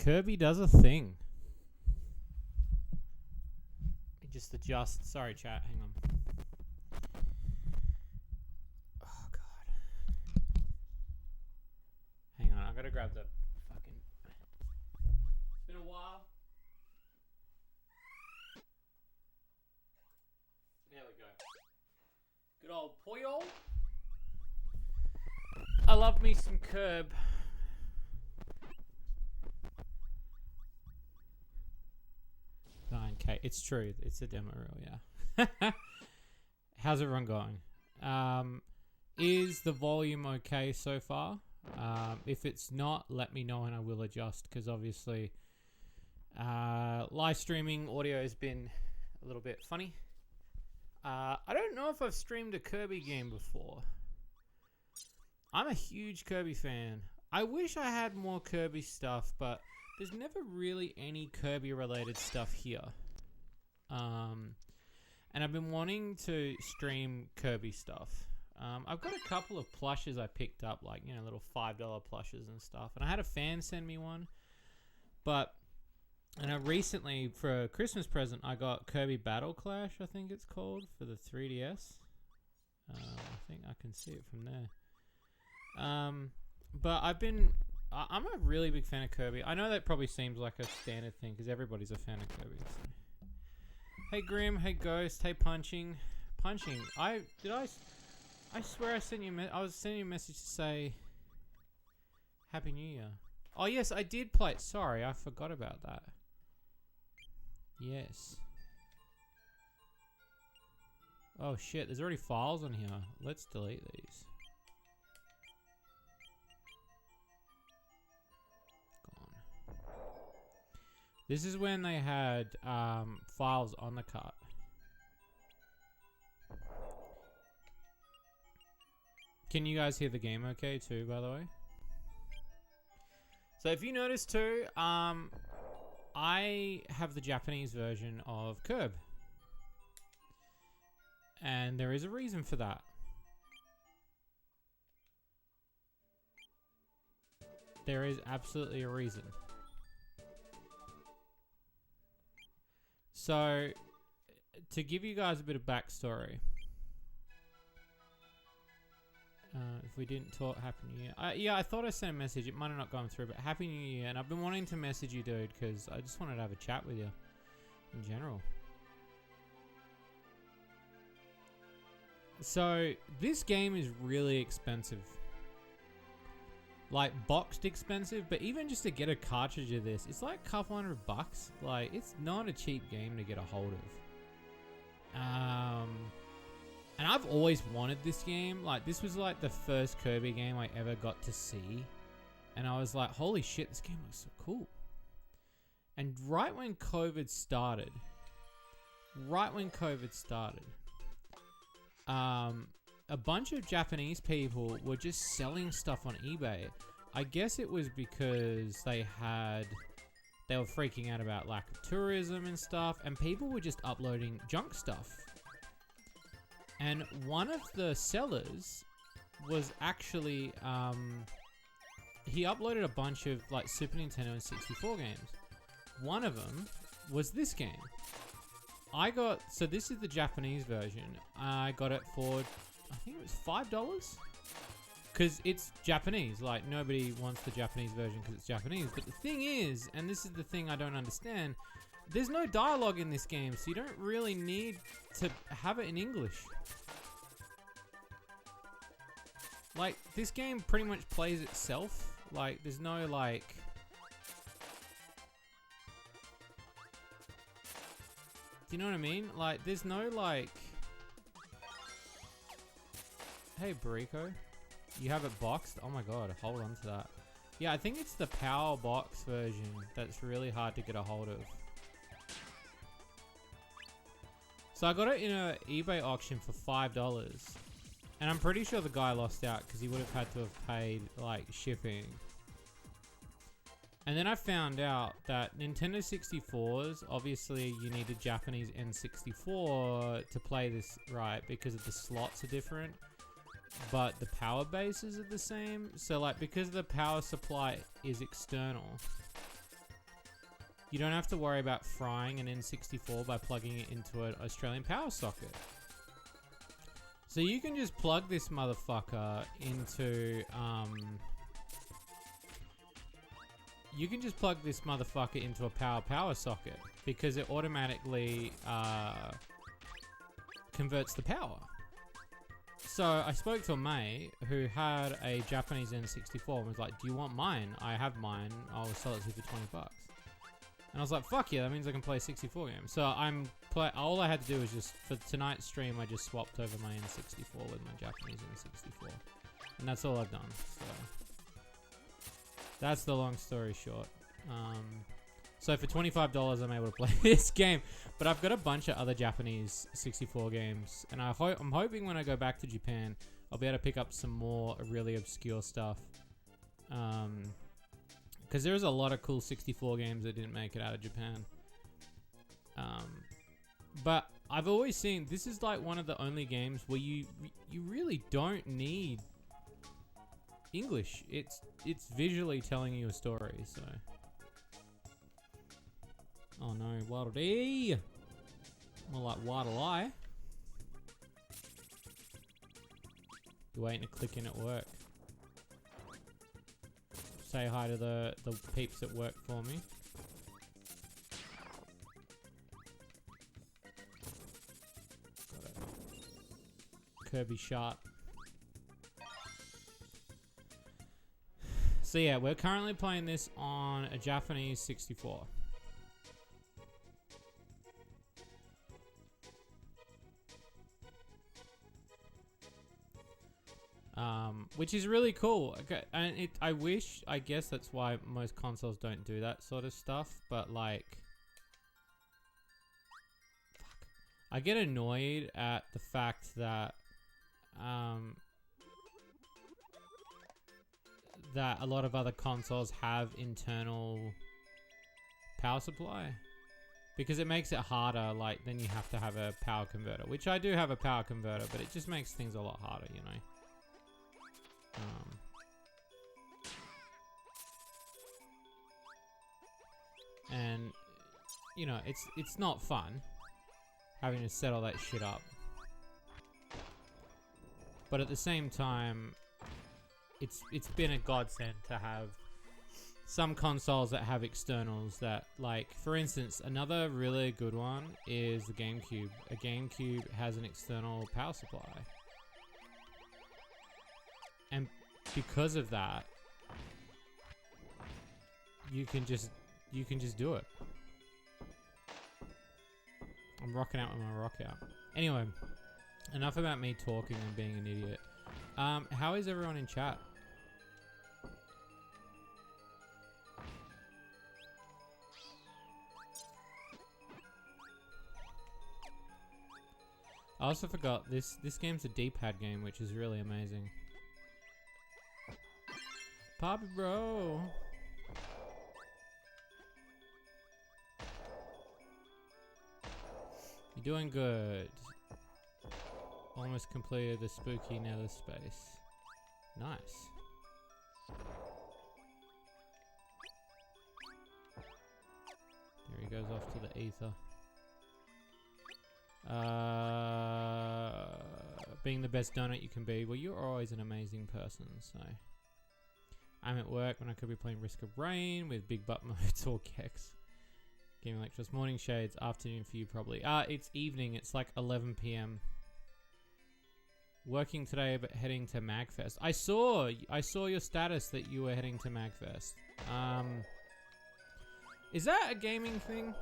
Kirby does a thing. Just adjust. Sorry, chat. Hang on. Oh, God. Hang on. I gotta grab the fucking... It's been a while. There we go. Good old Poyol. I love me some Curb. Okay, it's true. It's a demo reel, yeah. How's everyone going? Is the volume okay so far? If it's not, let me know and I will adjust, because obviously live streaming audio has been a little bit funny. I don't know if I've streamed a Kirby game before. I'm a huge Kirby fan. I wish I had more Kirby stuff, but there's never really any Kirby related stuff here. And I've been wanting to stream Kirby stuff. I've got a couple of plushes I picked up, like, you know, little $5 plushes and stuff. And I had a fan send me one. And I recently, for a Christmas present, I got Kirby Battle Clash, I think it's called, for the 3DS. I think I can see it from there. But I'm a really big fan of Kirby. I know that probably seems like a standard thing because everybody's a fan of Kirby. So. Hey Grim, hey Ghost, hey Punching. I swear I sent you I was sending you a message to say Happy New Year. Oh yes, I did play it. Sorry, I forgot about that. Yes. Oh shit, there's already files on here. Let's delete these. This is when they had files on the cart. Can you guys hear the game okay too, by the way? So if you notice too, I have the Japanese version of Curb. And there is a reason for that. There is absolutely a reason. So, to give you guys a bit of backstory, if we didn't talk, Happy New Year. Yeah, I thought I sent a message. It might have not gone through, but Happy New Year. And I've been wanting to message you, dude, because I just wanted to have a chat with you in general. So, this game is really expensive. Like, boxed expensive, but even just to get a cartridge of this, it's like a couple $100. Like, it's not a cheap game to get a hold of. And I've always wanted this game. Like, this was like the first Kirby game I ever got to see. And I was like, holy shit, this game looks so cool. And right when COVID started, a bunch of Japanese people were just selling stuff on eBay. I guess it was because they were freaking out about lack of tourism and stuff, and people were just uploading junk stuff. And one of the sellers was actually, he uploaded a bunch of like Super Nintendo and 64 games. One of them was this game. So this is the Japanese version. I got it for, I think it was $5, because it's Japanese. Like, nobody wants the Japanese version because it's Japanese. But the thing is, and this is the thing I don't understand, there's no dialogue in this game, so you don't really need to have it in English. Like, this game pretty much plays itself. Like, there's no, like... Do you know what I mean? Like, there's no, like... Hey, Bariko. You have it boxed? Oh my god, hold on to that. Yeah, I think it's the Power Box version that's really hard to get a hold of. So I got it in an eBay auction for $5. And I'm pretty sure the guy lost out because he would have had to have paid, like, shipping. And then I found out that Nintendo 64s, obviously you need a Japanese N64 to play this right because of the slots are different. But the power bases are the same. So, like, because the power supply is external, you don't have to worry about frying an N64 by plugging it into an Australian power socket. So you can just plug this motherfucker into, you can just plug this motherfucker into a power socket because it automatically converts the power. So I spoke to a mate who had a Japanese N64 and was like, "Do you want mine? I have mine. I'll sell it to you for $20." And I was like, "Fuck yeah, that means I can play 64 games." So all I had to do was just, for tonight's stream, I just swapped over my N64 with my Japanese N64. And that's all I've done. So that's the long story short. So for $25, I'm able to play this game. But I've got a bunch of other Japanese 64 games. And I'm hoping when I go back to Japan, I'll be able to pick up some more really obscure stuff. Because there's a lot of cool 64 games that didn't make it out of Japan. But I've always seen, this is like one of the only games where you really don't need English. It's visually telling you a story, so. Oh no, Waddle Dee! More like Waddle I. You're waiting to click in at work. Say hi to the peeps at work for me. Got it. Kirby Shards. So yeah, we're currently playing this on a Japanese 64. Which is really cool. Okay, and I guess that's why most consoles don't do that sort of stuff, but like, fuck. I get annoyed at the fact that, that a lot of other consoles have internal power supply. Because it makes it harder, like, then you have to have a power converter. Which I do have a power converter, but it just makes things a lot harder, you know? And, you know, it's not fun having to set all that shit up. But at the same time, it's been a godsend to have some consoles that have externals that, like, for instance, another really good one is the GameCube. A GameCube has an external power supply. And because of that, you can just do it. I'm rocking out with my rock out. Anyway, enough about me talking and being an idiot. How is everyone in chat? I also forgot this game's a D-pad game, which is really amazing. Poppy bro. You're doing good. Almost completed the spooky nether space. Nice. There he goes off to the ether. Being the best donut you can be. Well, you're always an amazing person, so. I'm at work when I could be playing Risk of Rain with Big Butt Modes or Kex. Gaming lectures, morning shades, afternoon for you probably. It's evening, it's like 11 PM. Working today but heading to MagFest. I saw your status that you were heading to MagFest. Is that a gaming thing?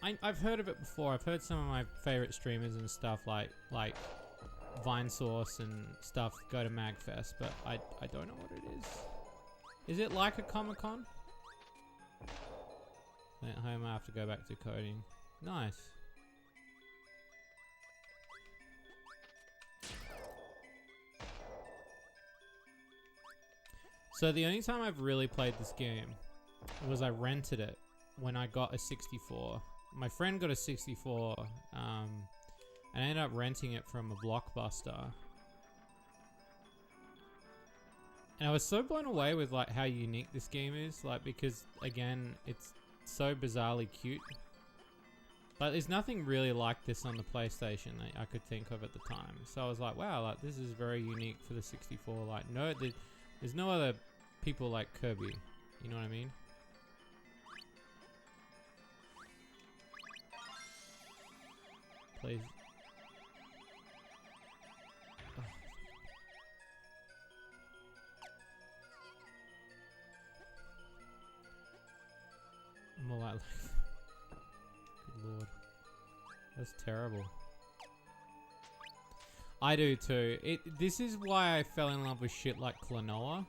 I've heard of it before. I've heard some of my favorite streamers and stuff like Vinesource and stuff go to MagFest, but I don't know what it is. Is it like a Comic-Con? At home I have to go back to coding. Nice. So the only time I've really played this game was I rented it when I got a 64. My friend got a 64, and I ended up renting it from a Blockbuster. And I was so blown away with like how unique this game is, like, because again, so bizarrely cute. But there's nothing really like this on the PlayStation that I could think of at the time. So I was like, wow, like this is very unique for the 64. Like, no, there's no other people like Kirby. You know what I mean? Please. Oh. More like good lord. That's terrible. I do too. This is why I fell in love with shit like Klonoa.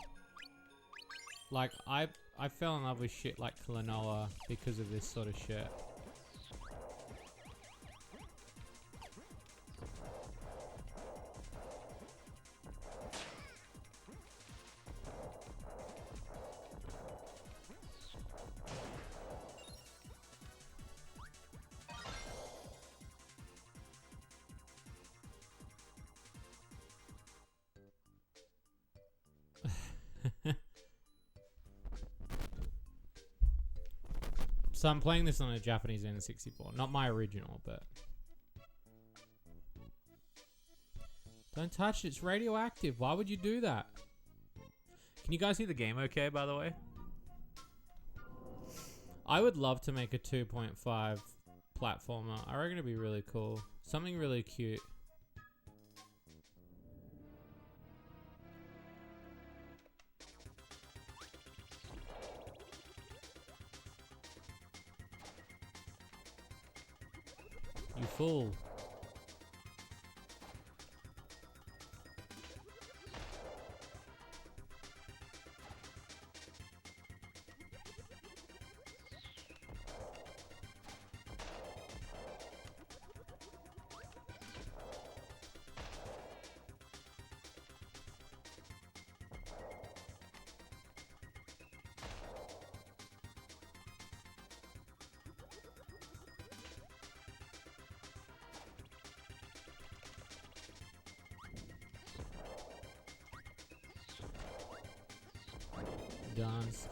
Like, I fell in love with shit like Klonoa because of this sort of shit. So I'm playing this on a Japanese N64. Not my original, but... Don't touch it. It's radioactive. Why would you do that? Can you guys hear the game okay, by the way? I would love to make a 2.5 platformer. I reckon it'd be really cool. Something really cute. You fool. Dansky.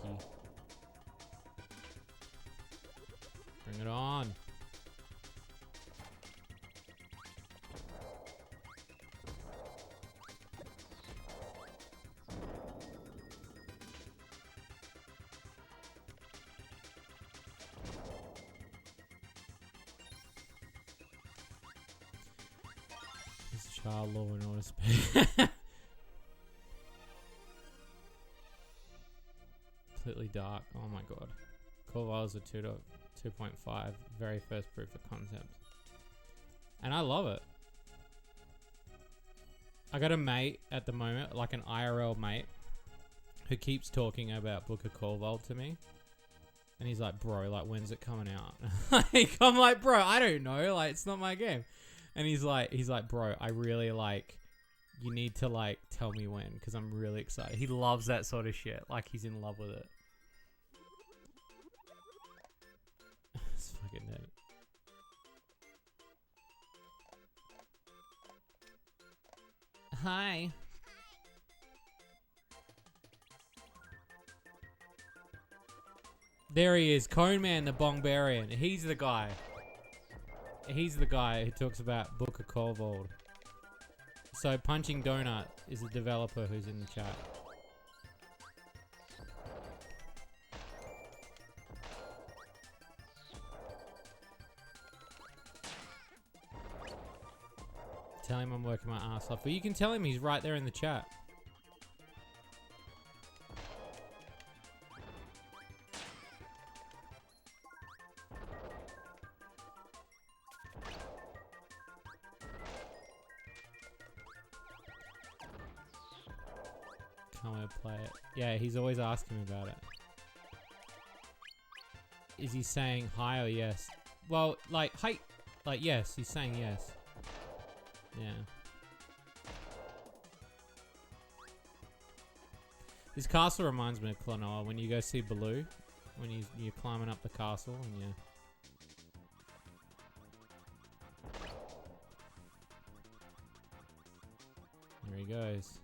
Bring it on. This child law and order space. Completely dark. Oh my god. Core Vials are 2.5. Very first proof of concept. And I love it. I got a mate at the moment, like an IRL mate, who keeps talking about Book of Corval to me. And he's like, bro, like, when's it coming out? Like, I'm like, bro, I don't know. Like, it's not my game. And he's like, bro, I really like, you need to like tell me when, because I'm really excited. He loves that sort of shit. Like, he's in love with it. It's fucking neat. Hi. There he is, Cone Man the Bongbarian. He's the guy. He's the guy who talks about Book of Corvold. So Punching Donut is the developer who's in the chat. Tell him I'm working my ass off. But you can tell him he's right there in the chat. Can't wait to play it. Yeah, he's always asking me about it. Is he saying hi or yes? Well, like, hi, like yes, he's saying yes. Yeah. This castle reminds me of Klonoa when you go see Baloo. When you're climbing up the castle and you... There he goes.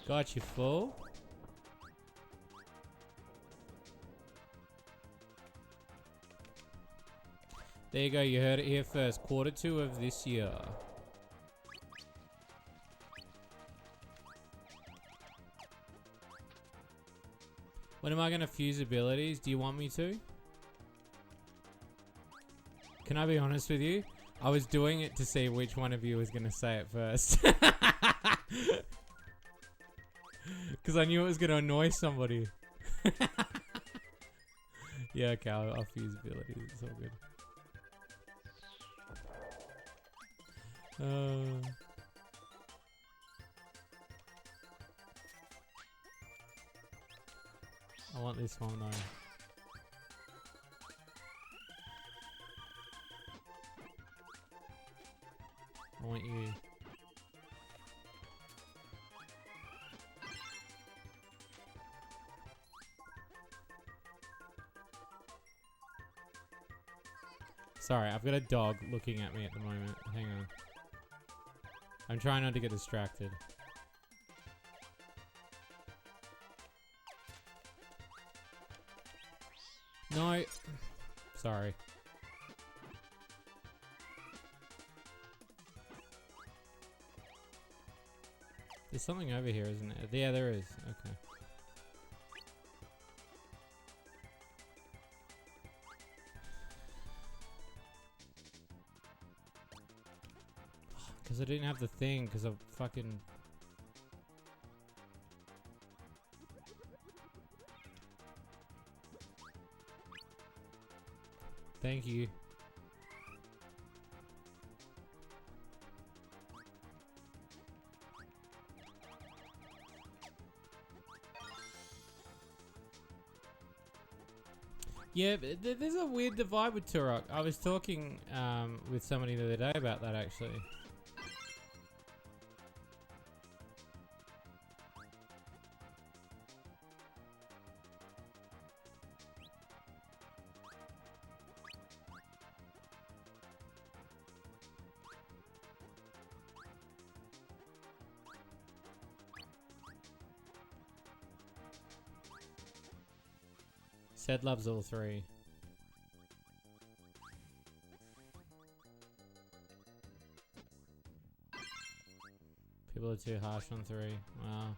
Got you, fool. There you go, you heard it here first. Q2 of this year. When am I going to fuse abilities? Do you want me to? Can I be honest with you? I was doing it to see which one of you was going to say it first. Because I knew it was going to annoy somebody. Yeah, okay, I'll fuse abilities. It's all good. I want this one though. I want you. Sorry, I've got a dog looking at me at the moment. Hang on. I'm trying not to get distracted. No. Sorry. There's something over here, isn't it? Yeah, there is. Okay. Because I didn't have the thing, because of fucking... Thank you. Yeah, there's a weird divide with Turok. I was talking with somebody the other day about that, actually. Sed loves all three. People are too harsh on 3. Wow.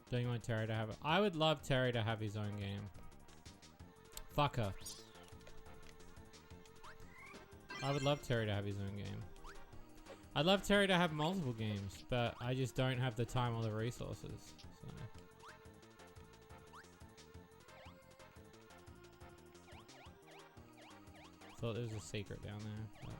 Don't you want Terry to have it? I would love Terry to have his own game. Fuck her. I would love Terry to have his own game. I'd love Terry to have multiple games, but I just don't have the time or the resources. So. Thought there was a secret down there. But.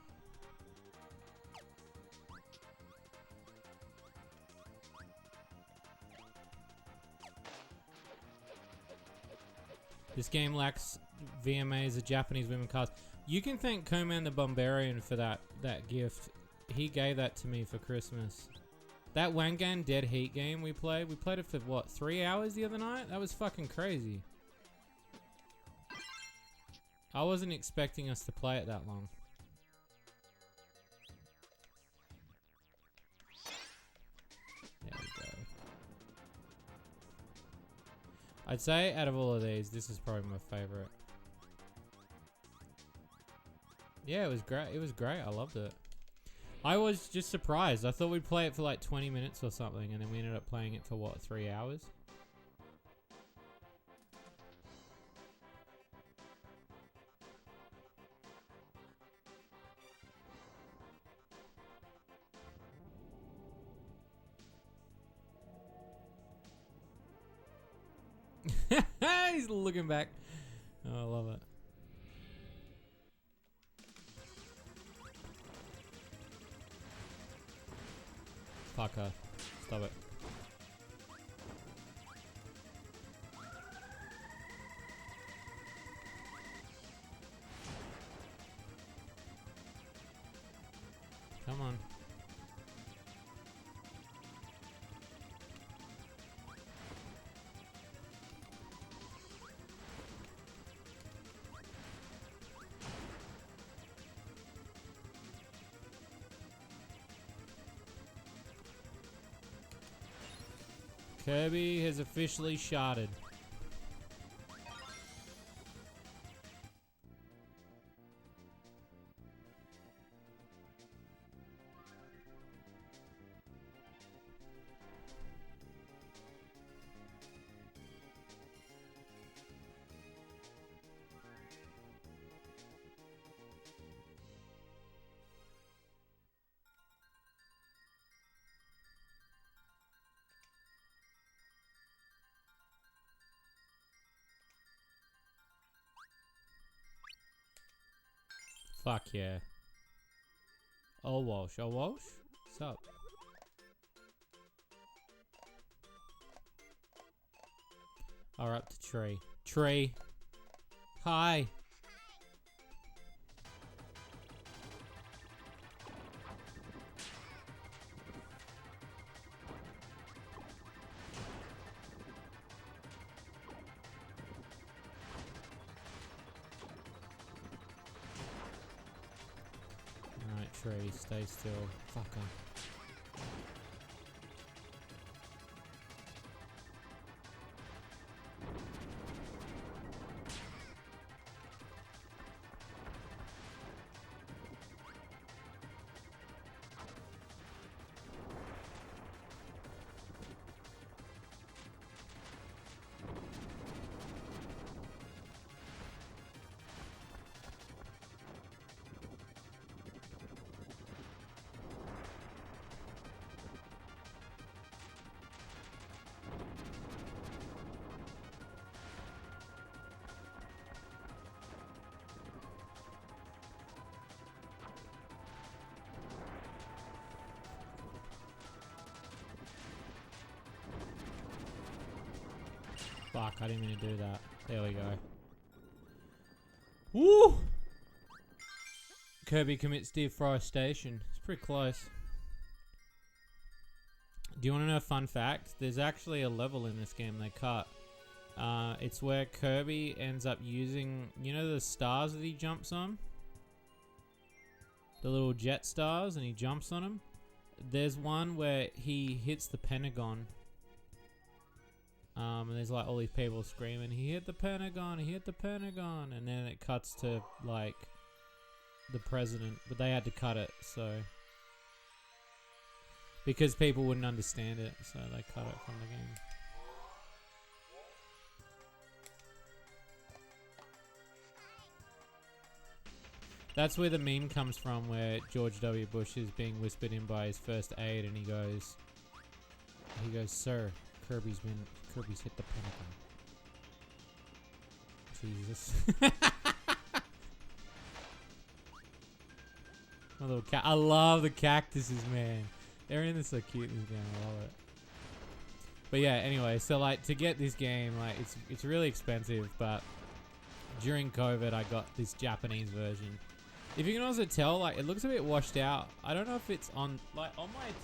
This game lacks VMAs, the Japanese women cast. You can thank Coman the Bombarian for that gift. He gave that to me for Christmas. That Wangan Dead Heat game we played it for what, 3 hours the other night? That was fucking crazy. I wasn't expecting us to play it that long. There we go. I'd say out of all of these, this is probably my favorite. Yeah, it was great. It was great. I loved it. I was just surprised. I thought we'd play it for like 20 minutes or something, and then we ended up playing it for what, 3 hours? He's looking back. Oh, I love it. Fuck her. Stop it. Come on. Kirby has officially sharded. Fuck yeah. Oh Walsh. Oh Walsh? What's up? Alright, up to tree. Tree. Hi. Alright, tree, stay still. Fucker. Fuck, I didn't mean to do that. There we go. Woo! Kirby commits deforestation. It's pretty close. Do you want to know a fun fact? There's actually a level in this game they cut. It's where Kirby ends up using, you know the stars that he jumps on? The little jet stars, and he jumps on them? There's one where he hits the Pentagon. And there's like all these people screaming, he hit the Pentagon, he hit the Pentagon, and then it cuts to like the president, but they had to cut it, so because people wouldn't understand it, so they cut it from the game. That's where the meme comes from, where George W. Bush is being whispered in by his first aide, and he goes, "Sir, Kirby's hit the Pentagon." Jesus. My little cat. I love the cactuses, man. Everything's so cute in this game. I love it. But yeah, anyway, so like to get this game, like it's really expensive, but during COVID I got this Japanese version. If you can also tell, like it looks a bit washed out. I don't know if it's on my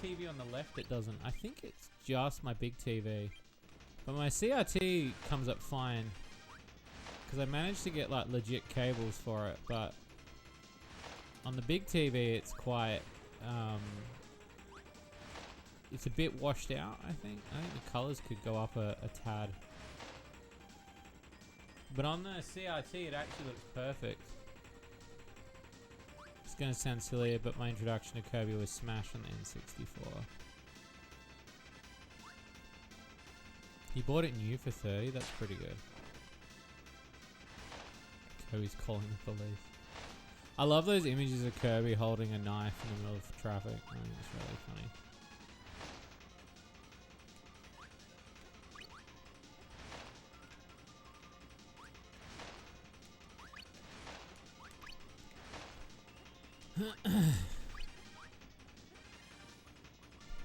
TV on the left it doesn't. I think it's just my big TV. But my CRT comes up fine. Because I managed to get like legit cables for it, but on the big TV it's quite it's a bit washed out, I think. I think the colours could go up a tad. But on the CRT it actually looks perfect. It's gonna sound silly, but my introduction to Kirby was Smash on the N64. He bought it new for 30, that's pretty good. Kirby's calling the police. I love those images of Kirby holding a knife in the middle of traffic. I think it's really funny.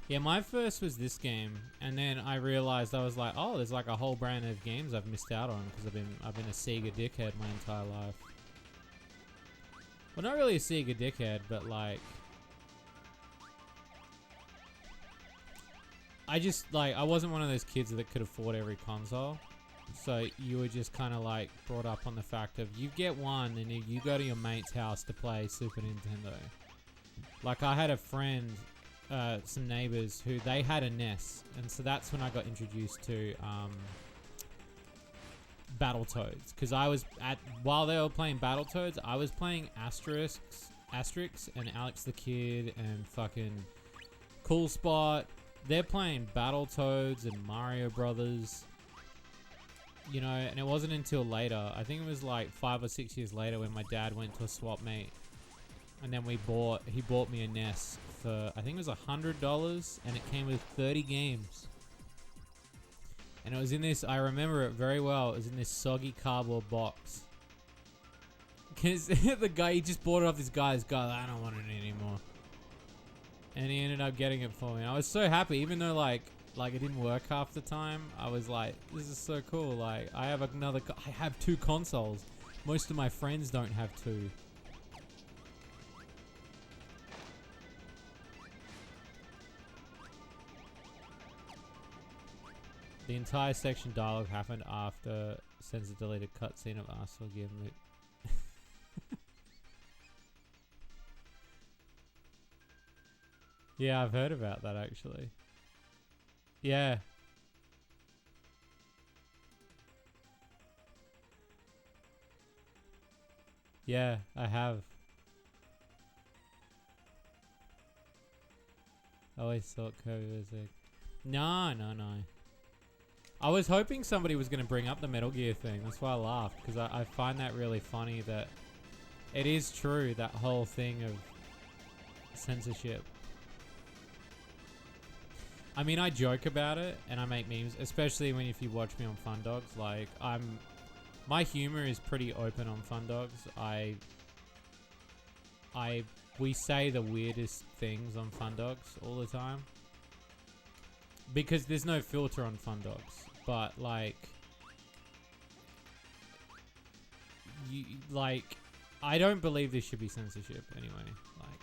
Yeah, my first was this game, and then I realized I was like, oh, there's like a whole brand of games I've missed out on because I've been a Sega dickhead my entire life. Well, not really a Sega dickhead, but like I wasn't one of those kids that could afford every console. So you were just kind of like brought up on the fact of you get one and you go to your mate's house to play Super Nintendo. Like I had a friend some neighbors who they had a NES, and so that's when I got introduced to Battletoads. Because I was while they were playing Battletoads, I was playing Asterix and Alex the Kid and fucking Cool Spot. They're playing Battletoads and Mario Brothers. You know, and it wasn't until later, I think it was like 5 or 6 years later, when my dad went to a swap meet, and then he bought me a NES for, I think it was $100, and it came with 30 games. And it was in this, I remember it very well, it was in this soggy cardboard box. Because the guy, he just bought it off this guy's guy, I don't want it anymore. And he ended up getting it for me. I was so happy, even though like it didn't work half the time. I was like, this is so cool. Like, I have I have 2 consoles. Most of my friends don't have 2. The entire section dialogue happened after sends a deleted cutscene of us will give me. Yeah, I've heard about that actually. Yeah. Yeah, I have. I always thought Kirby was like, no. I was hoping somebody was going to bring up the Metal Gear thing. That's why I laughed, because I find that really funny that it is true, that whole thing of censorship. I mean, I joke about it and I make memes, especially if you watch me on Fun Dogs. Like, my humor is pretty open on Fun Dogs. We say the weirdest things on Fun Dogs all the time, because there's no filter on Fun Dogs. But like, I don't believe this should be censorship anyway. Like,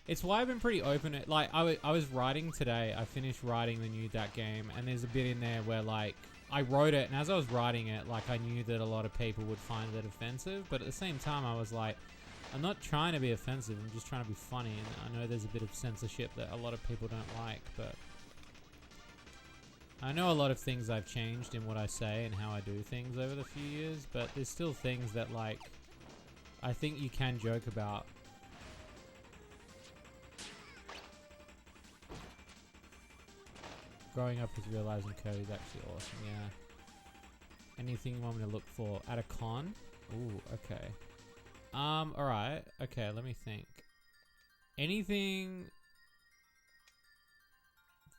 it's why I've been pretty open. Like, I was writing today. I finished writing the new that game, and there's a bit in there where like I wrote it, and as I was writing it, like I knew that a lot of people would find it offensive, but at the same time, I was like, I'm not trying to be offensive. I'm just trying to be funny, and I know there's a bit of censorship that a lot of people don't like, but I know a lot of things I've changed in what I say and how I do things over the few years, but there's still things that like I think you can joke about. Growing up with realizing Kirby's actually awesome, yeah. Anything you want me to look for at a con? Ooh, okay. Alright. Okay, let me think. Anything...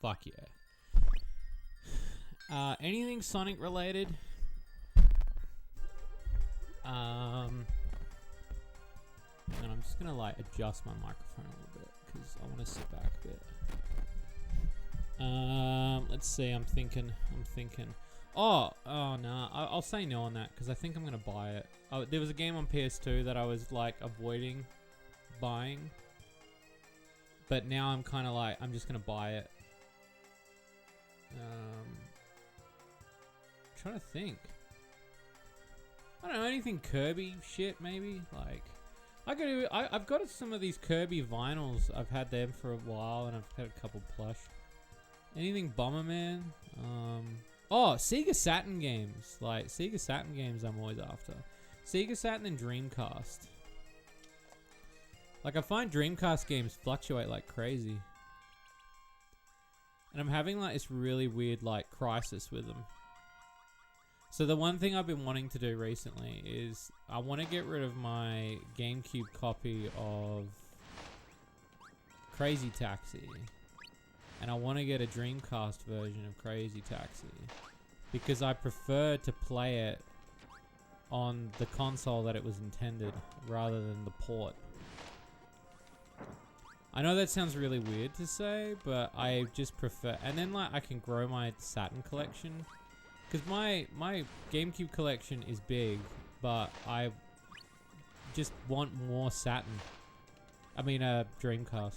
Fuck yeah. Anything Sonic related? And I'm just gonna like adjust my microphone a little bit because I want to sit back a bit. Let's see. I'm thinking. Oh no. I'll say no on that because I think I'm gonna buy it. Oh, there was a game on PS2 that I was like avoiding buying, but now I'm kind of like I'm just gonna buy it. Trying to think. I don't know, anything Kirby shit maybe. Like, I've got some of these Kirby vinyls. I've had them for a while, and I've had a couple plush. Anything Bomberman. Oh, Sega Saturn games. Like Sega Saturn games, I'm always after. Sega Saturn and Dreamcast. Like, I find Dreamcast games fluctuate like crazy. And I'm having like this really weird like crisis with them. So the one thing I've been wanting to do recently is I want to get rid of my GameCube copy of Crazy Taxi. And I want to get a Dreamcast version of Crazy Taxi. Because I prefer to play it on the console that it was intended rather than the port. I know that sounds really weird to say, but I just prefer... And then like I can grow my Saturn collection. Because my GameCube collection is big, but I just want more Saturn. I mean, Dreamcast.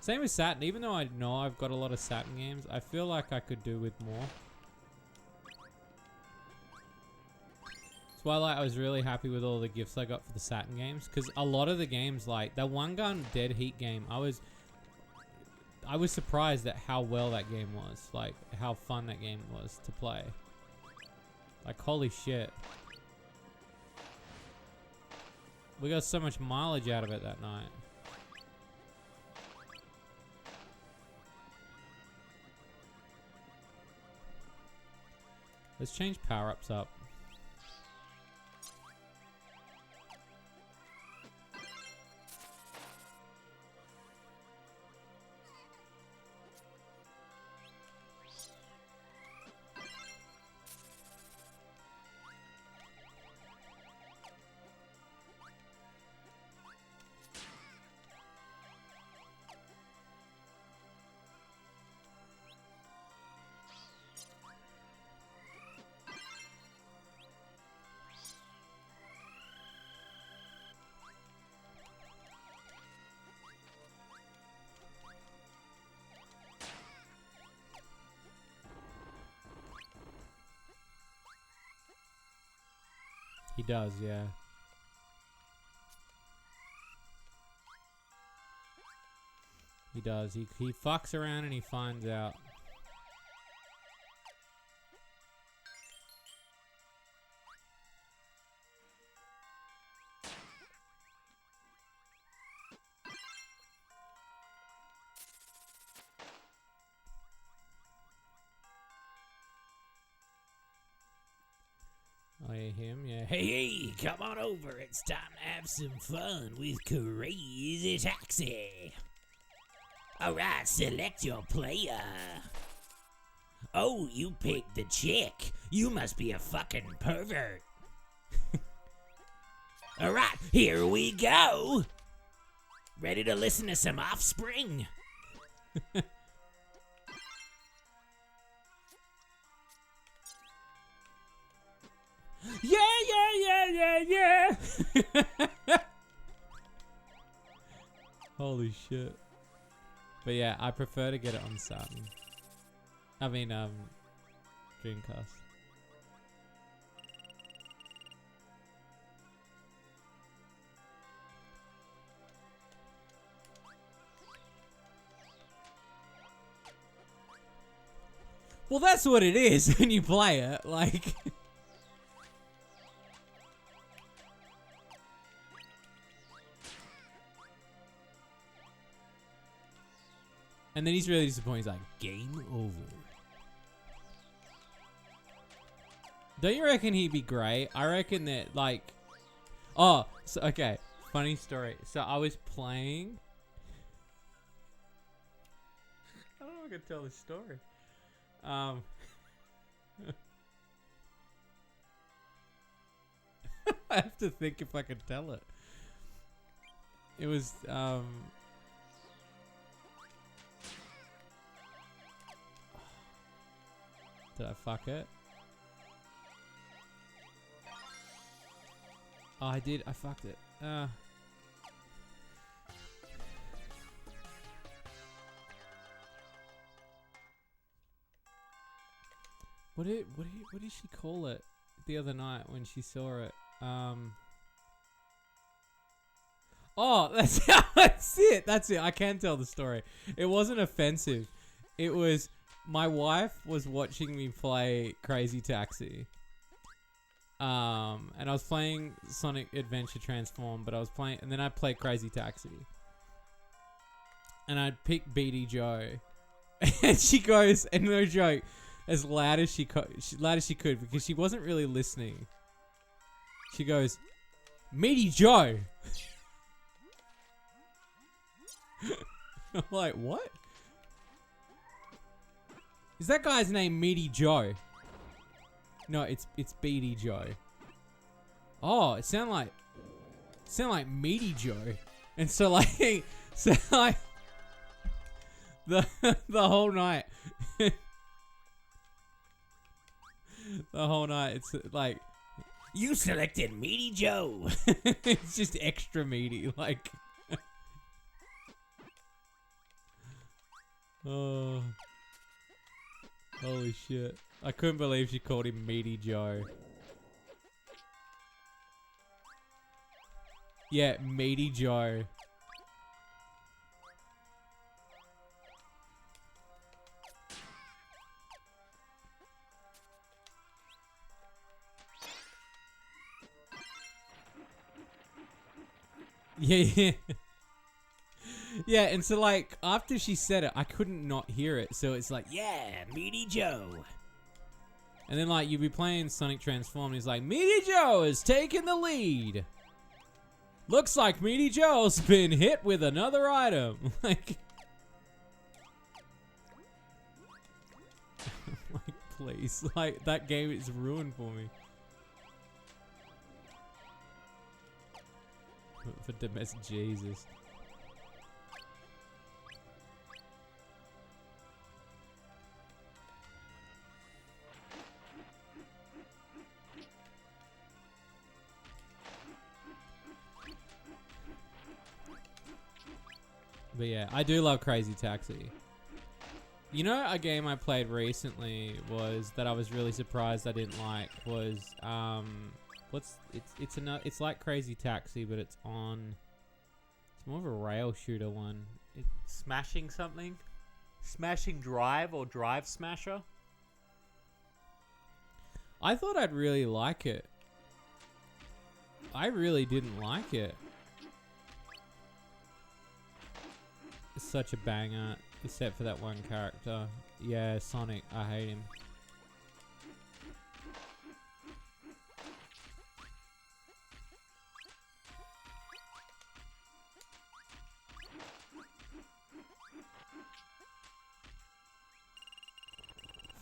Same with Saturn. Even though I know I've got a lot of Saturn games, I feel like I could do with more. That's why like, I was really happy with all the gifts I got for the Saturn games. Because a lot of the games, like that One Gun Dead Heat game, I was surprised at how well that game was. Like, how fun that game was to play. Like, holy shit. We got so much mileage out of it that night. Let's change power-ups up. He does, yeah. He does. He fucks around and he finds out. Oh, yeah, him, yeah. Hey, come on over. It's time to have some fun with Crazy Taxi. Alright, select your player. Oh, you picked the chick. You must be a fucking pervert. Alright, here we go. Ready to listen to some Offspring? Yeah. Holy shit. But yeah, I prefer to get it on Saturn. I mean, Dreamcast. Well, that's what it is when you play it, like... And then he's really disappointed. He's like, game over. Don't you reckon he'd be great? I reckon that, like... Oh, so, okay. Funny story. So I was playing... I don't know if I can tell this story. I have to think if I can tell it. It was, Did I fuck it? Oh, I did. I fucked it. What did she call it the other night when she saw it? Oh, that's it. That's it. I can tell the story. It wasn't offensive. It was my wife was watching me play Crazy Taxi. And I was playing Sonic Adventure Transform, but I was playing, and then I played Crazy Taxi. And I'd pick BD Joe. And she goes, and no joke, as loud as she could, because she wasn't really listening. She goes, Meaty Joe. I'm like, what? Is that guy's name Meaty Joe? No, it's BD Joe. Oh, it sound like Meaty Joe. And so like the whole night the whole night it's like, you selected Meaty Joe. it's just extra meaty, like. Oh, holy shit. I couldn't believe she called him Meaty Joe. Yeah, Meaty Joe. Yeah. Yeah, and so like after she said it, I couldn't not hear it. So it's like, Yeah, Meaty Joe. and then like you'd be playing Sonic Transform, and he's like, Meaty Joe is taking the lead. Looks like Meaty Joe's been hit with another item. Like, please, like that game is ruined for me. For domestic Jesus. But yeah, I do love Crazy Taxi. You know, a game I played recently was that I was really surprised I didn't like was it's like Crazy Taxi, but it's more of a rail shooter one. It's Smashing something, Smashing Drive or Drive Smasher. I thought I'd really like it. I really didn't like it. It's such a banger, except for that one character. Yeah, Sonic. I hate him.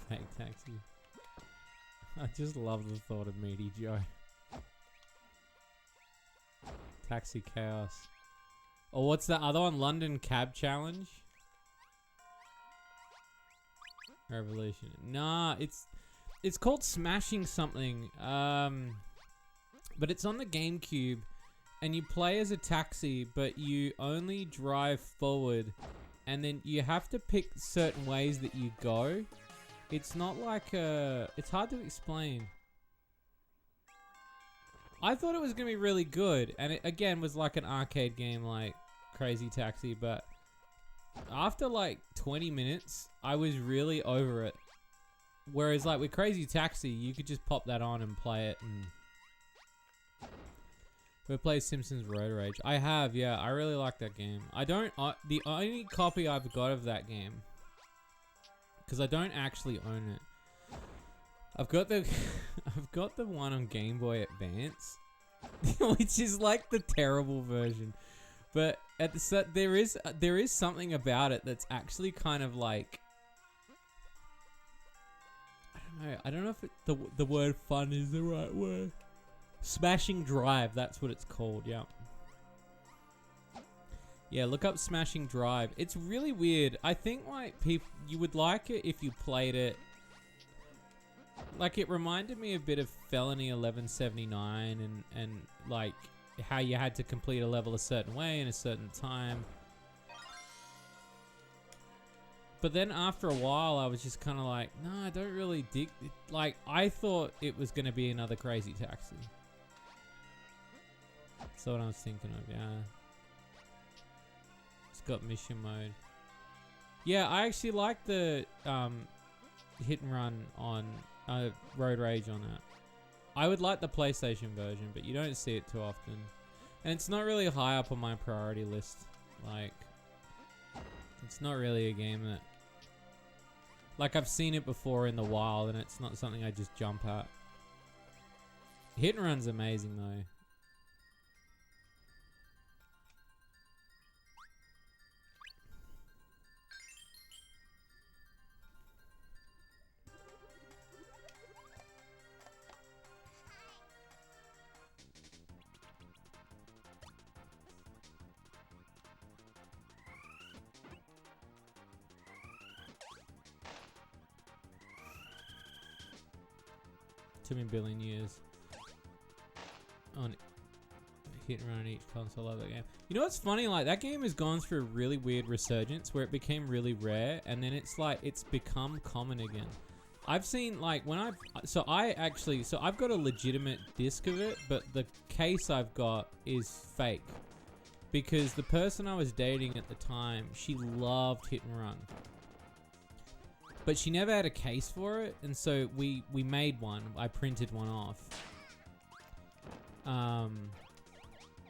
Fake Taxi. I just love the thought of Meaty Joe. Taxi Chaos. Or what's the other one? London Cab Challenge? Revolution. Nah, it's called Smashing something. But it's on the GameCube, and you play as a taxi, but you only drive forward, and then you have to pick certain ways that you go. It's not like it's hard to explain. I thought it was gonna be really good, and it again was like an arcade game like Crazy Taxi, but after like 20 minutes, I was really over it. Whereas like with Crazy Taxi, you could just pop that on and play it. And we played Simpsons Road Rage. I have, yeah. I really like that game. The only copy I've got of that game, because I don't actually own it. I've got the one on Game Boy Advance, which is like the terrible version. But at the set, there is something about it that's actually kind of like, I don't know if the word fun is the right word. Smashing Drive, that's what it's called. Yeah. Yeah, look up Smashing Drive. It's really weird. I think like you would like it if you played it. Like it reminded me a bit of Felony 1179 and like how you had to complete a level a certain way in a certain time. But then after a while, I was just kind of like, no, I don't really dig it. Like, I thought it was going to be another Crazy Taxi. That's what I was thinking of, yeah. It's got mission mode. Yeah, I actually like the hit and run on Road Rage on that. I would like the PlayStation version, but you don't see it too often. And it's not really high up on my priority list. Like, it's not really a game that... Like, I've seen it before in the wild, and it's not something I just jump at. Hit and run's amazing, though. Too many billion years on hit and run on each console of that game. You know what's funny? Like that game has gone through a really weird resurgence where it became really rare, and then it's like it's become common again. I've seen like when I've I've got a legitimate disc of it, but the case I've got is fake because the person I was dating at the time, she loved hit and run. But she never had a case for it, and so we made one. I printed one off.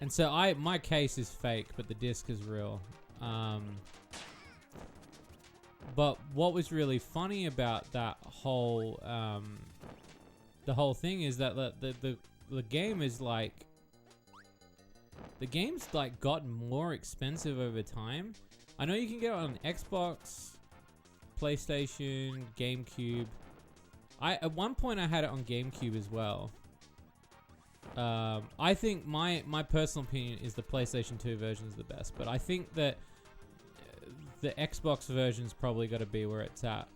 And so my case is fake, but the disc is real. But what was really funny about that whole the whole thing is that the game is like, the game's like gotten more expensive over time. I know you can get it on Xbox, PlayStation, GameCube. At one point I had it on GameCube as well. I think my personal opinion is the PlayStation 2 version is the best, but I think that the Xbox version's probably got to be where it's at.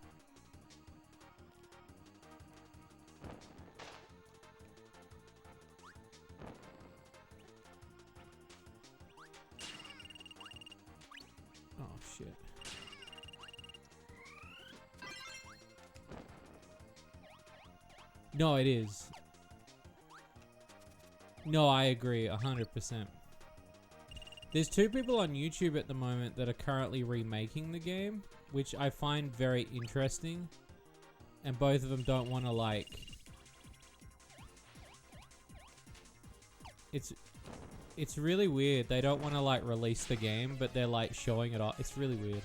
Oh shit. No, it is. No, I agree 100%. There's 2 people on YouTube at the moment that are currently remaking the game, which I find very interesting. And both of them don't want to like... It's really weird. They don't want to like release the game, but they're like showing it off. It's really weird.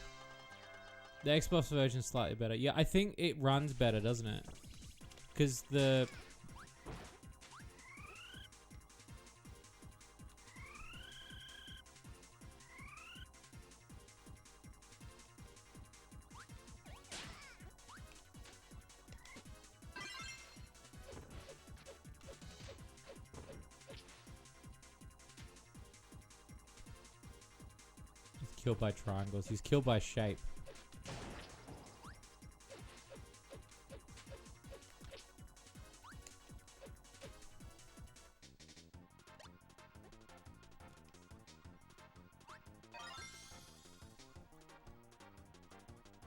The Xbox version is slightly better. Yeah, I think it runs better, doesn't it? Because the... He's killed by triangles. He's killed by shape.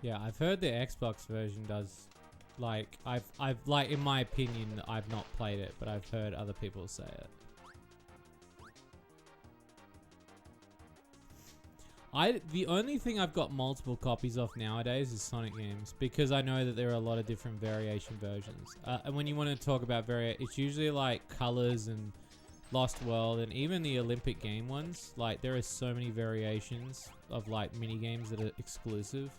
Yeah, I've heard the Xbox version does, like, I've like, in my opinion, I've not played it, but I've heard other people say it. The only thing I've got multiple copies of nowadays is Sonic games, because I know that there are a lot of different variation versions. And when you want to talk about it's usually like Colors and Lost World, and even the Olympic game ones. Like, there are so many variations of like mini games that are exclusive.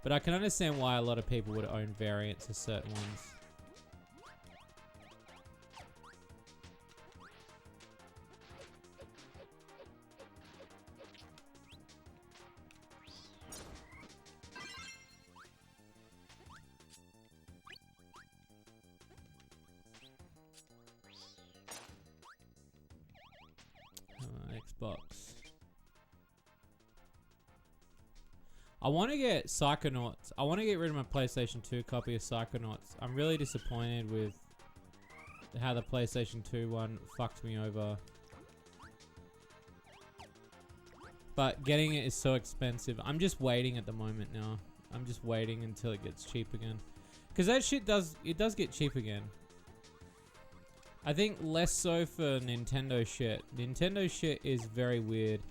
But I can understand why a lot of people would own variants of certain ones. Xbox. I want to get Psychonauts. I want to get rid of my PlayStation 2 copy of Psychonauts. I'm really disappointed with how the PlayStation 2 one fucked me over. But getting it is so expensive. I'm just waiting at the moment now. I'm just waiting until it gets cheap again. Because that shit does get cheap again. I think less so for Nintendo shit. Nintendo shit is very weird.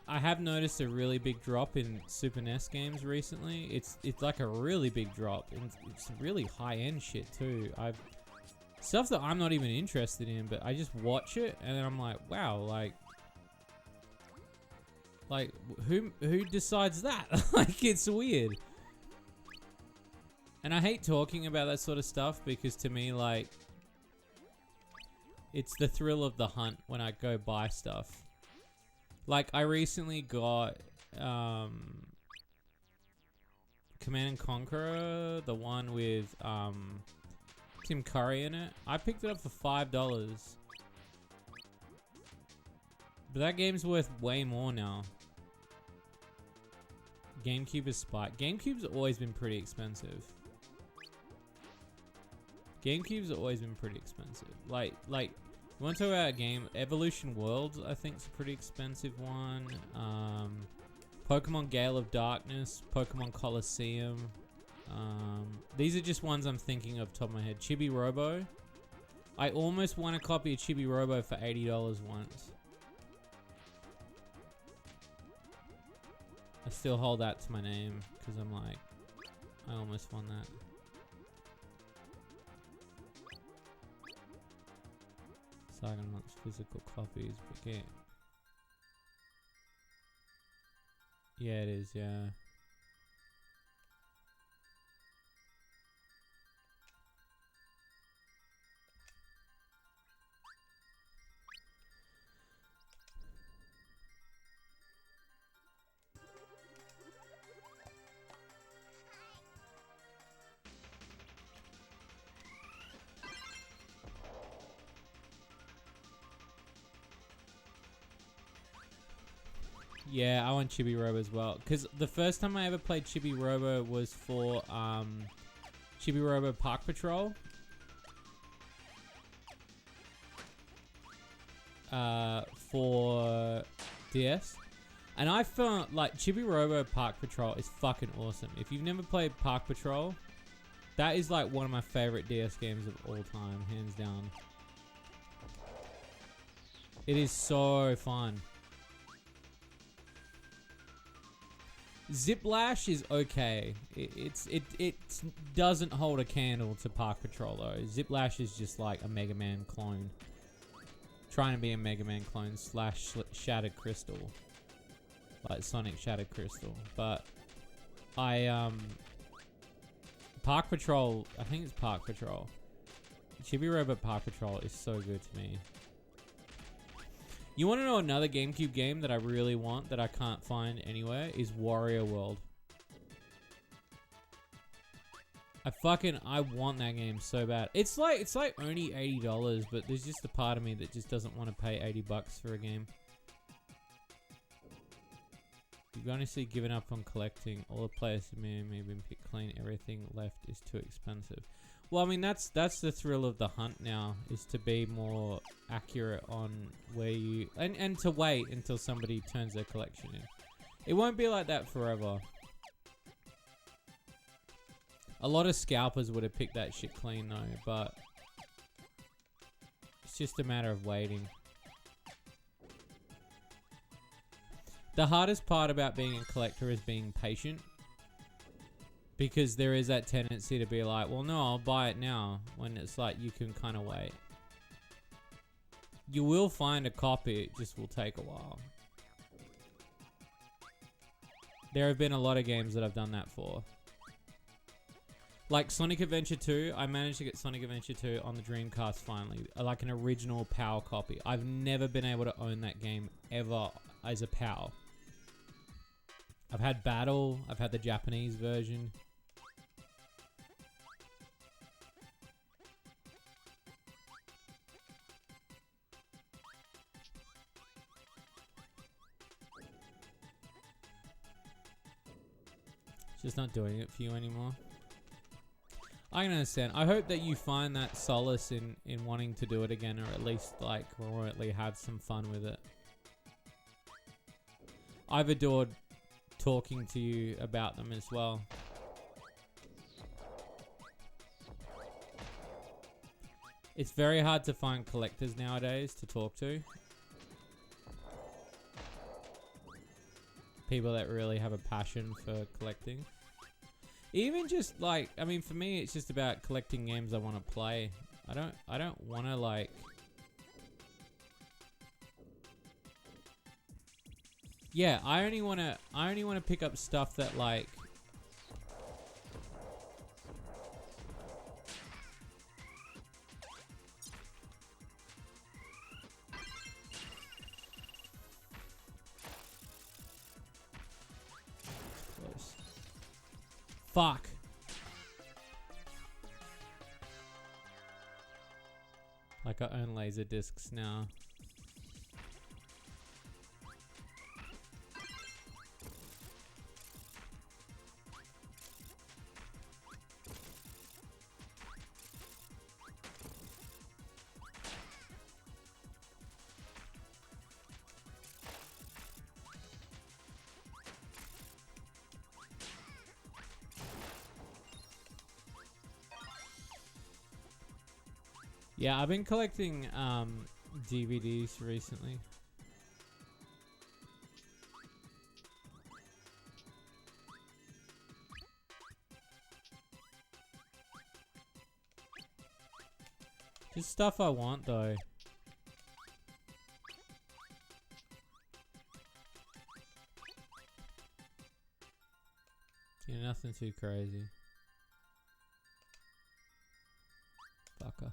I have noticed a really big drop in Super NES games recently. It's like a really big drop, and it's really high-end shit too. Stuff that I'm not even interested in, but I just watch it and then I'm like, wow, like who decides that? Like, it's weird. And I hate talking about that sort of stuff because to me, like, it's the thrill of the hunt when I go buy stuff. Like, I recently got Command and Conqueror, the one with Tim Curry in it. I picked it up for $5. But that game's worth way more now. GameCube is spiked. GameCube's always been pretty expensive. GameCube's always been pretty expensive. Like, you want to talk about a game? Evolution Worlds, I think, is a pretty expensive one. Pokemon Gale of Darkness, Pokemon Coliseum. These are just ones I'm thinking of top of my head. Chibi Robo. I almost won a copy of Chibi Robo for $80 once. I still hold that to my name because I'm like, I almost won that. Saga amongst physical copies, but game. Yeah, it is, yeah. Yeah, I want Chibi Robo as well. Because the first time I ever played Chibi Robo was for Chibi Robo Park Patrol. For DS. And I felt like Chibi Robo Park Patrol is fucking awesome. If you've never played Park Patrol, that is like one of my favorite DS games of all time, hands down. It is so fun. Ziplash is okay. It doesn't hold a candle to Park Patrol though. Ziplash is just like a Mega Man clone. Trying to be a Mega Man clone slash Shattered Crystal. Like Sonic Shattered Crystal. But Park Patrol, I think it's Park Patrol. Chibi Robo Park Patrol is so good to me. You want to know another GameCube game that I really want that I can't find anywhere is Warrior World. I want that game so bad. It's like only $80, but there's just a part of me that just doesn't want to pay $80 for a game. You've honestly given up on collecting. All the players may have been picked clean. Everything left is too expensive. Well, I mean, that's the thrill of the hunt now, is to be more accurate on where you... And to wait until somebody turns their collection in. It won't be like that forever. A lot of scalpers would have picked that shit clean though, but... It's just a matter of waiting. The hardest part about being a collector is being patient. Because there is that tendency to be like, well, no, I'll buy it now. When it's like, you can kind of wait. You will find a copy, it just will take a while. There have been a lot of games that I've done that for. Like Sonic Adventure 2, I managed to get Sonic Adventure 2 on the Dreamcast finally. Like an original PAL copy. I've never been able to own that game ever as a PAL. I've had Battle, I've had the Japanese version. It's just not doing it for you anymore. I can understand. I hope that you find that solace in wanting to do it again, or at least like remotely have some fun with it. I've adored talking to you about them as well. It's very hard to find collectors nowadays to talk to. People that really have a passion for collecting. Even just like, I mean, for me, it's just about collecting games I want to play. I don't want to like... Yeah, I only want to pick up stuff that like... Close. Fuck. Like I own laser discs now. Yeah, I've been collecting DVDs recently. Just stuff I want though. Nothing too crazy. Fucker.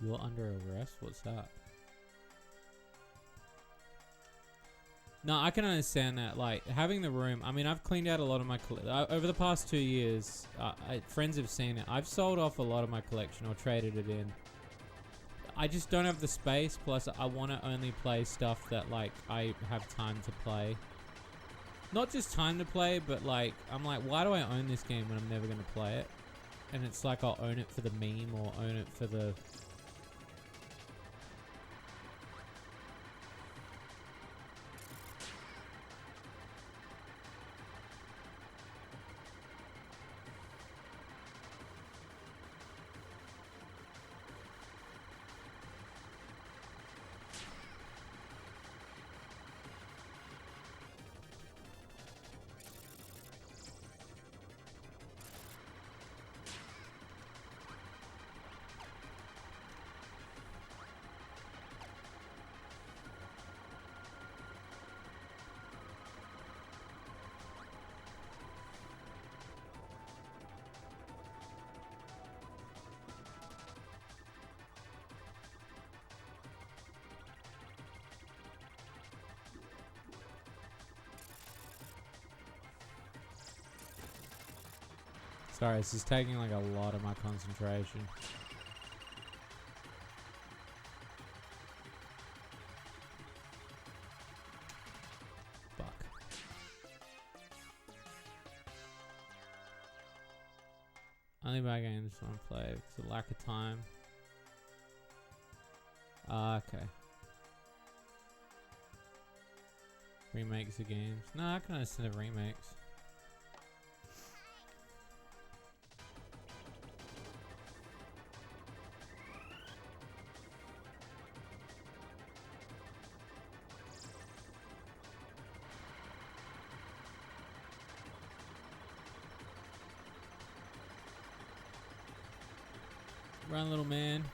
You're under arrest? What's that? No, I can understand that. Like, having the room... I mean, I've cleaned out a lot of my... over the past 2 years, friends have seen it. I've sold off a lot of my collection or traded it in. I just don't have the space. Plus, I want to only play stuff that, like, I have time to play. Not just time to play, but, like... I'm like, why do I own this game when I'm never going to play it? And it's like I'll own it for the meme or own it for the... Sorry, this is taking like a lot of my concentration. Fuck. Only buy games I want to play because of lack of time. Okay. Remakes of games. No, I can understand the remakes. Run, little man.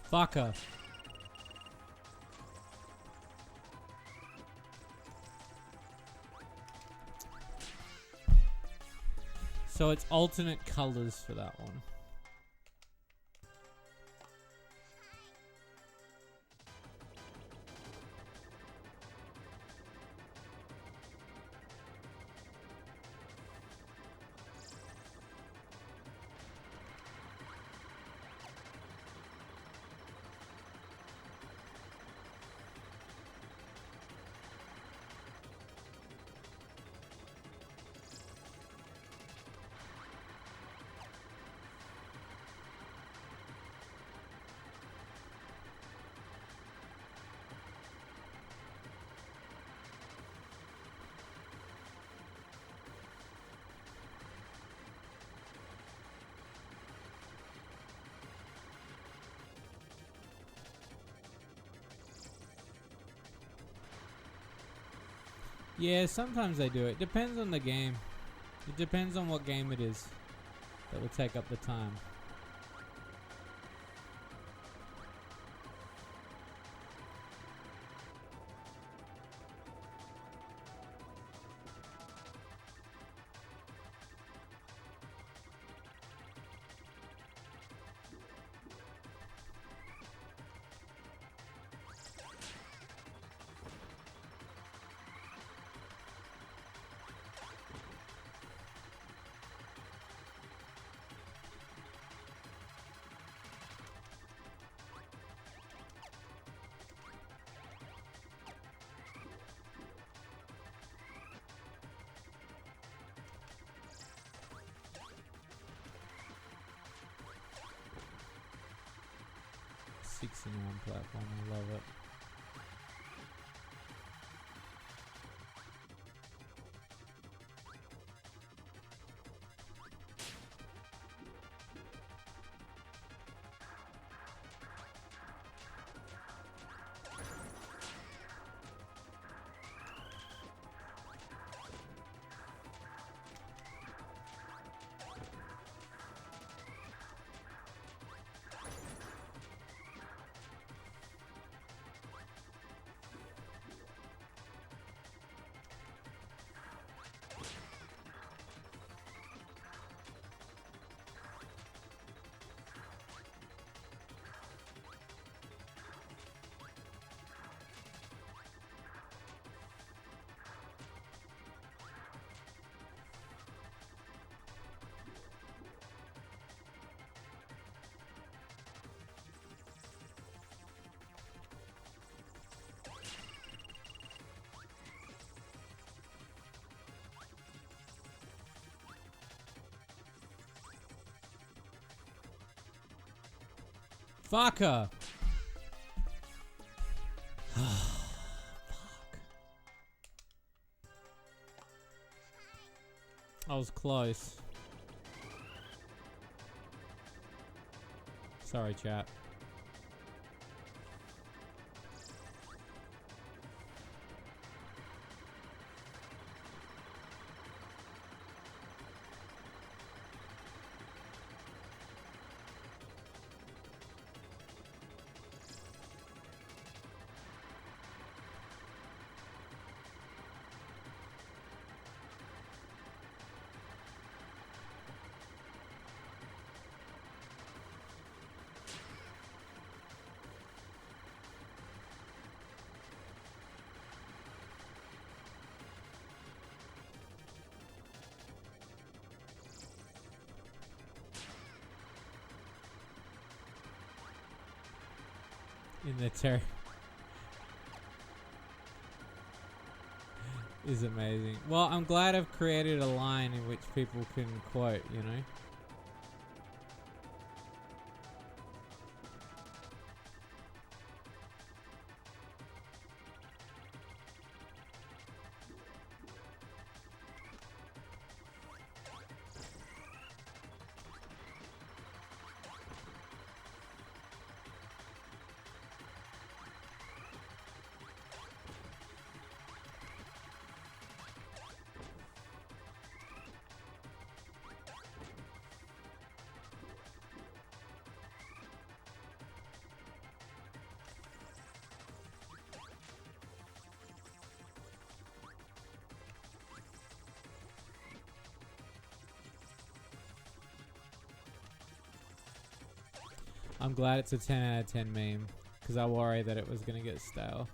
Fucker. So it's alternate colors for that one. Yeah, sometimes they do. It depends on the game. It depends on what game it is that will take up the time. Six in one platform, I love it. Fucker! Fuck. I was close. Sorry, chat. In the is amazing. Well, I'm glad I've created a line in which people can quote, you know? I'm glad it's a 10 out of 10 meme, because I worry that it was going to get stale.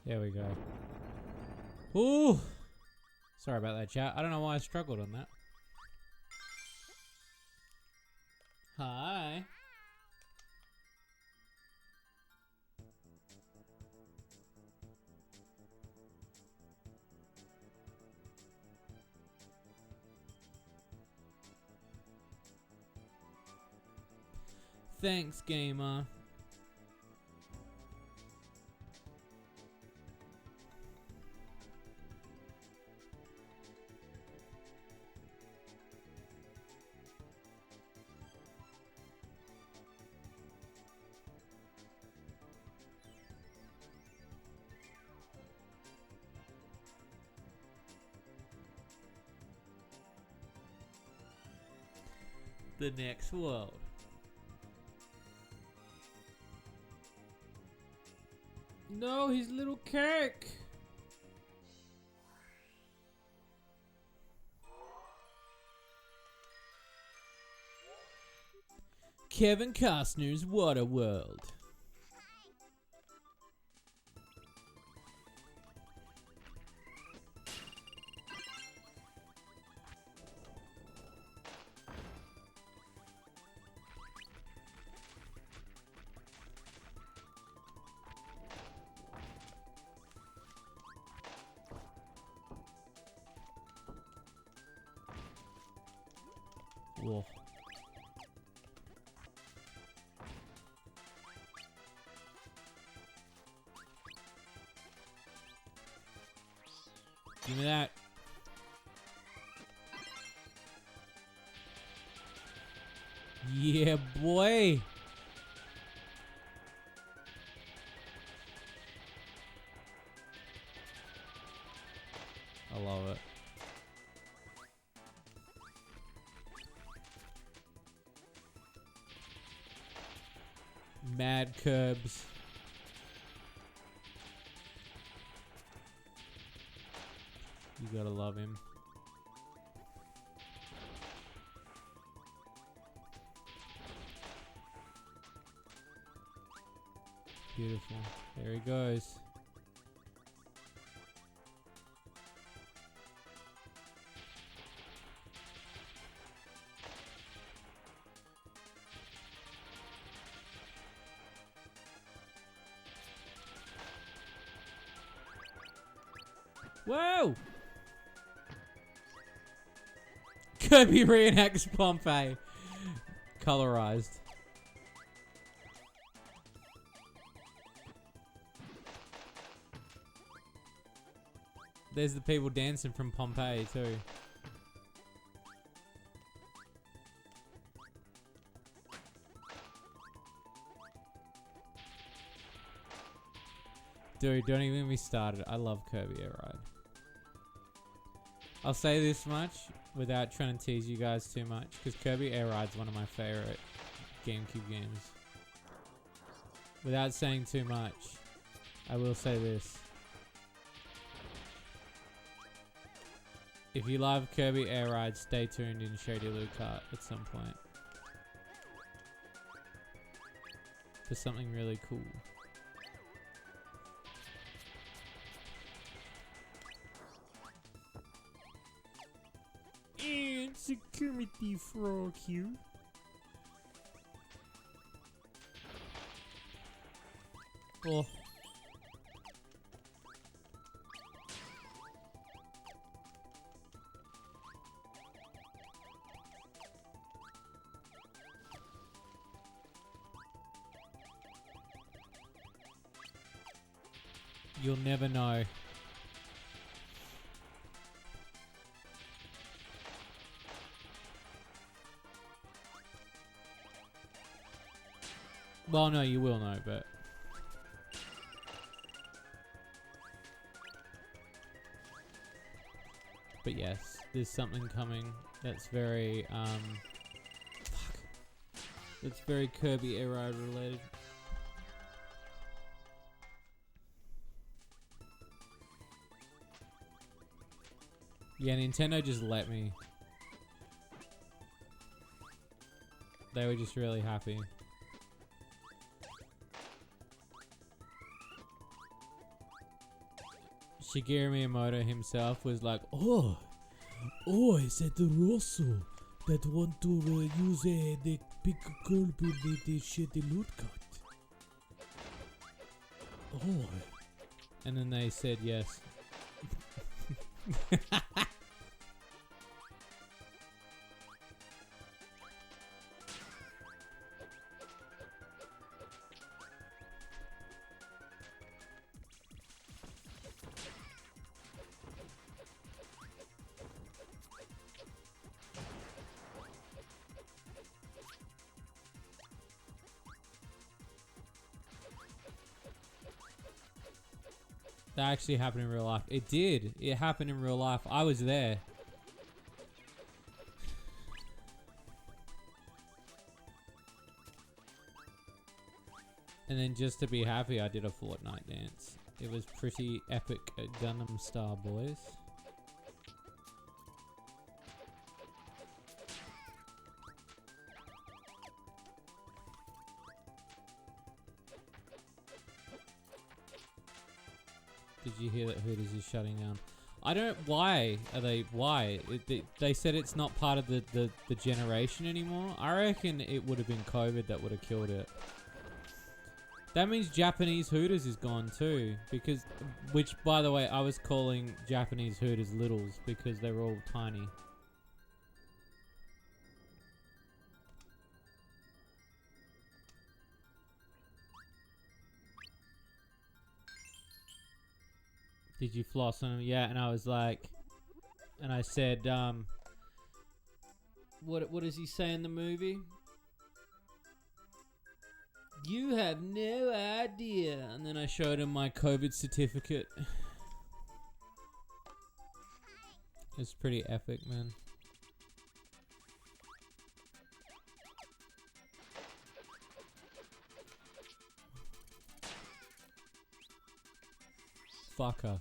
There we go. Ooh! Sorry about that, chat. I don't know why I struggled on that. Hi. Thanks, gamer. The next world. No, his little cake. Kevin Costner's Waterworld. Whoa. Give me that. Yeah, boy. I love it. Mad Curbs. You gotta love him. Beautiful. There he goes. Whoa! Kirby reenacts Pompeii. Colorized. There's the people dancing from Pompeii too. Dude, don't even get me started. I love Kirby Air Ride. I'll say this much without trying to tease you guys too much, because Kirby Air Ride's one of my favorite GameCube games. Without saying too much, I will say this. If you love Kirby Air Ride, stay tuned in Shady Lucart at some point for something really cool. And security frog here. Oh. You'll never know. Well, no, you will know, but... But yes, there's something coming that's very, fuck. That's very Kirby Air Ride related. Yeah, Nintendo just let me. They were just really happy. Shigeru Miyamoto himself was like, Oh, is that the Rosso that want to use the big girl with the shitty loot cut? Oh, and then they said yes. That actually happened in real life. It did. It happened in real life. I was there. And then just to be happy, I did a Fortnite dance. It was pretty epic at Gundam Star, boys. Did you hear that Hooters is shutting down? I don't. Why are they? Why? They said it's not part of the generation anymore. I reckon it would have been COVID that would have killed it. That means Japanese Hooters is gone too, because, which by the way, I was calling Japanese Hooters littles because they were all tiny. Did you floss on them? Yeah, and I was like, and I said, what does he say in the movie? You have no idea. And then I showed him my COVID certificate. It's pretty epic, man. Fucker.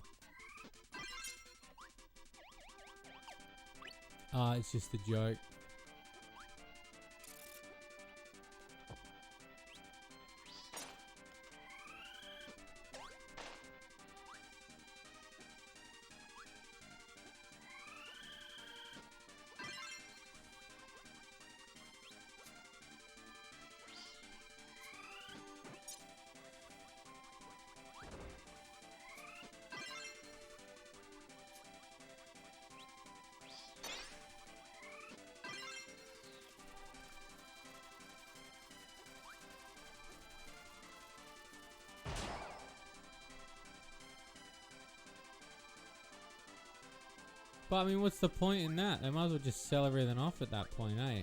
Ah, it's just a joke. But I mean, what's the point in that? They might as well just sell everything off at that point, eh?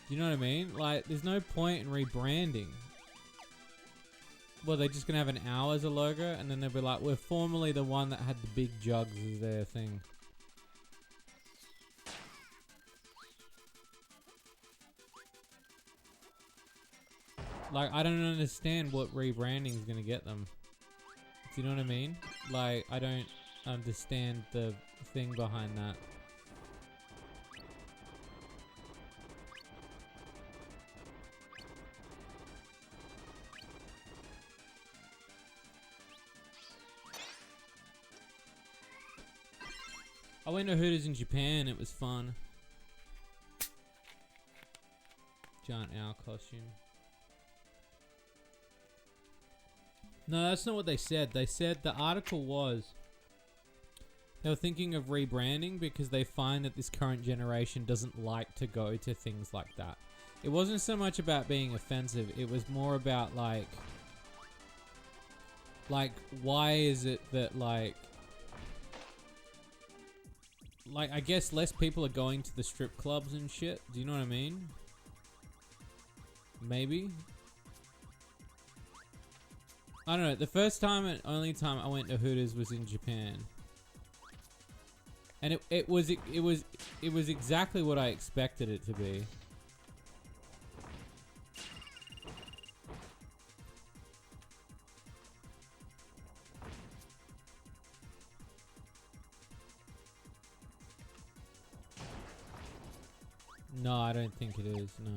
Do you know what I mean? Like, there's no point in rebranding. Well, they're just gonna have an owl as a logo, and then they'll be like, we're formerly the one that had the big jugs as their thing. Like, I don't understand what rebranding is going to get them. Do you know what I mean? Like, I don't understand the thing behind that. I went to Hooters in Japan. It was fun. Giant owl costume. No, that's not what they said. They said the article was they were thinking of rebranding because they find that this current generation doesn't like to go to things like that. It wasn't so much about being offensive. It was more about like why is it that like I guess less people are going to the strip clubs and shit. Do you know what I mean? Maybe. I don't know. The first time and only time I went to Hooters was in Japan, and it was exactly what I expected it to be. No, I don't think it is, no.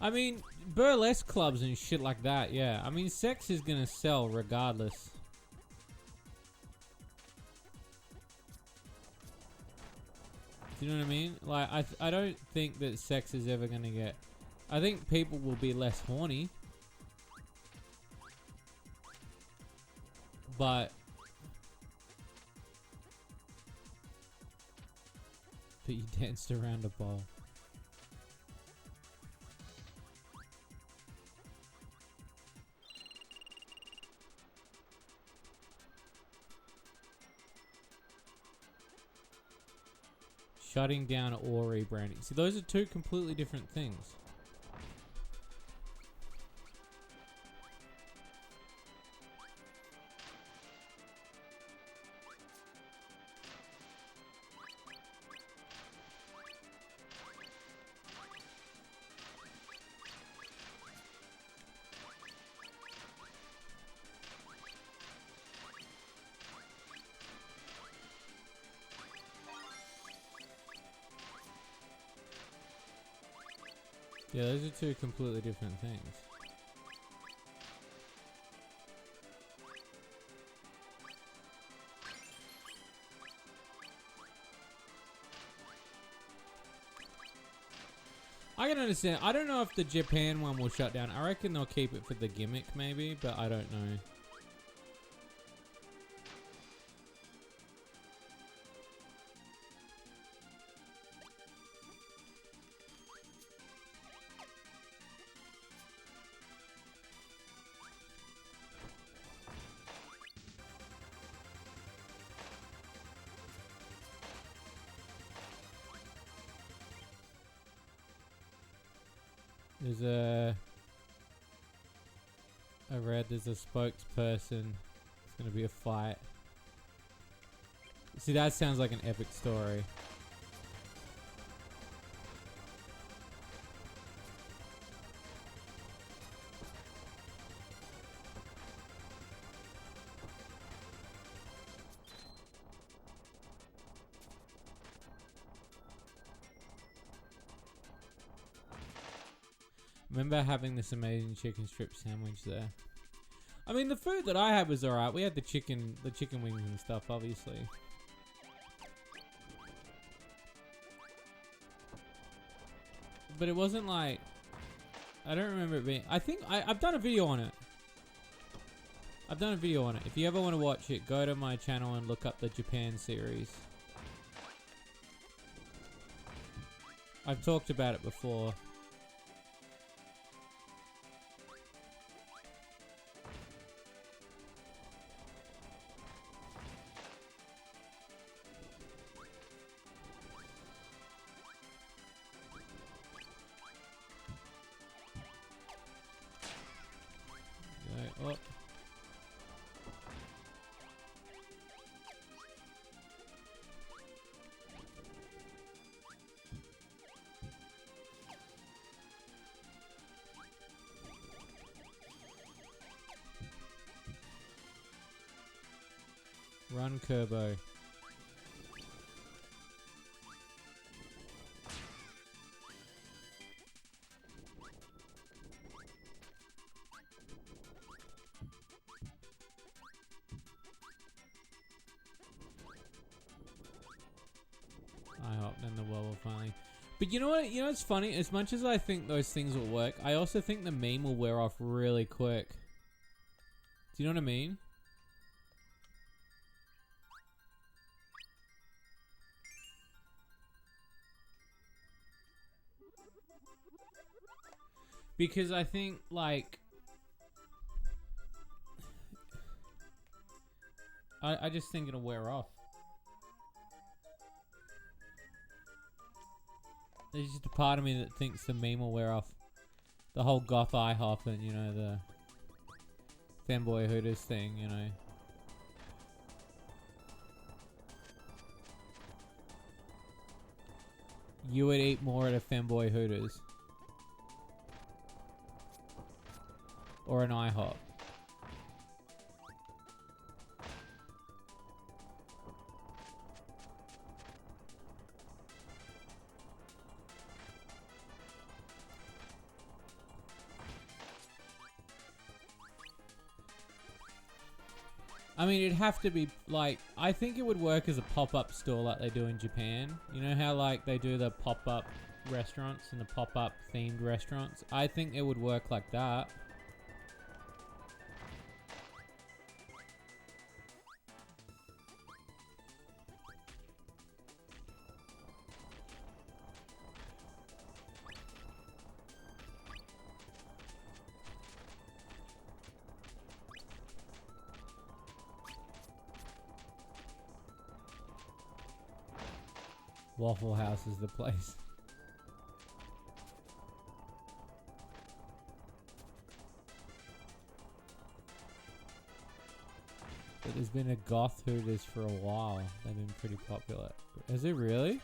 I mean, burlesque clubs and shit like that, yeah. I mean, sex is gonna sell regardless. Do you know what I mean? Like, I don't think that sex is ever gonna get... I think people will be less horny. But you danced around a bowl. Shutting down or rebranding. See, those are two completely different things. Yeah, those are two completely different things. I can understand. I don't know if the Japan one will shut down. I reckon they'll keep it for the gimmick maybe, but I don't know. There's a... I read there's a spokesperson. It's gonna be a fight. See, that sounds like an epic story. Remember having this amazing chicken strip sandwich there. I mean, the food that I had was alright. We had the chicken wings and stuff, obviously. But it wasn't like... I don't remember it being... I think I've done a video on it. I've done a video on it. If you ever want to watch it, go to my channel and look up the Japan series. I've talked about it before. Oh. Run, Kirby. I hope then the world will finally... But you know what? You know what's funny? As much as I think those things will work, I also think the meme will wear off really quick. Do you know what I mean? Because I think, like... I just think it'll wear off. There's just a part of me that thinks the meme will wear off. The whole goth IHOP and, you know, the fanboy hooters thing, you know. You would eat more at a fanboy hooters. Or an IHOP. I mean, it'd have to be like, I think it would work as a pop-up store like they do in Japan. You know how like they do the pop-up restaurants and the pop-up themed restaurants? I think it would work like that. Waffle House is the place. But there's been a goth Hooters for a while. They've been pretty popular. Is it really?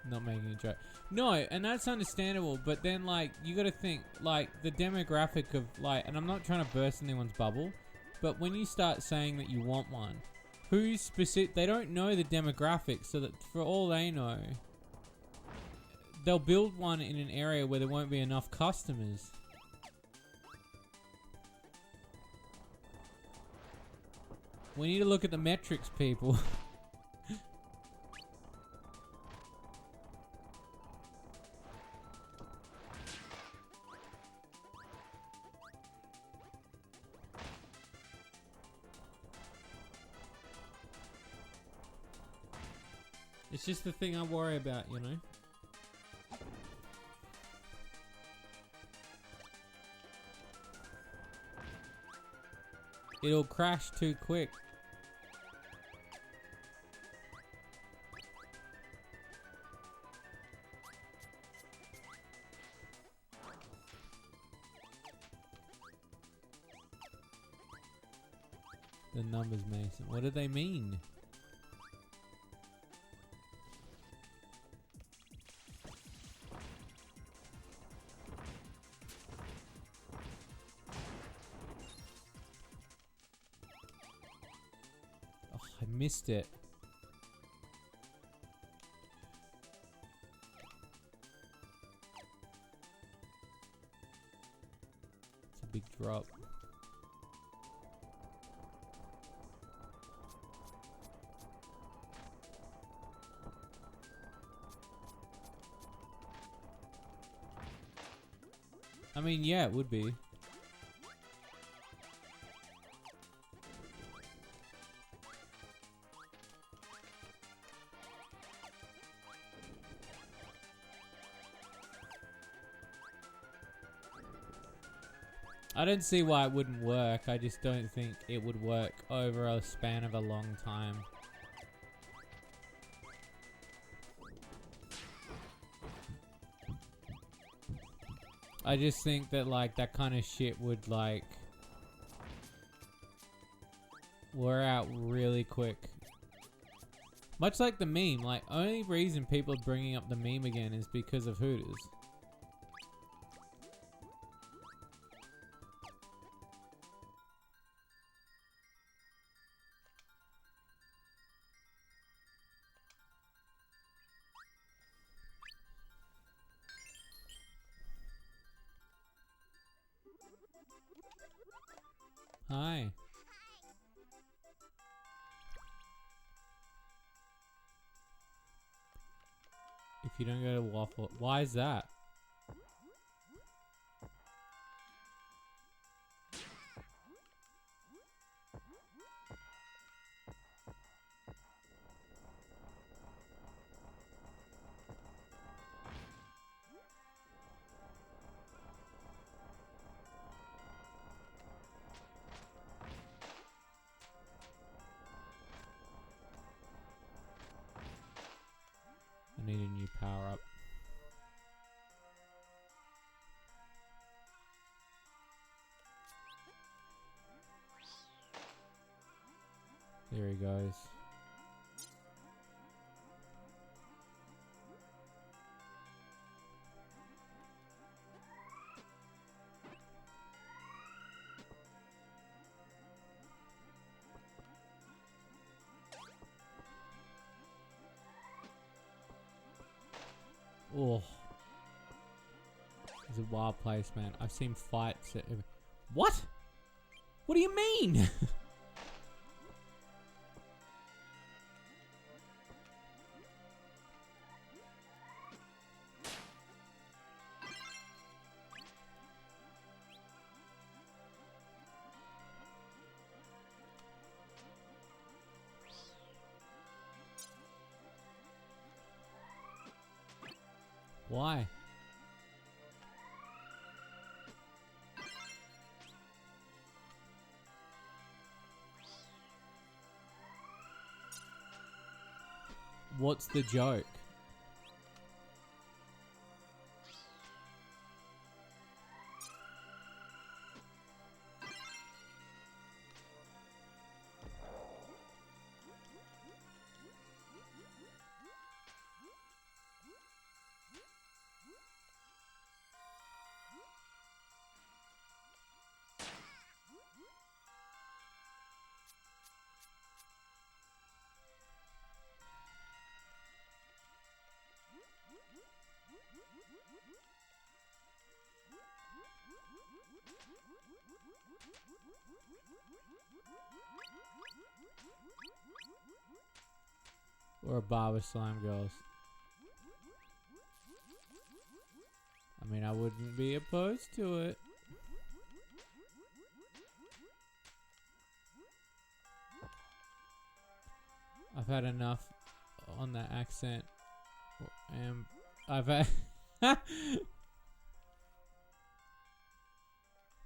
Not making a joke. No, and that's understandable, but then like you gotta think like the demographic of like, and I'm not trying to burst anyone's bubble, but when you start saying that you want one, who's specific? They don't know the demographics, so that for all they know, they'll build one in an area where there won't be enough customers. We need to look at the metrics, people. It's just the thing I worry about, you know? It'll crash too quick. The numbers, Mason. What do they mean? Oh, I missed it. It's a big drop. I mean, yeah, it would be. I don't see why it wouldn't work. I just don't think it would work over a span of a long time. I just think that like that kind of shit would like wear out really quick. Much like the meme, like only reason people are bringing up the meme again is because of Hooters. Hi. If you don't go to Waffle, why is that? I need a new power up. There he goes. Oh. It's a wild place, man. I've seen fights. What? What do you mean? Why? What's the joke? Or a bar with slime girls. I mean, I wouldn't be opposed to it. I've had enough on that accent. And I've had...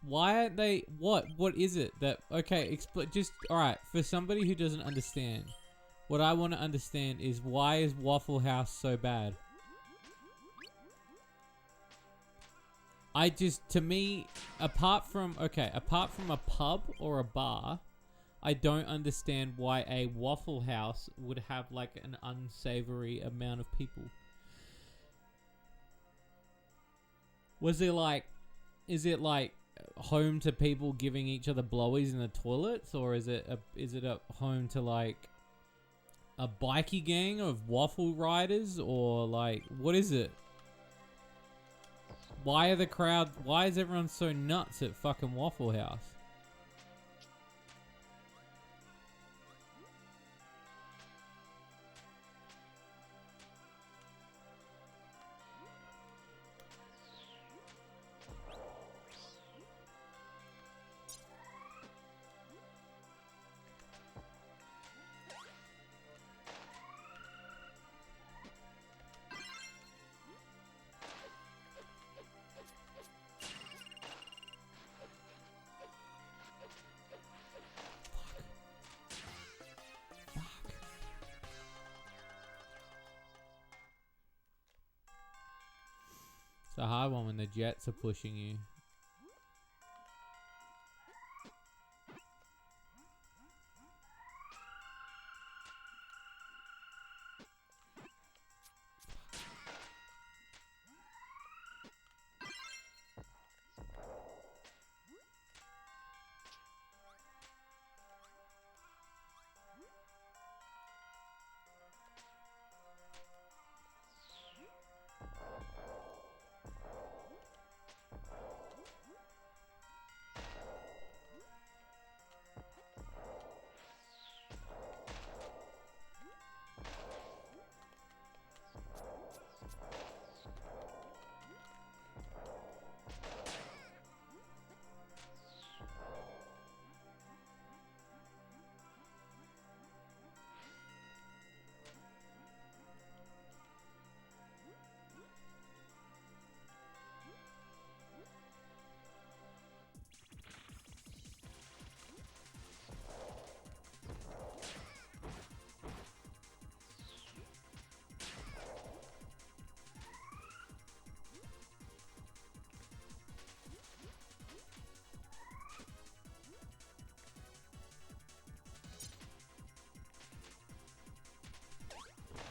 Why aren't they... What is it that... Okay, just... Alright, for somebody who doesn't understand... What I want to understand is why is Waffle House so bad? To me, apart from a pub or a bar, I don't understand why a Waffle House would have like an unsavory amount of people. Is it like home to people giving each other blowies in the toilets, or is it a home to like a bikie gang of waffle riders, or like what is it? Why is everyone so nuts at fucking Waffle House? It's a hard one when the jets are pushing you.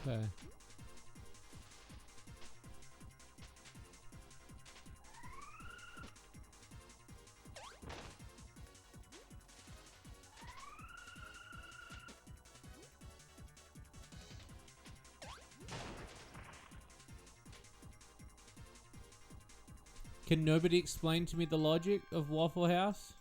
Okay. Can nobody explain to me the logic of Waffle House?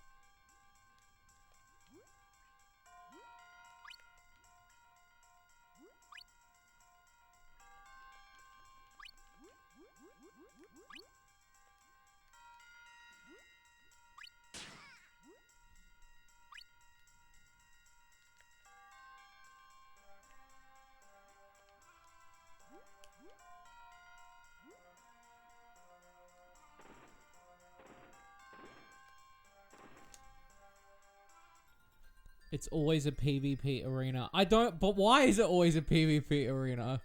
It's always a PvP arena. I don't... But why is it always a PvP arena?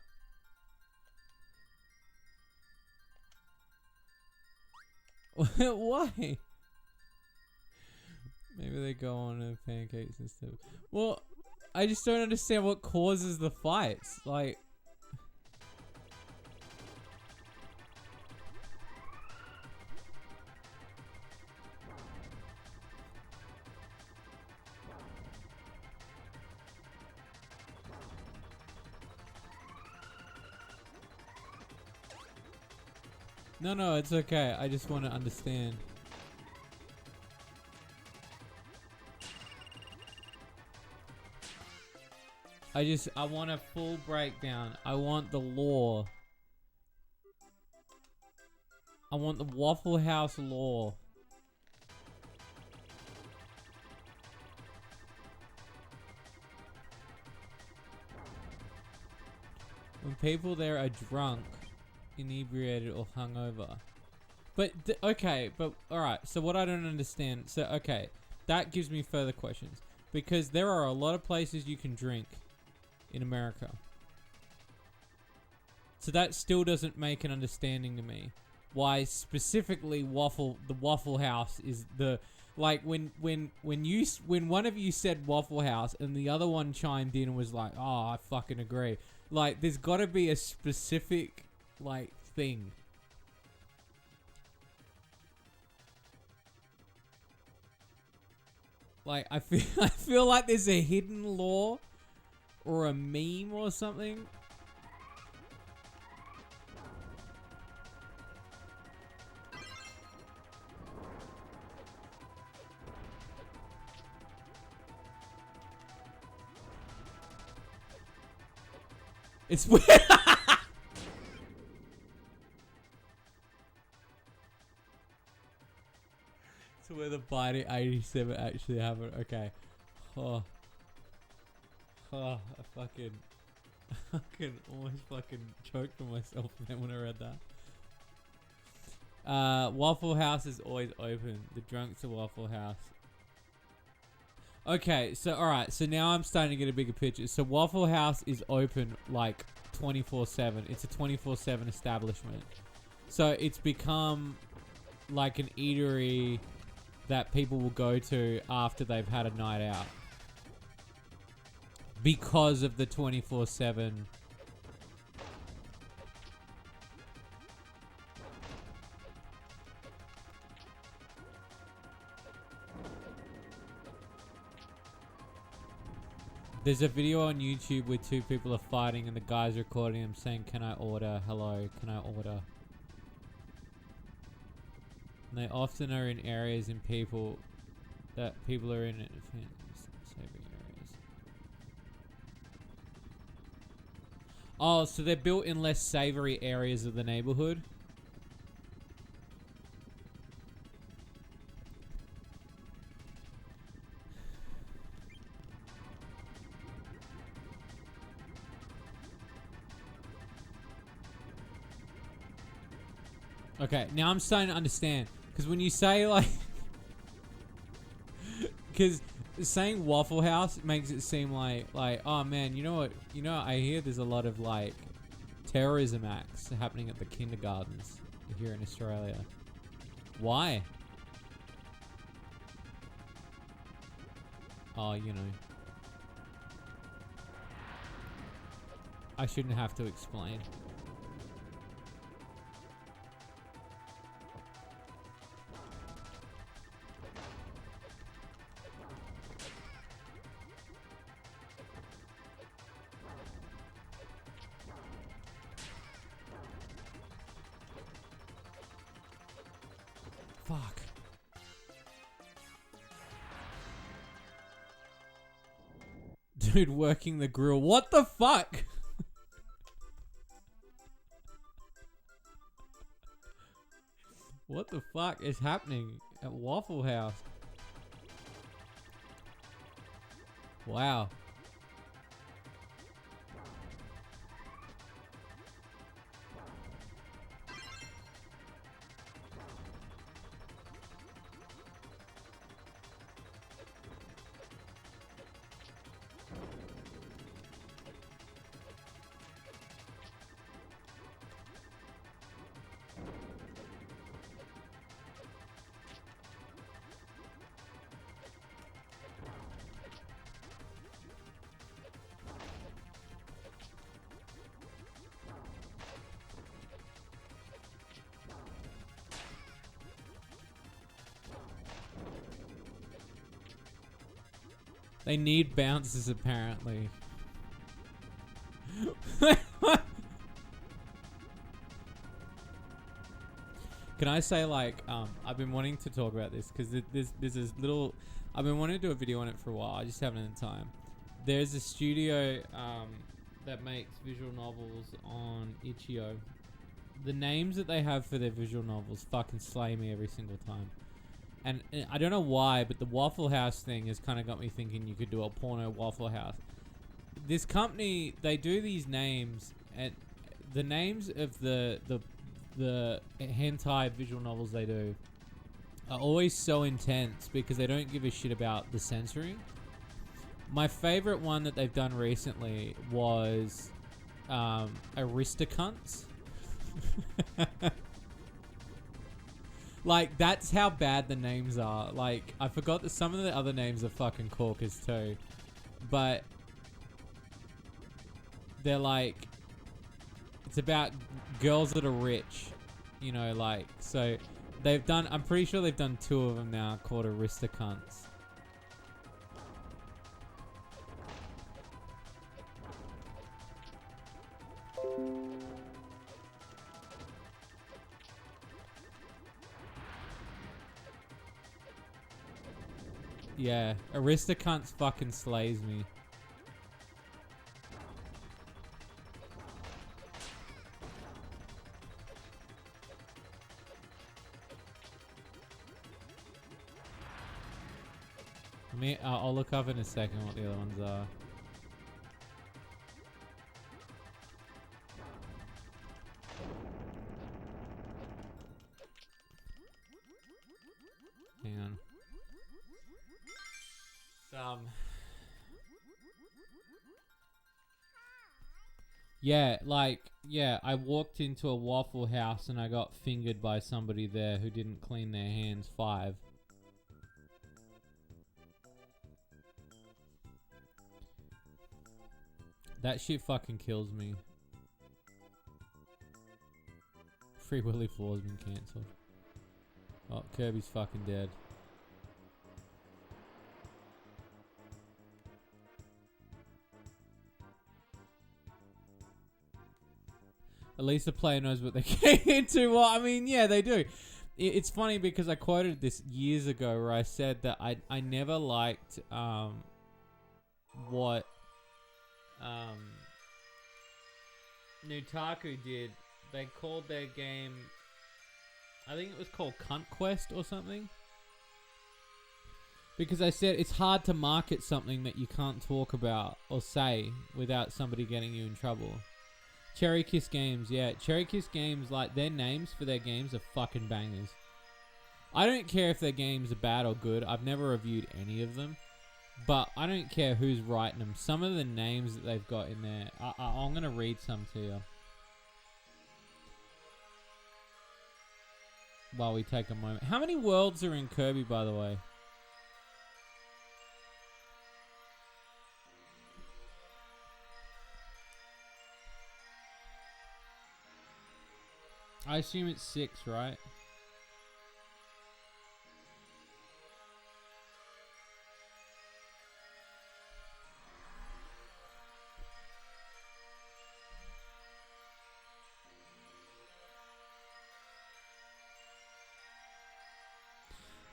Why? Maybe they go on pancakes and stuff. Well, I just don't understand what causes the fights. Like... No, it's okay. I just want to understand. I want a full breakdown. I want the lore. I want the Waffle House lore. When people there are drunk, inebriated or hungover. But, okay, but, alright, so what I don't understand, so, okay, that gives me further questions. Because there are a lot of places you can drink in America. So that still doesn't make an understanding to me. Why specifically the Waffle House is the, like, when one of you said Waffle House and the other one chimed in and was like, oh, I fucking agree. Like, there's gotta be a specific, like, thing. Like, I feel like there's a hidden lore or a meme or something. It's weird. So where the Biden 87 actually happened. Okay. Oh. Oh, I fucking almost fucking choked on myself then when I read that. Waffle House is always open. The drunks at Waffle House. Okay, so alright, so now I'm starting to get a bigger picture. So Waffle House is open like 24/7. It's a 24/7 establishment. So it's become like an eatery that people will go to after they've had a night out. Because of the 24/7. There's a video on YouTube where two people are fighting and the guy's recording them saying, "Can I order? Hello, can I order?" And they often are in areas and people are in savory areas. Oh, so they're built in less savory areas of the neighborhood? Okay, now I'm starting to understand. Because when you say, like... Because saying Waffle House makes it seem like, oh man, you know what? You know, I hear there's a lot of, like, terrorism acts happening at the kindergartens here in Australia. Why? Oh, you know. I shouldn't have to explain. fuck? Dude working the grill. What the fuck? What the fuck is happening at Waffle House? Wow. They need bounces, apparently. Can I say, like, I've been wanting to talk about this because there's this little... I've been wanting to do a video on it for a while. I just haven't had the time. There's a studio that makes visual novels on itch.io. The names that they have for their visual novels fucking slay me every single time. And I don't know why, but the Waffle House thing has kind of got me thinking you could do a porno Waffle House. This company, they do these names, and the names of the hentai visual novels they do are always so intense because they don't give a shit about the censoring. My favorite one that they've done recently was Aristocunts. Like, that's how bad the names are. Like, I forgot that some of the other names are fucking corkers too. But they're like, it's about girls that are rich. You know, like, so they've done, I'm pretty sure they've done 2 of them now called Aristocunts. Yeah, Aristocunts fucking slays me. I'll look up in a second what the other ones are. Hang on. Yeah, like, yeah, I walked into a Waffle House and I got fingered by somebody there who didn't clean their hands 5. That shit fucking kills me. Free Willy 4's been cancelled. Oh, Kirby's fucking dead. At least the player knows what they're getting into. Well, I mean, yeah, they do. It's funny because I quoted this years ago where I said that I never liked what Nutaku did. They called their game, I think it was called Cunt Quest or something. Because I said it's hard to market something that you can't talk about or say without somebody getting you in trouble. Cherry Kiss Games, yeah. Cherry Kiss Games, like, their names for their games are fucking bangers. I don't care if their games are bad or good. I've never reviewed any of them. But I don't care who's writing them. Some of the names that they've got in there, I'm going to read some to you. While we take a moment. How many worlds are in Kirby, by the way? I assume it's 6, right?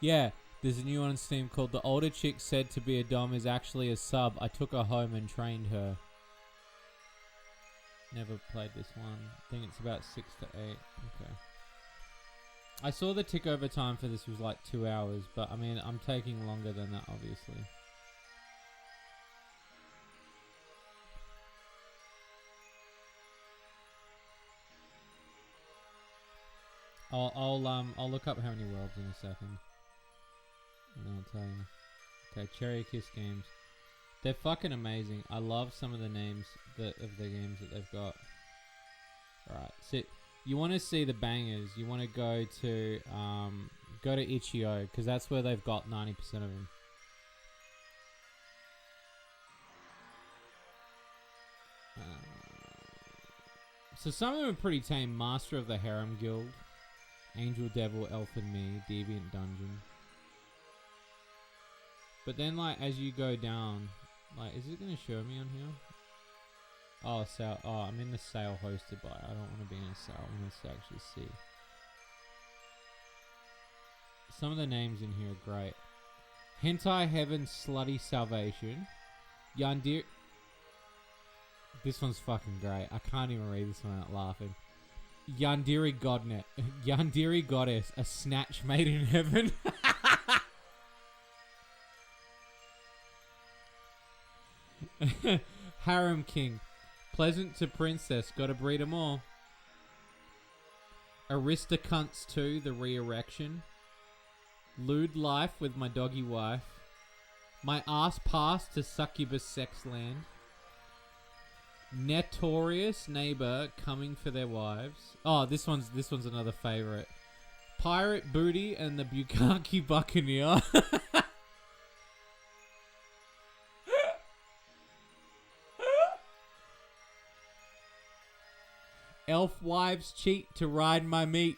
Yeah, there's a new one on Steam called The Older Chick Said to Be a Dom is Actually a Sub. I took her home and trained her. Never played this one. I think it's about 6 to 8. Okay. I saw the tick over time for this was like 2 hours, but I mean, I'm taking longer than that, obviously. I'll look up how many worlds in a second, and I'll tell you. Okay, Cherry Kiss Games. They're fucking amazing. I love some of the names of the games that they've got. Alright, so you want to see the bangers. You want to go to Itch.io, because that's where they've got 90% of them. So some of them are pretty tame. Master of the Harem Guild, Angel Devil, Elf and Me, Deviant Dungeon. But then, like, as you go down, like, is it going to show me on here? Oh, sale. Oh, I'm in the sale hosted by. I don't want to be in a sale. I want to actually see. Some of the names in here are great. Hentai Heaven Slutty Salvation. Yandere. This one's fucking great. I can't even read this one without laughing. Yandere Godnet. Yandere Goddess. A snatch made in heaven. Harem King. Pleasant to Princess. Gotta breed 'em all. Aristocunts 2. The Re-Erection. Lewd Life with my doggy wife. My ass pass to Succubus Sex Land. Notorious Neighbor coming for their wives. Oh, this one's another favorite. Pirate Booty and the Bukkake Buccaneer. Elf wives cheat to ride my meat.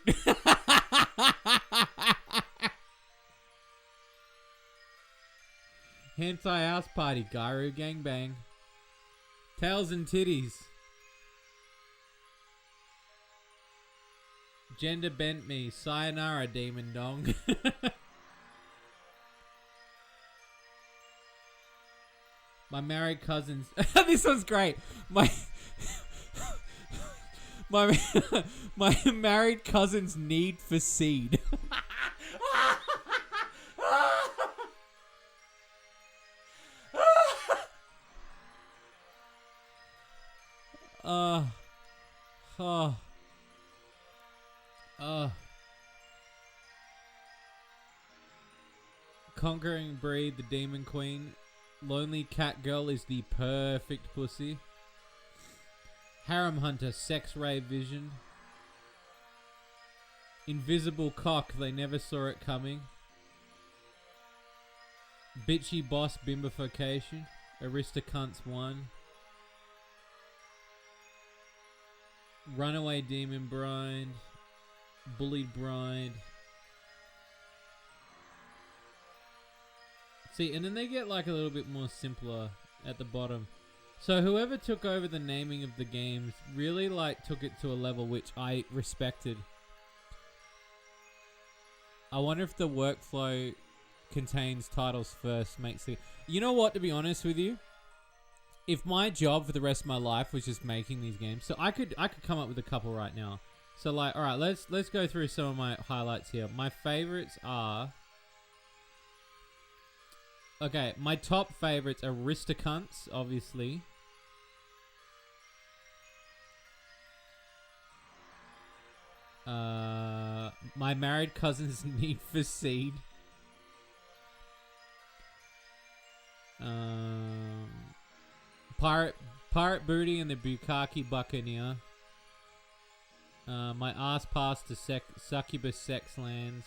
Hentai House Party, Gyro Gangbang. Tails and Titties. Gender Bent Me, Sayonara Demon Dong. My married cousins. This one's great. My married cousin's need for seed. Conquering Breed, the Demon Queen. Lonely Cat Girl is the perfect pussy. Harem Hunter, Sex Ray Vision. Invisible Cock, they never saw it coming. Bitchy Boss Bimbification. Aristocunts 1. Runaway Demon Bride. Bullied Bride. See, and then they get like a little bit more simpler at the bottom. So whoever took over the naming of the games really like took it to a level which I respected. I wonder if the workflow contains titles first makes it. You know what, to be honest with you? If my job for the rest of my life was just making these games, so I could come up with a couple right now. So like, all right, let's go through some of my highlights here. My favorites are, okay, my top favorites are Aristocunts, obviously. My married cousin's need for seed. Pirate Booty and the Bukkake Buccaneer. My ass pass to Succubus Sex Lands.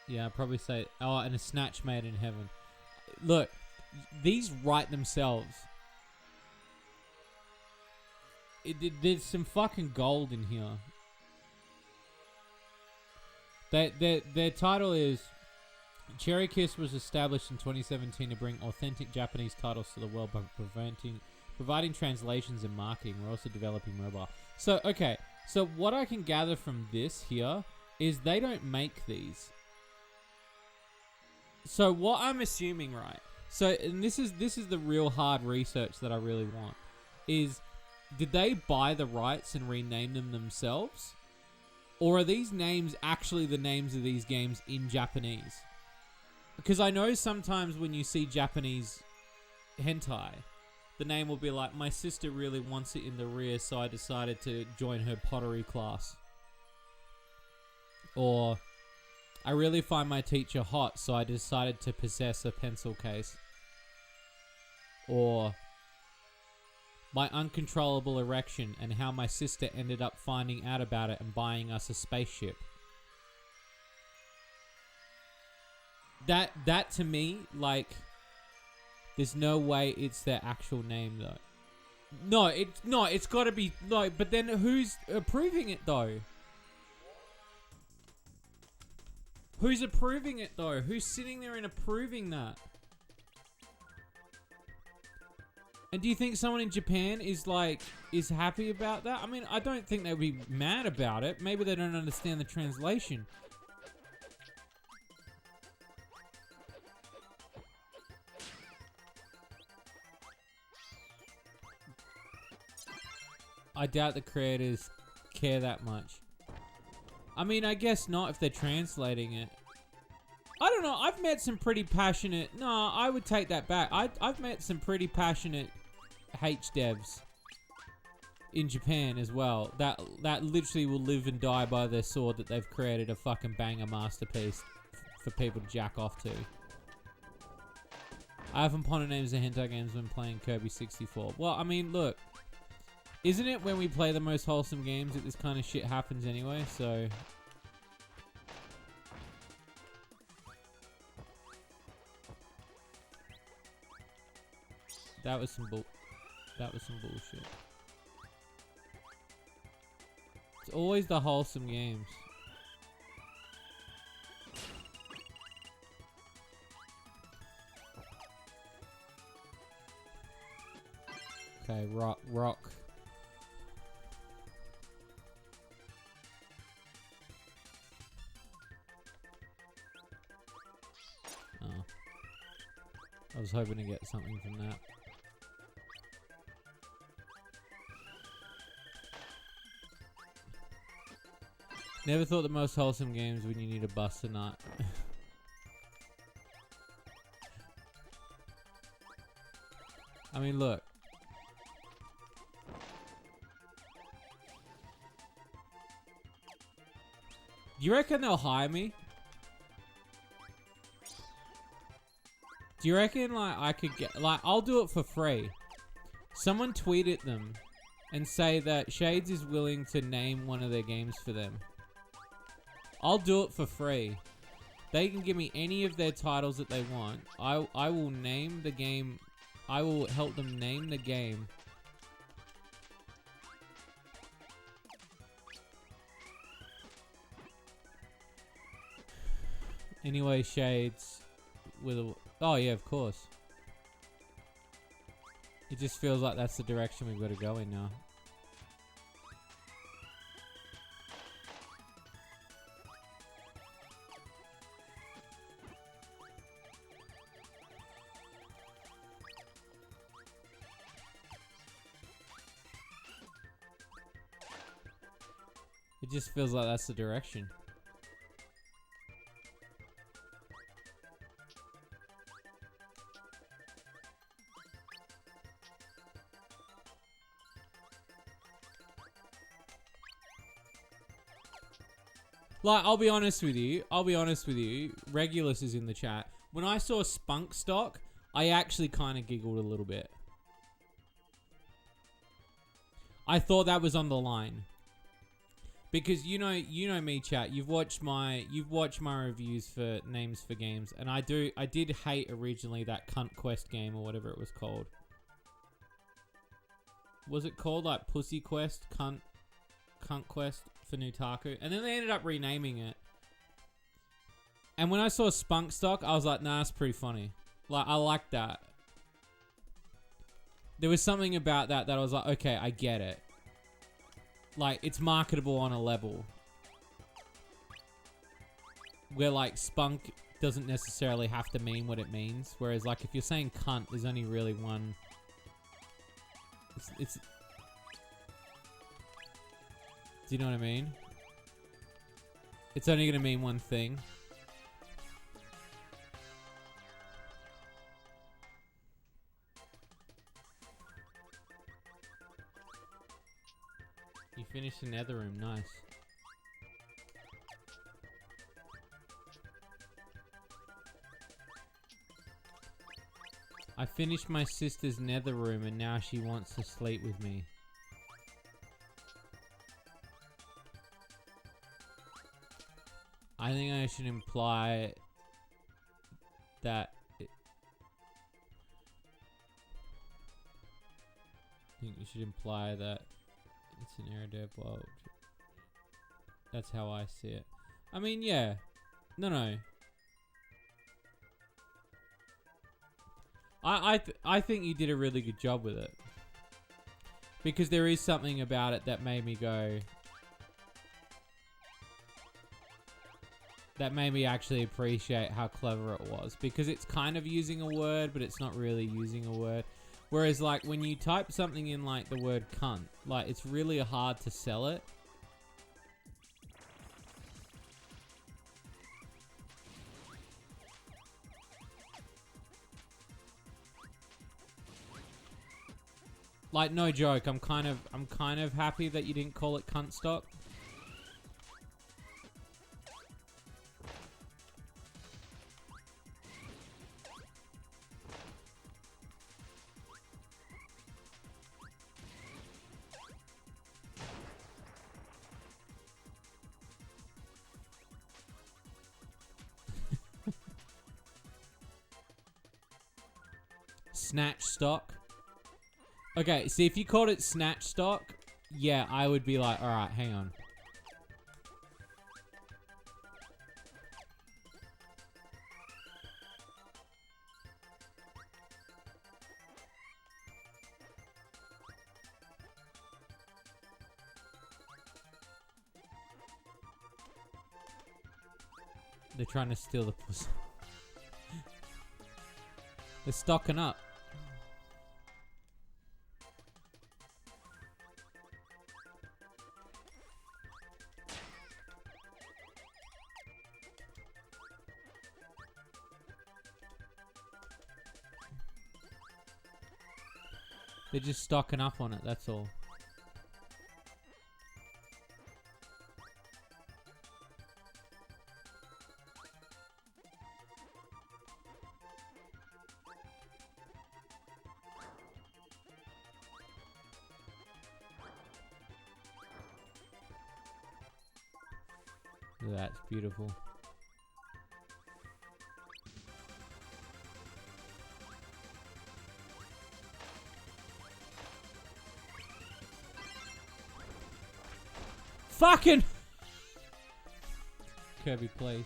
Yeah, I'd probably say... Oh, and a Snatch Made in Heaven. Look, these write themselves. There's some fucking gold in here. Their title is... Cherry Kiss was established in 2017 to bring authentic Japanese titles to the world by providing translations and marketing. We're also developing mobile. So, okay, So what I can gather from this here is they don't make these. So what I'm assuming, right? So, and this is the real hard research that I really want, is did they buy the rights and rename them themselves? Or are these names actually the names of these games in Japanese? Because I know sometimes when you see Japanese hentai, the name will be like, my sister really wants it in the rear, so I decided to join her pottery class. Or, I really find my teacher hot, so I decided to possess a pencil case. Or, my uncontrollable erection and how my sister ended up finding out about it and buying us a spaceship. That to me, like, there's no way it's their actual name though. No, it's gotta be, like, but then who's approving it though? Who's approving it though? Who's sitting there and approving that? And do you think someone in Japan is happy about that? I mean, I don't think they'd be mad about it. Maybe they don't understand the translation. I doubt the creators care that much. I mean, I guess not if they're translating it. I don't know. I've met some pretty passionate... No, I would take that back. I've met some pretty passionate H devs in Japan as well. That literally will live and die by their sword that they've created a fucking banger masterpiece for people to jack off to. I haven't pondered names of hentai games when playing Kirby 64. Well, I mean, look. Isn't it when we play the most wholesome games that this kind of shit happens anyway? So... That was some bullshit. It's always the wholesome games. Okay, rock. Oh. I was hoping to get something from that. Never thought the most wholesome games when you need a bust a nut. I mean, look. Do you reckon they'll hire me? Do you reckon, like, I could get... Like, I'll do it for free. Someone tweet at them and say that Shades is willing to name one of their games for them. I'll do it for free. They can give me any of their titles that they want. I will name the game. I will help them name the game. Anyway, Shades with a... Oh yeah, of course. It just feels like that's the direction we've got to go in now. It just feels like that's the direction. Like, I'll be honest with you. Regulus is in the chat. When I saw Spunk Stock, I actually kind of giggled a little bit. I thought that was on the line. Because you know me, chat. You've watched my reviews for names for games, and I did hate originally that Cunt Quest game or whatever it was called. Was it called like Pussy Quest, Cunt Quest for Nutaku? And then they ended up renaming it. And when I saw Spunk Stock, I was like, nah, it's pretty funny. Like, I like that. There was something about that I was like, okay, I get it. like, it's marketable on a level where, like, spunk doesn't necessarily have to mean what it means. Whereas, like, if you're saying cunt, there's only really one. It's do you know what I mean? It's only gonna mean one thing. You finished the nether room, nice. I finished my sister's nether room and now she wants to sleep with me. I think I should imply that I think you should imply that it's an irredeemable. That's how I see it. I mean, yeah. No. I think you did a really good job with it. Because there is something about it that made me go... That made me actually appreciate how clever it was. Because it's kind of using a word, but it's not really using a word. Whereas, like, when you type something in, like, the word cunt, like, it's really hard to sell it. Like, no joke, I'm kind of happy that you didn't call it cunt stock. Snatch stock. Okay, see, if you called it snatch stock, yeah, I would be like, alright, hang on. They're trying to steal the pussy. They're stocking up. They're just stocking up on it, that's all. That's beautiful. Fucking Kirby, please.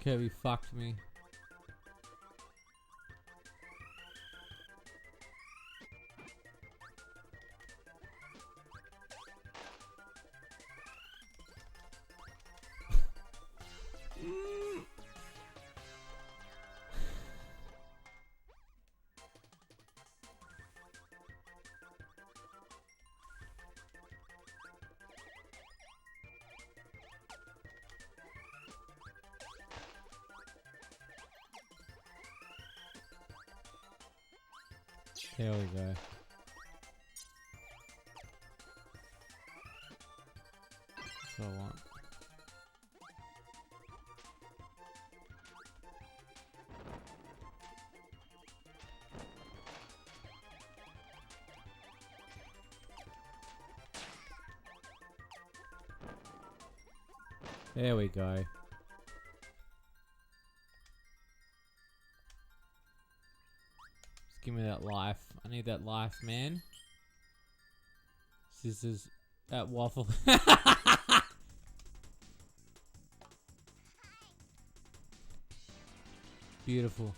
Kirby fucked me. There we go. That's what I want. There we go. Give me that life. I need that life, man. Scissors at waffle. Beautiful.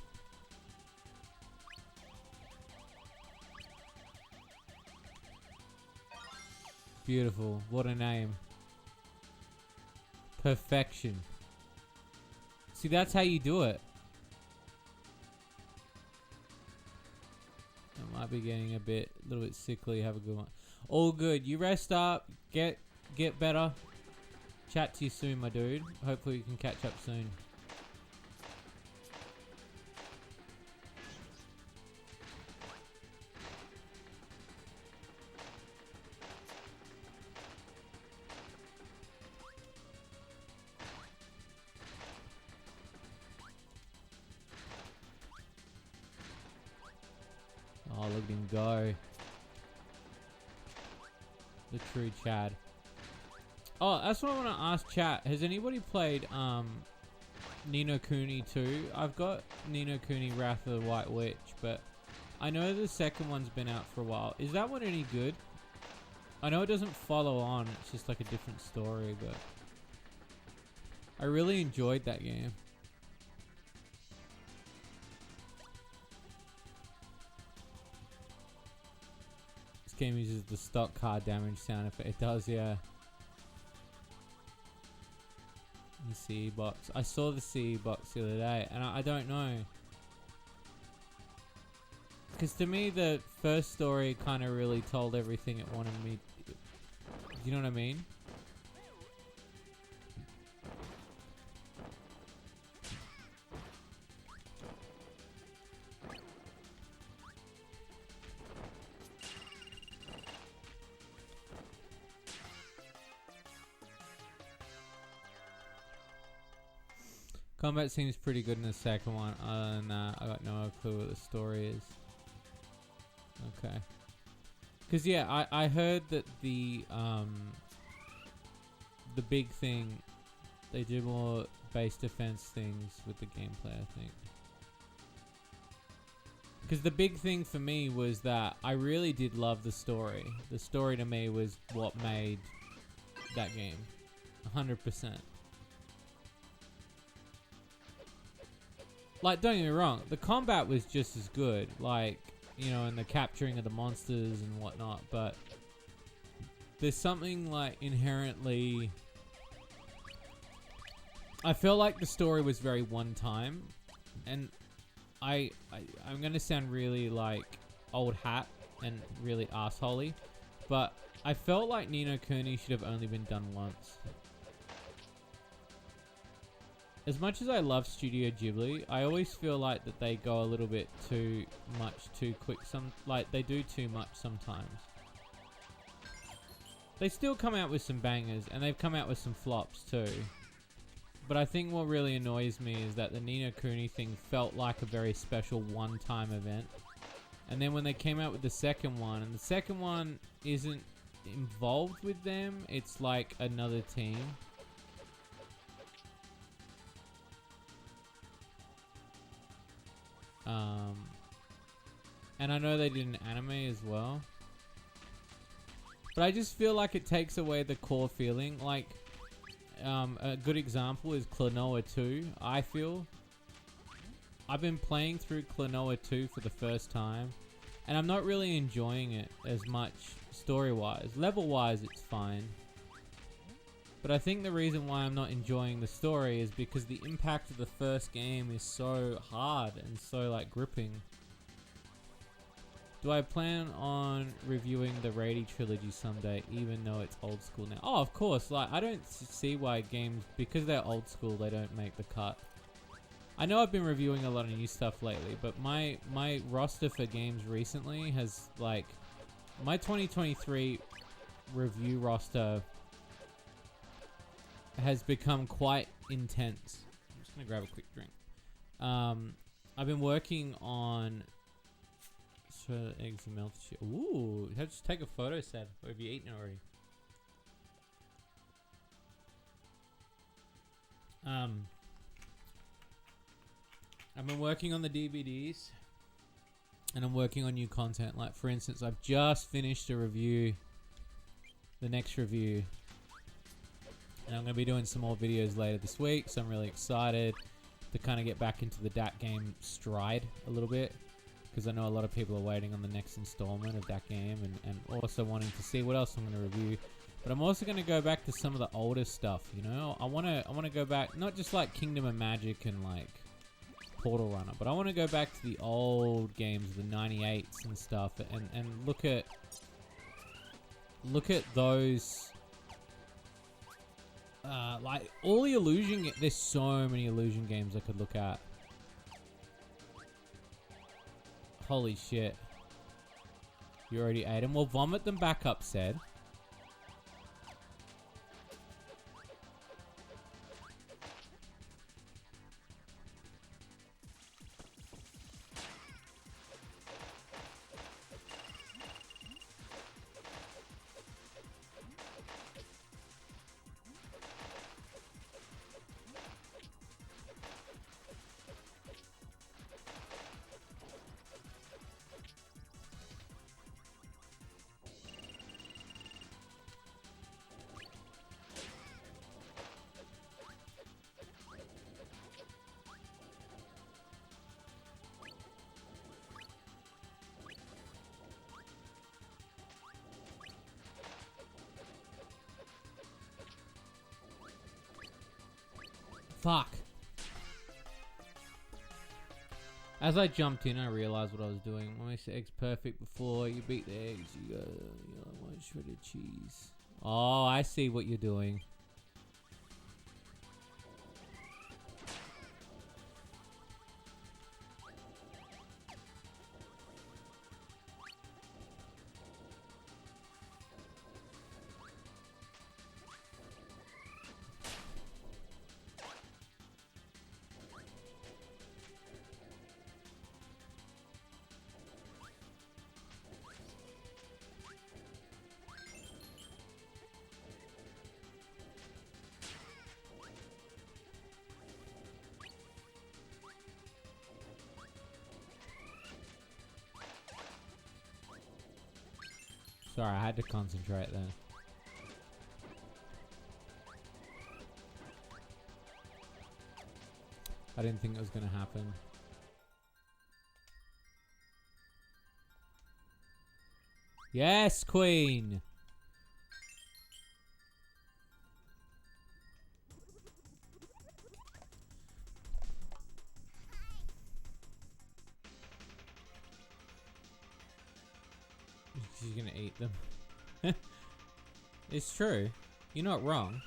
Beautiful. What a name. Perfection. See, that's how you do it. I might be getting a little bit sickly. Have a good one. All good. You rest up. Get better. Chat to you soon, my dude. Hopefully we can catch up soon. Oh, look at him go. The true Chad. Oh, that's what I want to ask chat. Has anybody played Ni no Kuni 2? I've got Ni no Kuni Wrath of the White Witch, but I know the second one's been out for a while. Is that one any good? I know it doesn't follow on. It's just like a different story, but I really enjoyed that game. Game uses the stock card damage sound effect. It does, yeah. The CE box. I saw the CE box the other day, and I don't know. Because to me, the first story kind of really told everything it wanted me. Do you know what I mean? Combat seems pretty good in the second one. Other than that, I got no clue what the story is. Okay. Because yeah, I heard that the big thing, they do more base defense things with the gameplay, I think. Because the big thing for me was that I really did love the story. The story to me was what made that game. 100%. Like, don't get me wrong, the combat was just as good, like, you know, and the capturing of the monsters and whatnot, but there's something, like, inherently... I felt like the story was very one-time, and I'm gonna sound really, like, old hat and really assholey, but I felt like Ni no Kuni should have only been done once. As much as I love Studio Ghibli, I always feel like that they go a little bit too much too quick. Like they do too much sometimes. They still come out with some bangers, and they've come out with some flops too. But I think what really annoys me is that the Ni no Kuni thing felt like a very special one-time event. And then when they came out with the second one, and the second one isn't involved with them, it's like another team. And I know they did an anime as well. But I just feel like it takes away the core feeling. Like, a good example is Klonoa 2, I feel. I've been playing through Klonoa 2 for the first time, and I'm not really enjoying it as much story-wise. Level-wise, it's fine. But I think the reason why I'm not enjoying the story is because the impact of the first game is so hard and so, like, gripping. Do I plan on reviewing the Shady trilogy someday, even though it's old school now? Oh, of course. Like, I don't see why games, because they're old school, they don't make the cut. I know I've been reviewing a lot of new stuff lately, but my roster for games recently has, like, my 2023 review roster has become quite intense. I'm just gonna grab a quick drink. I've been working on eggs and melted shit. Ooh, you have to take a photo set. Or have you eaten already? I've been working on the DVDs, and I'm working on new content. Like, for instance, I've just finished a review, the next review, and I'm going to be doing some more videos later this week, so I'm really excited to kind of get back into the Dat game stride a little bit, because I know a lot of people are waiting on the next installment of that game, and also wanting to see what else I'm going to review. But I'm also going to go back to some of the older stuff, you know? I want to go back, not just like Kingdom of Magic and like Portal Runner, but I want to go back to the old games, the 98s and stuff, and look at those. Like all the Illusion, there's so many Illusion games I could look at. Holy shit. You already ate them? Well, vomit them back up, said. Fuck. As I jumped in, I realized what I was doing. Almost eggs perfect before you beat the eggs. You got one shredded cheese. Oh, I see what you're doing. Sorry, I had to concentrate then. I didn't think it was going to happen. Yes, Queen! She's gonna eat them. It's true. You're not wrong.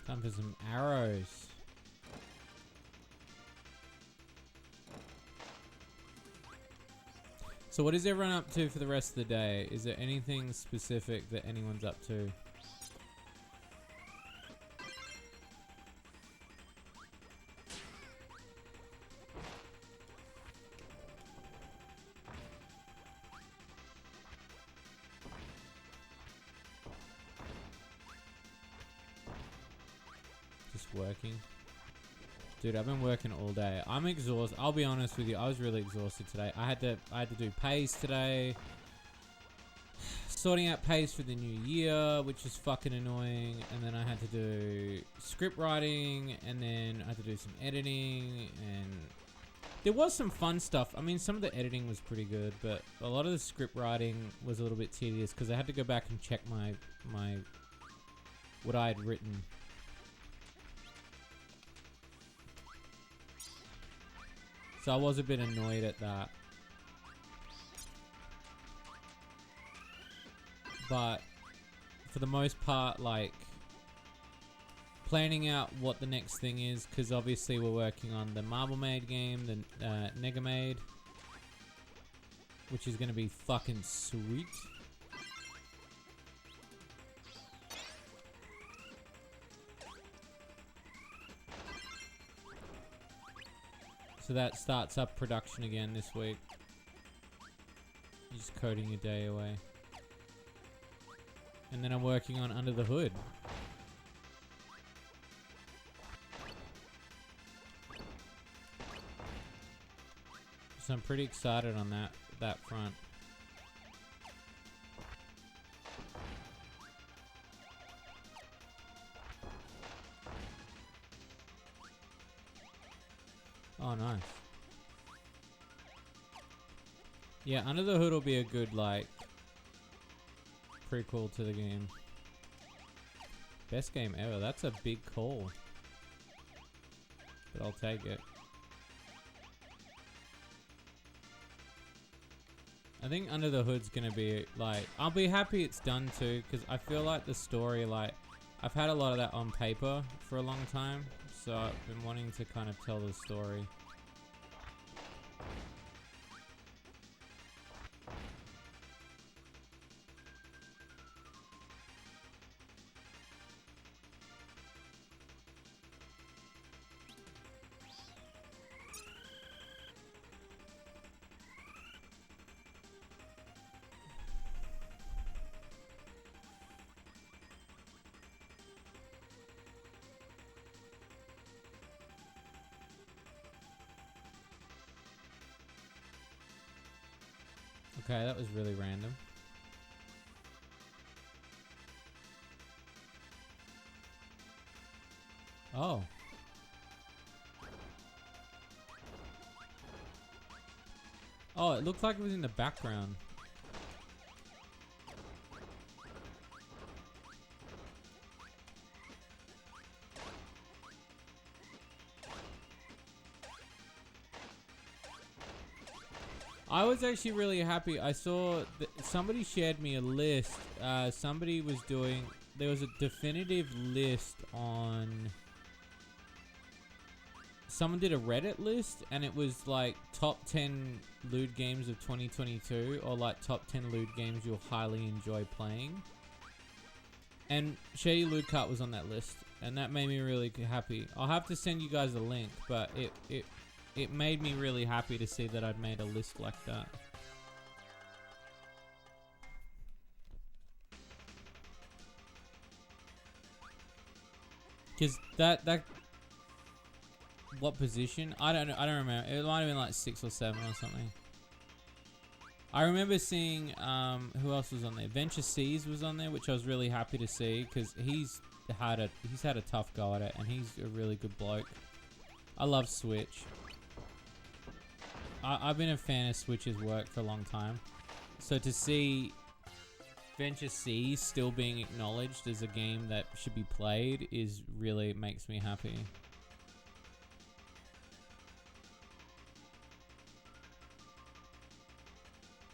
Time for some arrows. So what is everyone up to for the rest of the day? Is there anything specific that anyone's up to? Working. Dude, I've been working all day. I'm exhausted. I'll be honest with you. I was really exhausted today. I had to do pays today. Sorting out pays for the new year, which is fucking annoying. And then I had to do script writing, and then I had to do some editing, and there was some fun stuff. I mean, some of the editing was pretty good, but a lot of the script writing was a little bit tedious because I had to go back and check my what I had written. So I was a bit annoyed at that. But for the most part, like, planning out what the next thing is, because obviously we're working on the Marble Maid game, the Nega Maid, which is going to be fucking sweet. So that starts up production again this week. You're just coding your day away. And then I'm working on Under the Hood. So I'm pretty excited on that front. Oh, nice. Yeah, Under the Hood will be a good, like, prequel to the game. Best game ever. That's a big call. But I'll take it. I think Under the Hood's gonna be, like, I'll be happy it's done too, because I feel like the story, like, I've had a lot of that on paper for a long time, so I've been wanting to kind of tell the story. Okay, that was really random. Oh. Oh, it looked like it was in the background. I was actually really happy. I saw somebody shared me a list. Somebody was doing. There was a definitive list on. Someone did a Reddit list, and it was like top 10 lewd games of 2022, or like top 10 lewd games you'll highly enjoy playing. And Shady Lewd Cart was on that list, and that made me really happy. I'll have to send you guys a link, but it made me really happy to see that I'd made a list like that. Cause that what position? I don't know. I don't remember. It might have been like 6 or 7 or something. I remember seeing who else was on there. Venture Seas was on there, which I was really happy to see because he's had a tough go at it, and he's a really good bloke. I love Switch. I've been a fan of Switch's work for a long time. So to see Venture Seas still being acknowledged as a game that should be played is really makes me happy.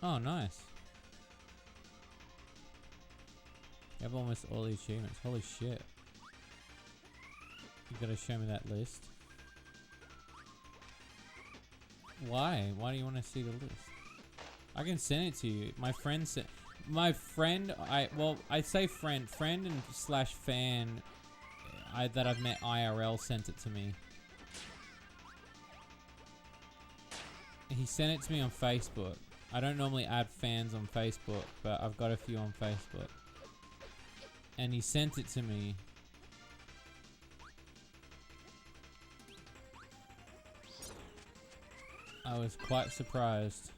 Oh, nice. You have almost all the achievements. Holy shit. You gotta show me that list. Why? Why do you want to see the list? I can send it to you. My friend sent... My friend... I say friend and slash fan that I've met IRL sent it to me. He sent it to me on Facebook. I don't normally add fans on Facebook, but I've got a few on Facebook. And he sent it to me. I was quite surprised.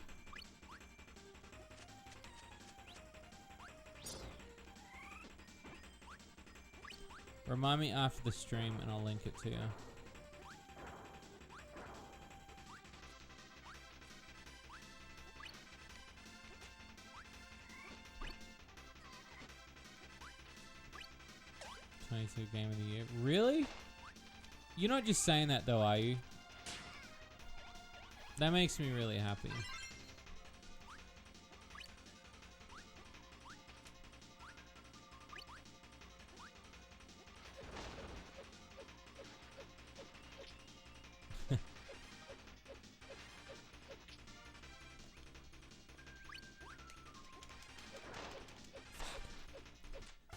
Remind me after the stream and I'll link it to you. Game of the year. Really? You're not just saying that though, are you? That makes me really happy.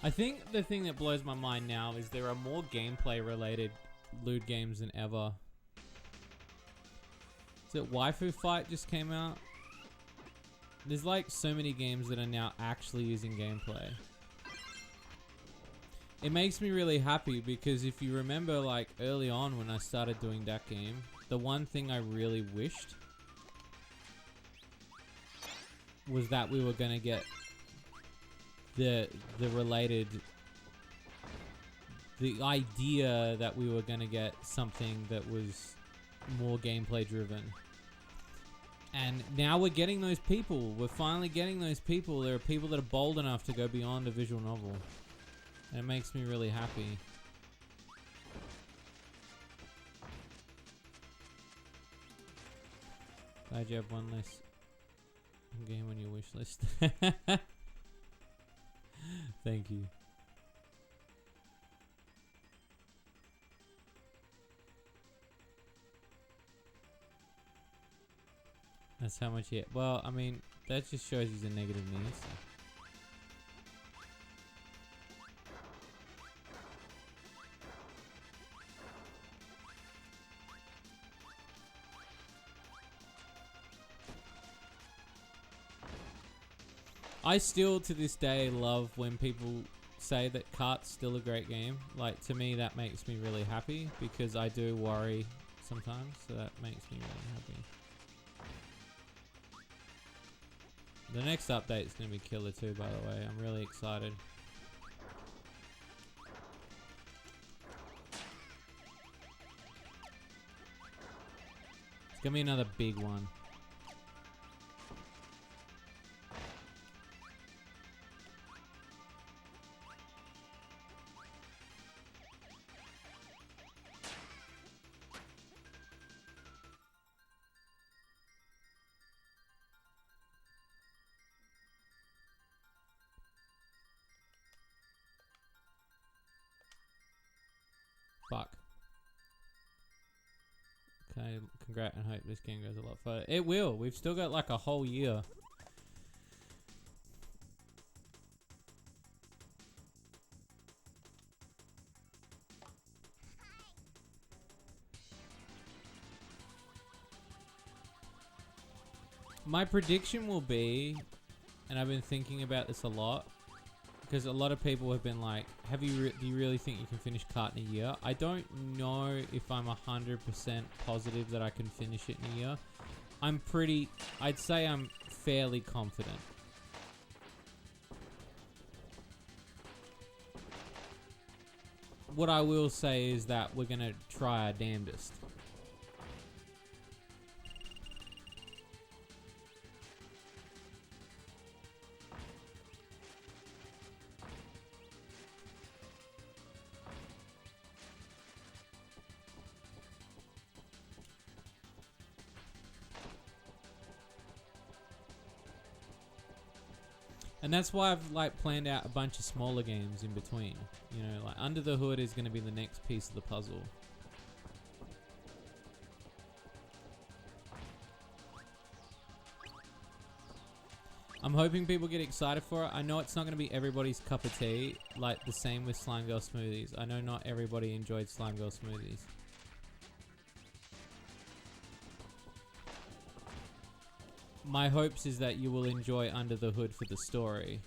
I think the thing that blows my mind now is there are more gameplay related lewd games than ever. Is it Waifu Fight just came out? There's like so many games that are now actually using gameplay. It makes me really happy because if you remember, like, early on when I started doing that game, the one thing I really wished was that we were gonna get the idea that we were gonna get something that was more gameplay driven. And now we're getting those people. We're finally getting those people. There are people that are bold enough to go beyond a visual novel. And it makes me really happy. Glad you have one less game on your wish list. Thank you. That's how much yet. Well, I mean, that just shows he's a negative news. So. I still, to this day, love when people say that Kart's still a great game. Like, to me, that makes me really happy because I do worry sometimes, so that makes me really happy. The next update is going to be killer too, by the way. I'm really excited. It's going to be another big one. Fuck. Okay, congrats and hope this game goes a lot further. It will. We've still got like a whole year. My prediction will be, and I've been thinking about this a lot, because a lot of people have been like, do you really think you can finish Kart in a year? I don't know if I'm 100% positive that I can finish it in a year. I'd say I'm fairly confident. What I will say is that we're going to try our damnedest. And that's why I've like planned out a bunch of smaller games in between. You know, like Under the Hood is going to be the next piece of the puzzle. I'm hoping people get excited for it. I know it's not going to be everybody's cup of tea, like the same with Slime Girl Smoothies. I know not everybody enjoyed Slime Girl Smoothies. My hopes is that you will enjoy Under the Hood for the story.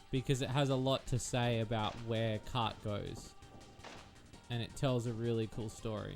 Because it has a lot to say about where Kart goes. And it tells a really cool story.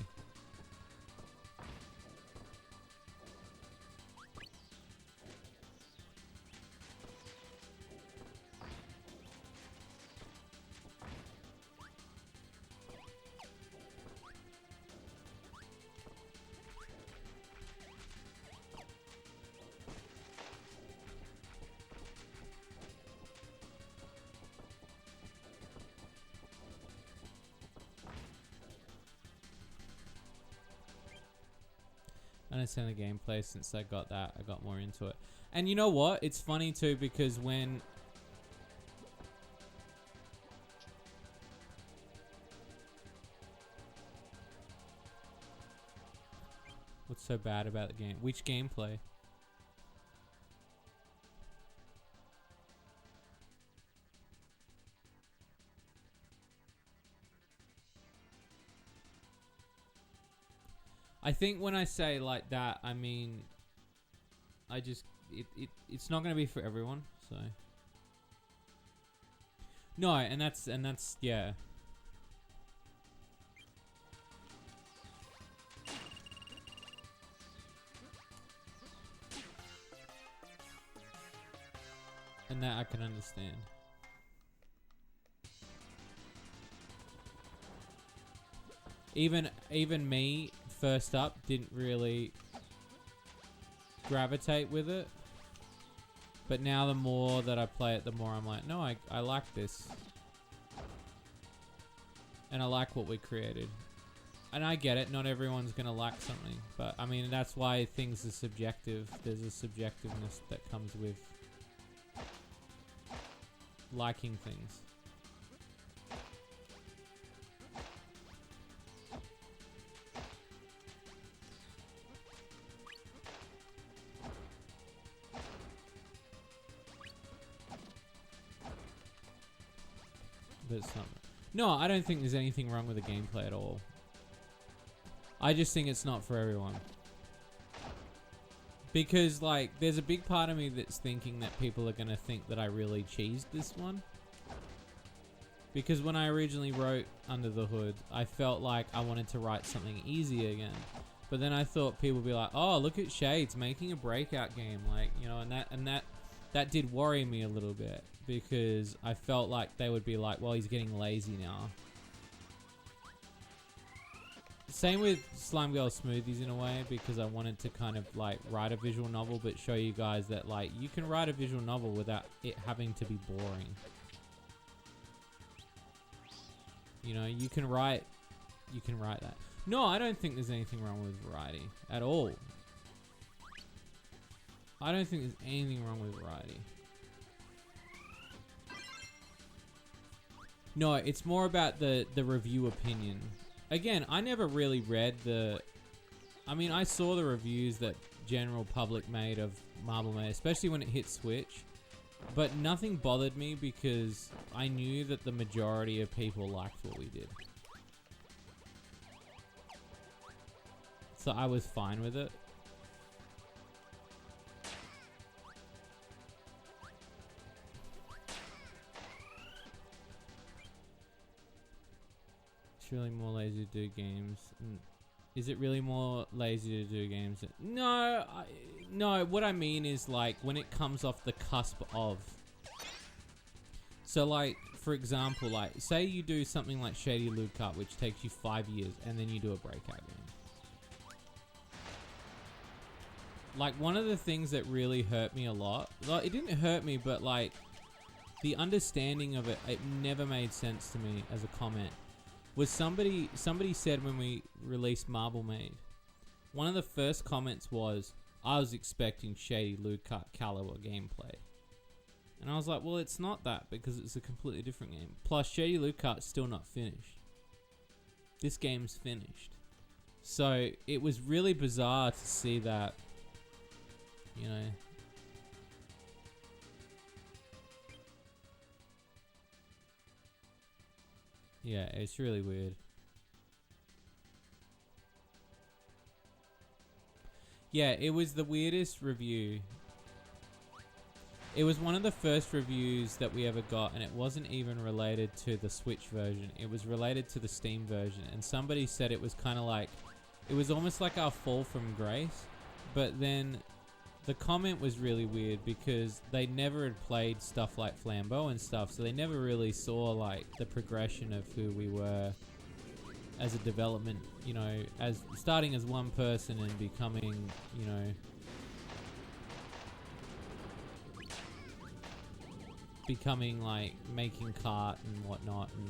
I understand the gameplay. Since I got that, I got more into it. And you know what? It's funny too because when... What's so bad about the game? Which gameplay? I think when I say like that, I mean, it's not going to be for everyone, so. No, and that's yeah. And that I can understand. Even me first up didn't really gravitate with it. But now the more that I play it, the more I'm like, no, I like this. And I like what we created. And I get it, not everyone's gonna like something. But I mean, that's why things are subjective. There's a subjectiveness that comes with liking things. But it's not. No, I don't think there's anything wrong with the gameplay at all. I just think it's not for everyone. Because, like, there's a big part of me that's thinking that people are going to think that I really cheesed this one. Because when I originally wrote Under the Hood, I felt like I wanted to write something easy again. But then I thought people would be like, oh, look at Shades making a breakout game. Like, you know, and that did worry me a little bit. Because I felt like they would be like, well, he's getting lazy now. Same with Slime Girl Smoothies in a way, because I wanted to kind of like write a visual novel but show you guys that like you can write a visual novel without it having to be boring. You know, you can write that. No, I don't think there's anything wrong with variety at all. I don't think there's anything wrong with variety. No, it's more about the review opinion. Again, I never really read the... I mean, I saw the reviews that general public made of Marble Maze, especially when it hit Switch. But nothing bothered me because I knew that the majority of people liked what we did. So I was fine with it. Really more lazy to do games. Is it really more lazy to do games? No, no. What I mean is like when it comes off the cusp of. So like, for example, like say you do something like Shady Loot Cart, which takes you 5 years, and then you do a breakout game. Like one of the things that really hurt me a lot. Like, it didn't hurt me, but like the understanding of it, it never made sense to me as a comment. Was somebody said when we released Marble Maze, one of the first comments was, I was expecting Shady Loot Cart caliber gameplay. And I was like, well, it's not that because it's a completely different game. Plus, Shady Loot Cart's still not finished. This game's finished. So, it was really bizarre to see that, you know... Yeah, it's really weird. Yeah, it was the weirdest review. It was one of the first reviews that we ever got, and it wasn't even related to the Switch version. It was related to the Steam version, and somebody said it was kind of like... It was almost like our fall from grace, but then the comment was really weird because they never had played stuff like Flambeau and stuff, so they never really saw like the progression of who we were as a development, you know, as starting as one person and becoming, you know, becoming like making cart and whatnot. And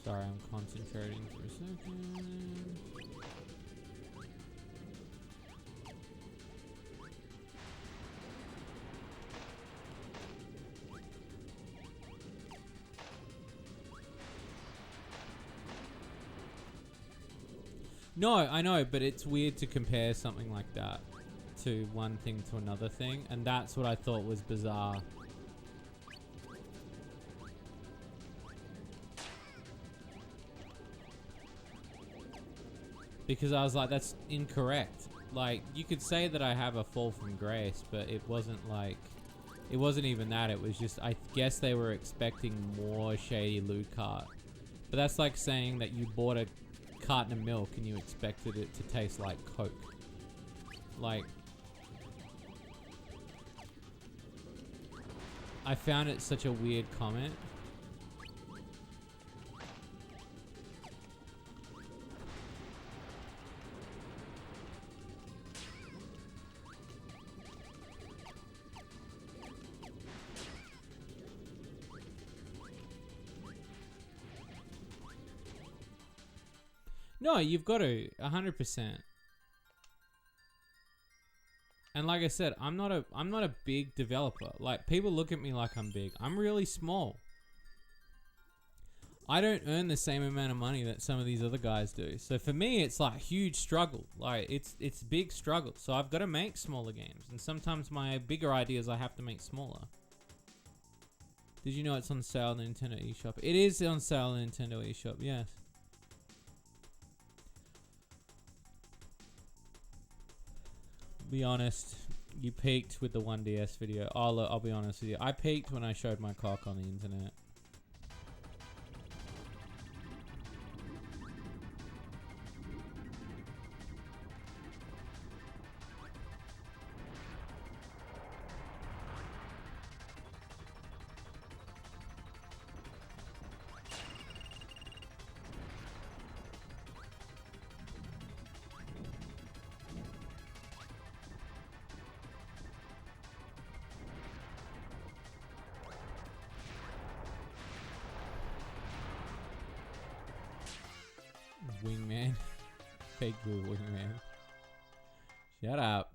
sorry, I'm concentrating for a second. No, I know, but it's weird to compare something like that to one thing to another thing, and that's what I thought was bizarre. because I was like, that's incorrect. Like, you could say that I have a fall from grace, but it wasn't like, it wasn't even that. It was just, I guess they were expecting more Shady loot cart. But that's like saying that you bought a carton of milk and you expected it to taste like Coke. Like, I found it such a weird comment. No, you've got to 100%. And like I said, I'm not a big developer. Like, people look at me like I'm big. I'm really small. I don't earn the same amount of money that some of these other guys do. So for me, it's like huge struggle. Like, it's big struggle. So I've got to make smaller games, and sometimes my bigger ideas I have to make smaller. Did you know it's on sale on the Nintendo eShop? It is on sale on the Nintendo eShop. Yes. Be honest, you peaked with the 1DS video. I'll be honest with you. I peaked when I showed my cock on the internet. Wingman. Fake blue wingman. Shut up.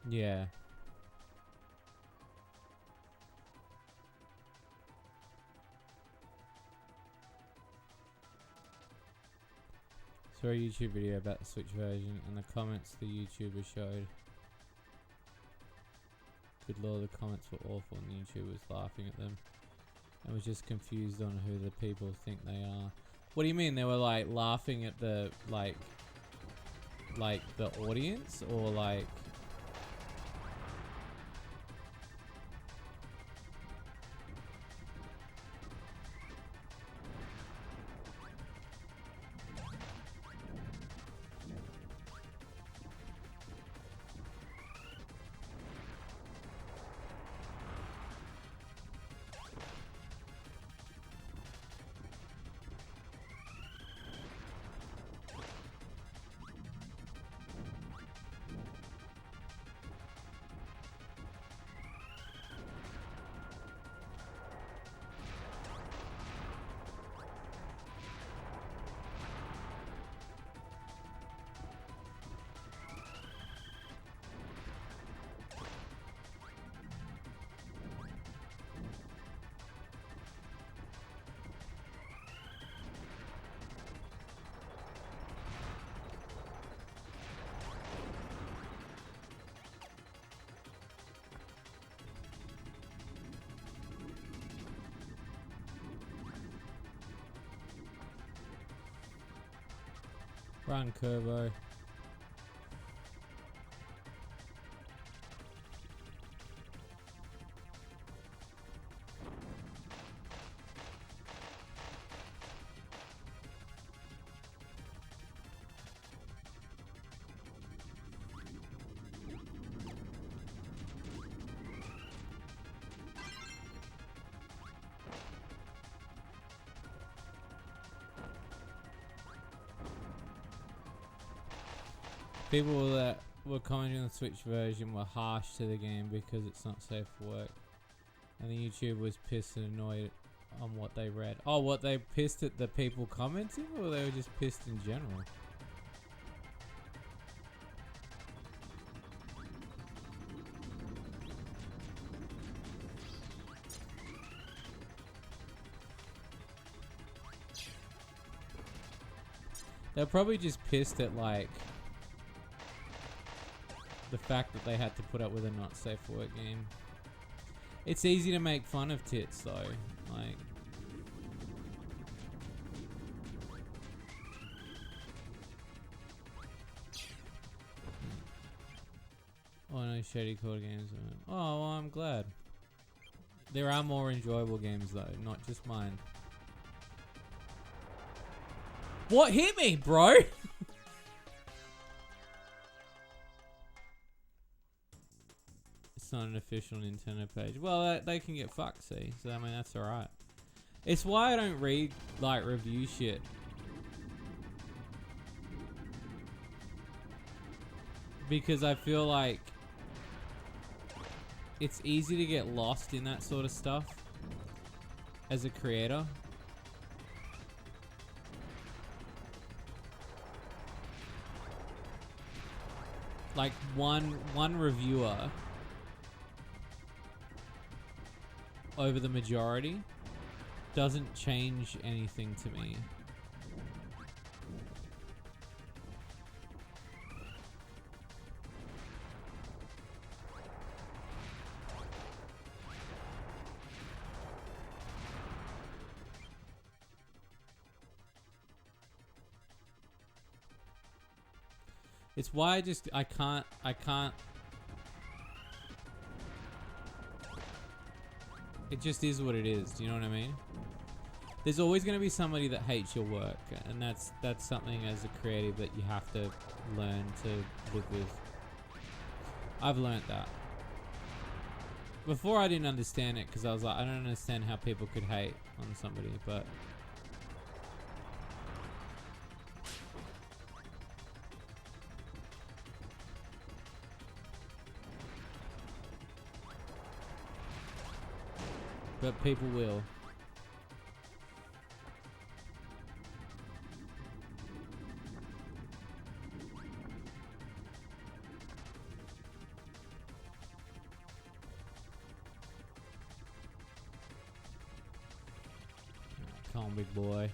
Yeah. Saw a YouTube video about the Switch version, and the comments the YouTuber showed. Good lord, the comments were awful, and the YouTuber was laughing at them. I was just confused on who the people think they are. What do you mean? They were like laughing at the like the audience, or like? Run, Kirby. People that were commenting on the Switch version were harsh to the game because it's not safe for work. And the YouTube was pissed and annoyed on what they read. Oh, what, they pissed at the people commenting, or they were just pissed in general? They're probably just pissed at, like, the fact that they had to put up with a not safe for work game. It's easy to make fun of tits, though. Like, oh no, Shady core games. Oh, well, I'm glad. There are more enjoyable games, though, not just mine. What hit me, bro? It's not an official Nintendo page. Well, they can get fucked, see? So, I mean, that's alright. It's why I don't read, like, review shit. Because I feel like it's easy to get lost in that sort of stuff as a creator. Like one reviewer over the majority doesn't change anything to me. It's why I can't. It just is what it is. Do you know what I mean? There's always going to be somebody that hates your work, and that's something as a creative that you have to learn to live with. I've learnt that. Before I didn't understand it because I was like, I don't understand how people could hate on somebody, but people will. Come on, big boy.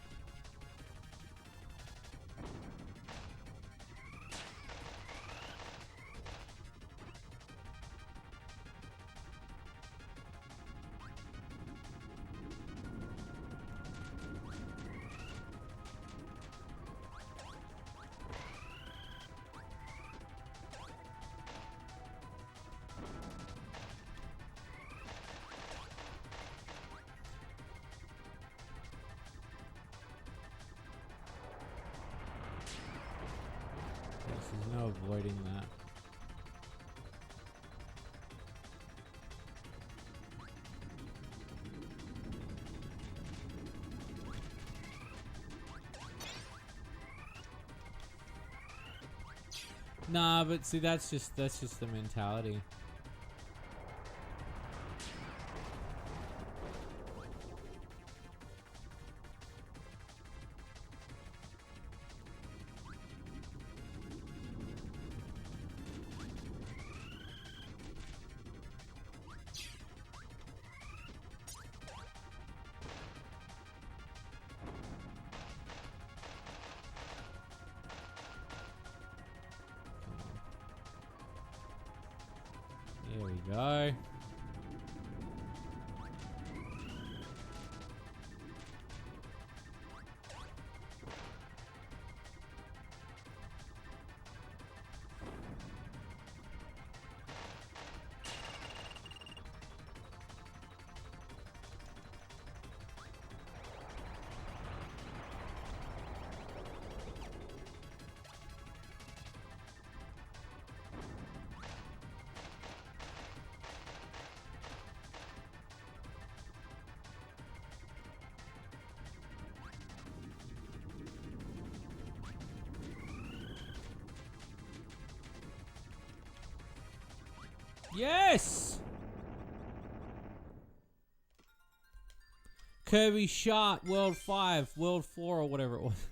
There's no avoiding that. Nah, but see, that's just the mentality. There we go. Yes! Kirby Shard World 5, World 4 or whatever it was.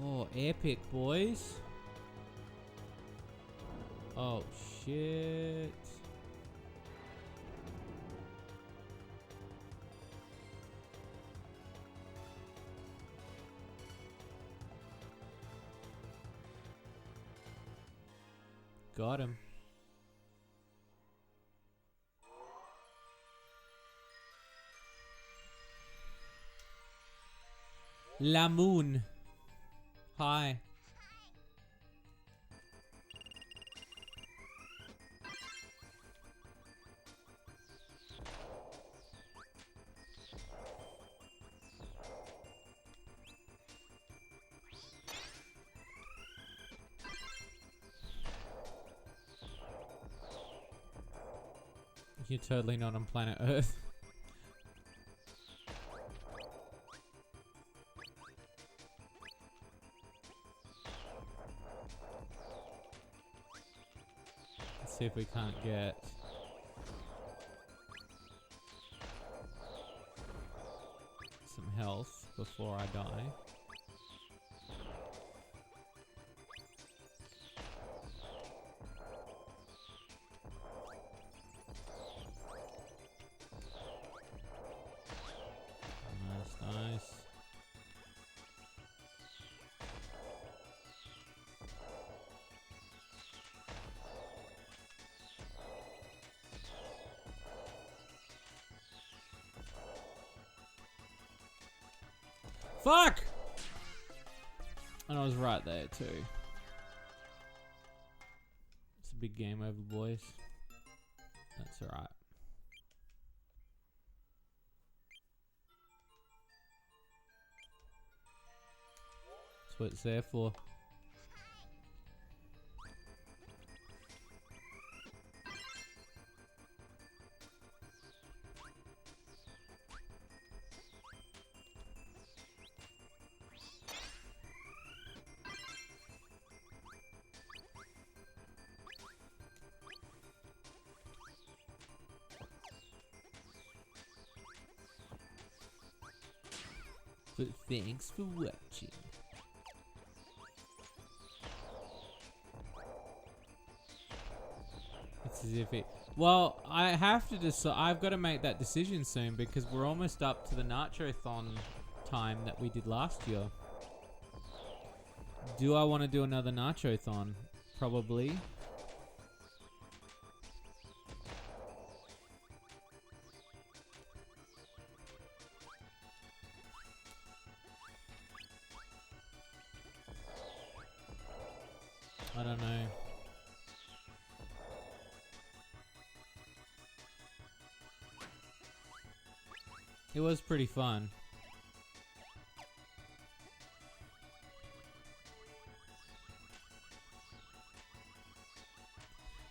Oh, epic, boys. Oh, shit. Got him. La Moon. Hi. You're totally not on planet Earth. Let's see if we can't get some health before I die. Nice. Fuck! And I was right there too. It's a big game over, boys. That's alright. That's what it's there for. But thanks for watching. It's as if it... Well, I have to decide. I've got to make that decision soon because we're almost up to the Nacho-thon time that we did last year. Do I want to do another Nacho-thon? Probably. I don't know. It was pretty fun.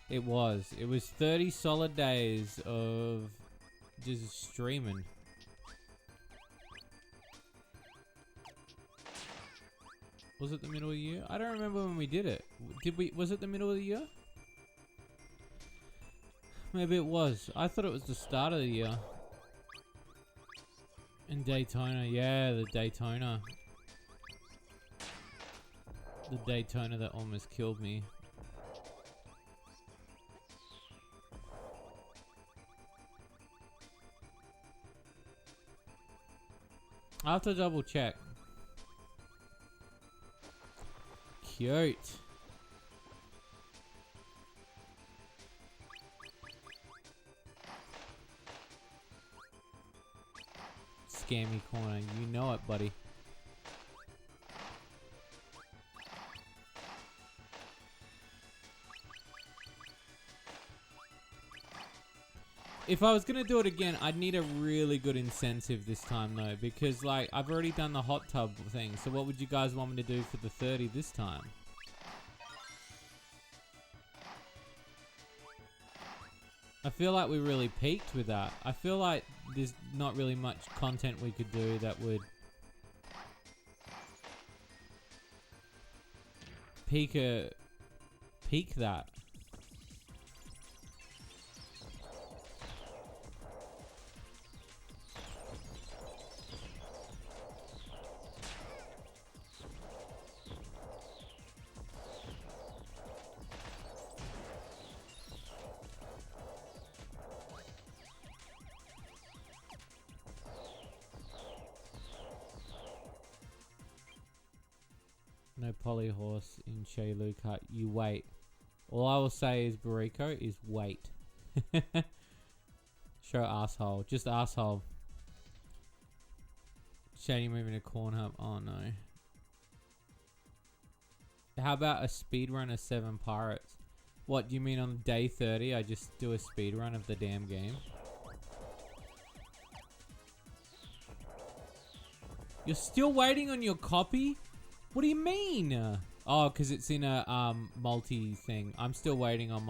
It was. It was 30 solid days of just streaming. Was it the middle of the year? I don't remember when we did it. Did we? Was it the middle of the year? Maybe it was. I thought it was the start of the year. In Daytona, yeah, the Daytona. The Daytona that almost killed me. I'll have to double check. Cute. Scammy corner, you know it, buddy. If I was gonna do it again, I'd need a really good incentive this time though, because like I've already done the hot tub thing. So what would you guys want me to do for the 30 this time? I feel like we really peaked with that. I feel like there's not really much content we could do that would peak that. No polyhorse in Shaylu cut. You wait. All I will say is Bariko is wait. Show asshole. Just asshole. Shady moving to corn hub. Oh no. How about a speedrun of 7 Pirates? What, do you mean on day 30 I just do a speedrun of the damn game? You're still waiting on your copy? What do you mean? Oh, because it's in a multi thing. I'm still waiting on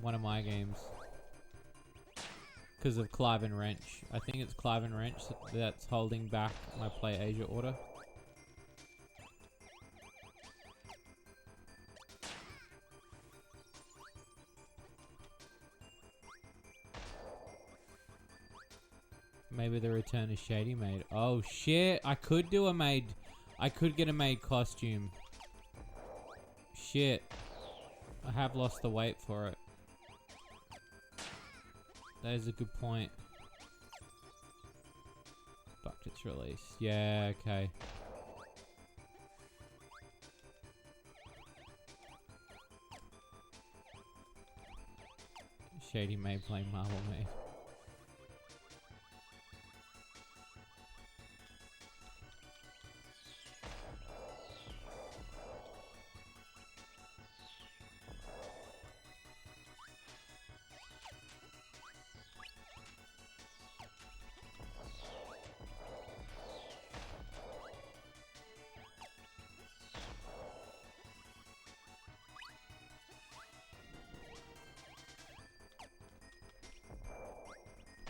one of my games. Because of Clive and Wrench. I think it's Clive and Wrench that's holding back my Play Asia order. Maybe the return of Shady maid. Oh shit, I could do a maid. I could get a maid costume. Shit. I have lost the weight for it. That is a good point. Bucket's release. Yeah, okay. Shady maid playing Marble Maid.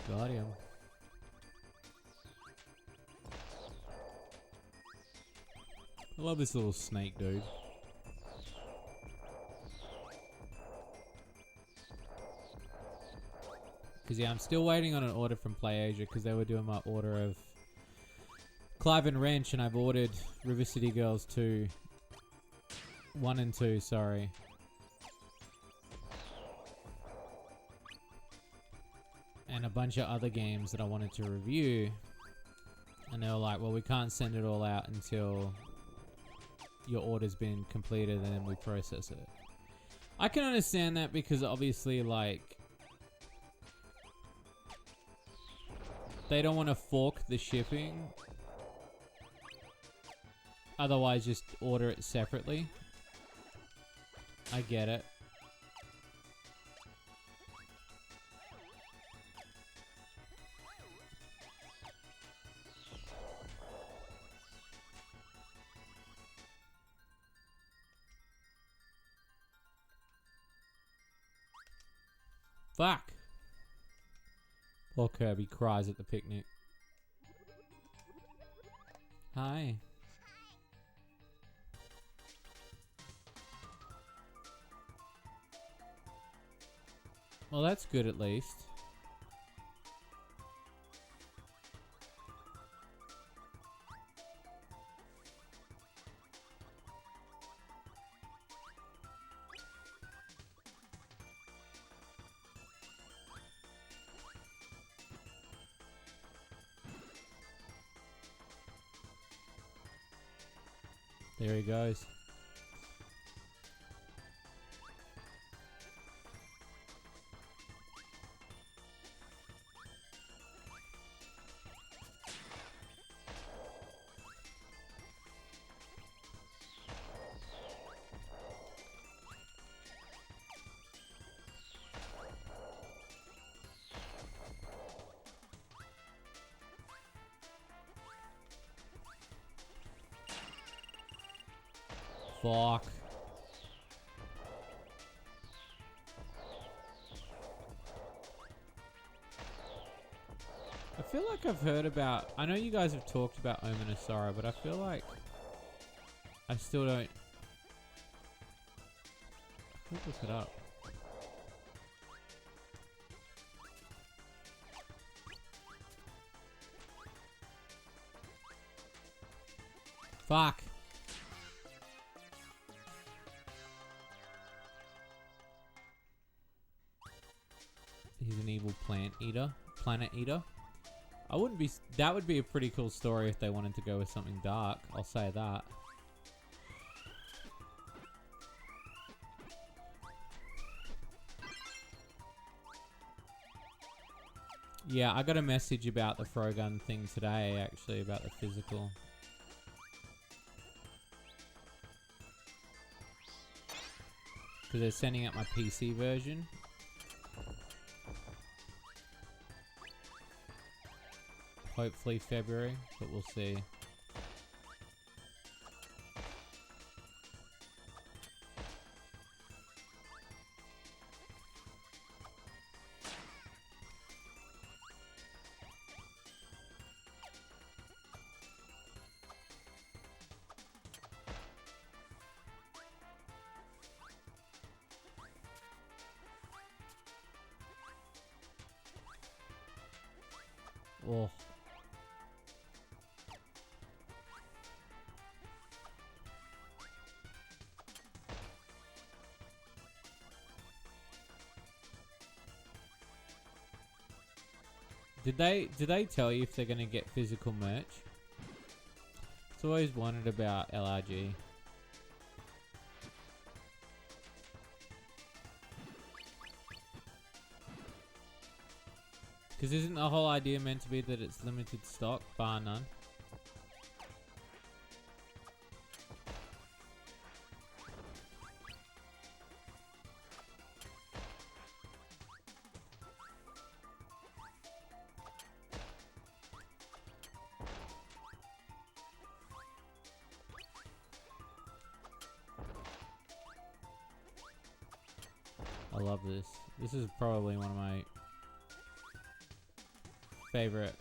Got him. I love this little snake dude. Because yeah, I'm still waiting on an order from Play Asia because they were doing my order of Clive and Wrench, and I've ordered River City Girls 2. 1 and 2, sorry. And a bunch of other games that I wanted to review. And they were like, well, we can't send it all out until your order's been completed and then we process it. I can understand that because obviously, like, they don't want to fork the shipping. Otherwise, just order it separately. I get it. Fuck. Poor Kirby cries at the picnic. Hi. Well, that's good at least. There he goes. Fuck. I feel like I've heard about... I know you guys have talked about Omen of Sorrow, but I feel like I still don't... Look it up. Fuck. He's an evil planet eater. I wouldn't be... That would be a pretty cool story if they wanted to go with something dark. I'll say that. Yeah, I got a message about the Frogun thing today, actually, about the physical. Because they're sending out my PC version. Hopefully February, but we'll see. Oh. Did they tell you if they're gonna get physical merch? It's always wondered about LRG. Because isn't the whole idea meant to be that it's limited stock, bar none? I love this. This is probably one of my favorite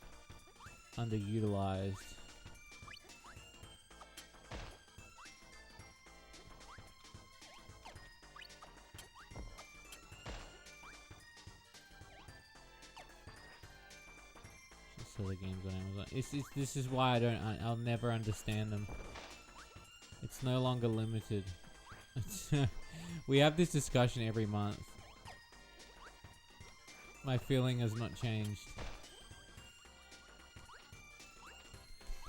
underutilized. Just so the games on Amazon. This is why I'll never understand them. It's no longer limited. We have this discussion every month. My feeling has not changed.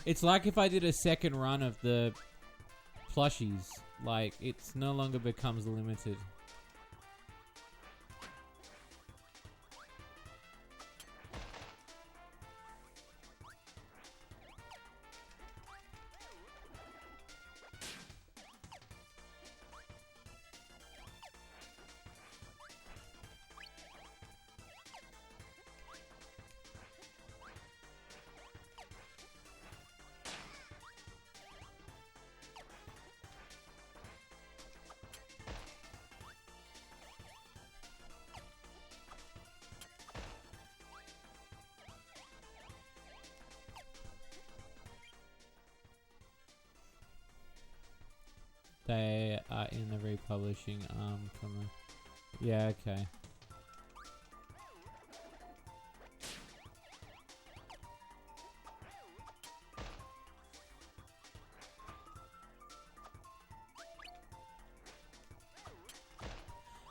It's like if I did a second run of the plushies. Like, it's no longer becomes limited. They are in the republishing arm from a... Yeah, okay.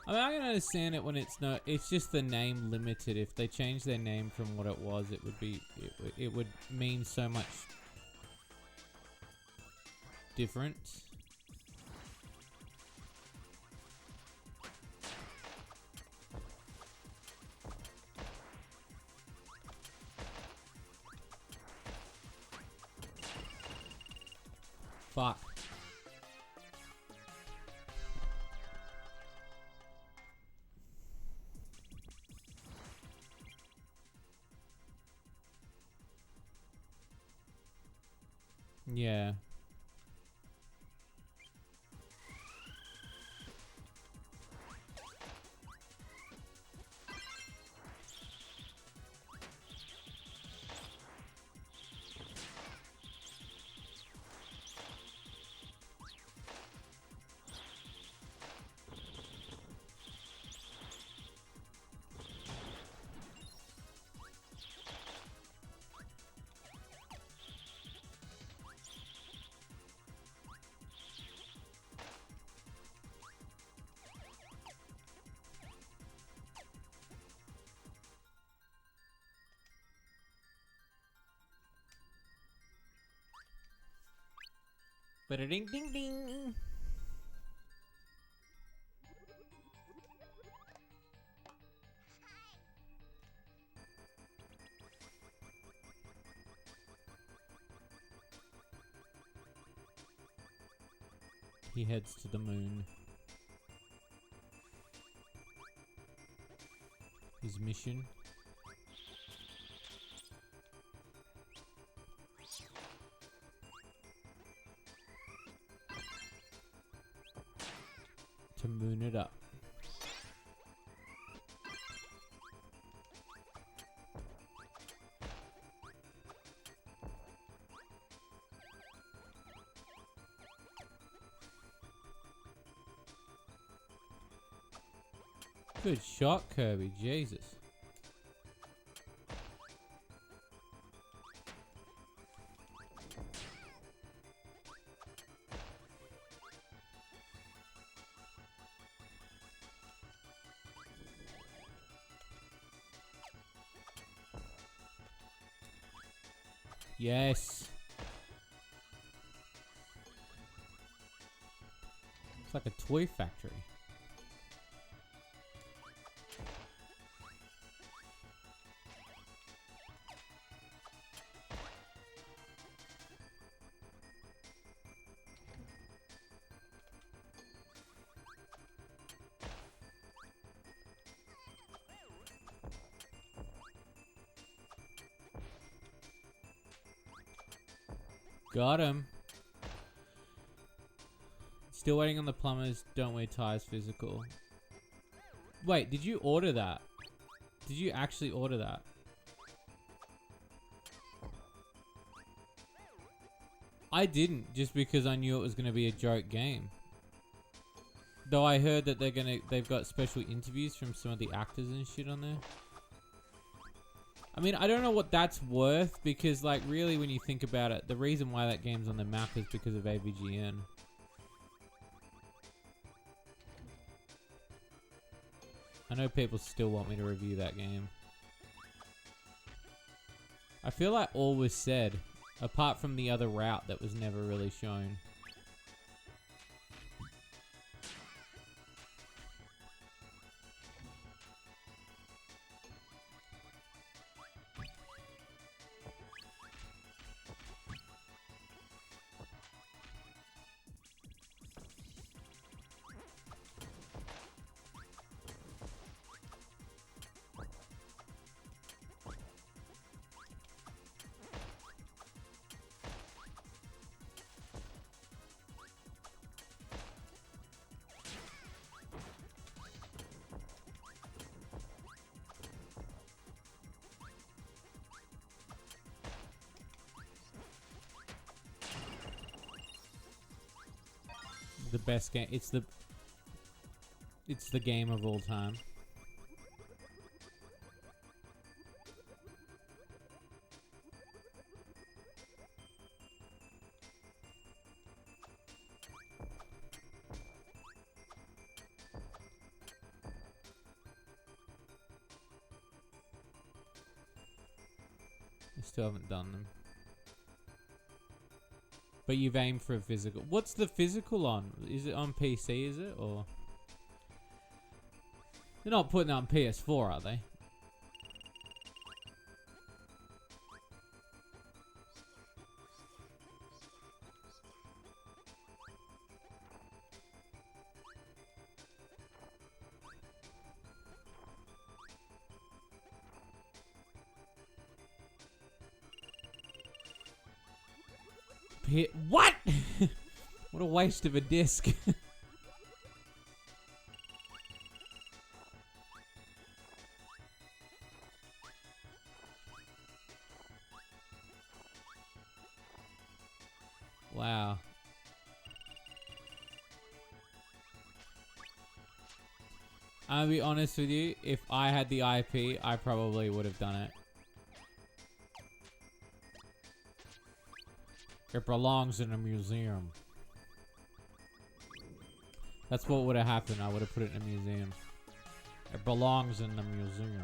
I mean, I can understand it when it's not... It's just the name limited. If they change their name from what it was, it would be... It would mean so much different. Fuck. Yeah. Ba-da-ding, ding, ding. He heads to the moon. His mission. To moon it up. Good shot, Kirby. Jesus. Yes. It's like a toy factory. Got him. Still waiting on the plumbers. Don't wear tires physical. Wait, did you order that? Did you actually order that? I didn't, just because I knew it was going to be a joke game. Though I heard that they've got special interviews from some of the actors and shit on there. I mean, I don't know what that's worth, because, like, really, when you think about it, the reason why that game's on the map is because of AVGN. I know people still want me to review that game. I feel like all was said, apart from the other route that was never really shown. The best game. It's the game of all time. I still haven't done them. But you've aimed for a physical. What's the physical on? Is it on PC, is it? Or... They're not putting it on PS4, are they? What? What a waste of a disc. Wow. I'll be honest with you, if I had the IP, I probably would have done it. It belongs in a museum. That's what would have happened. I would have put it in a museum. It belongs in the museum.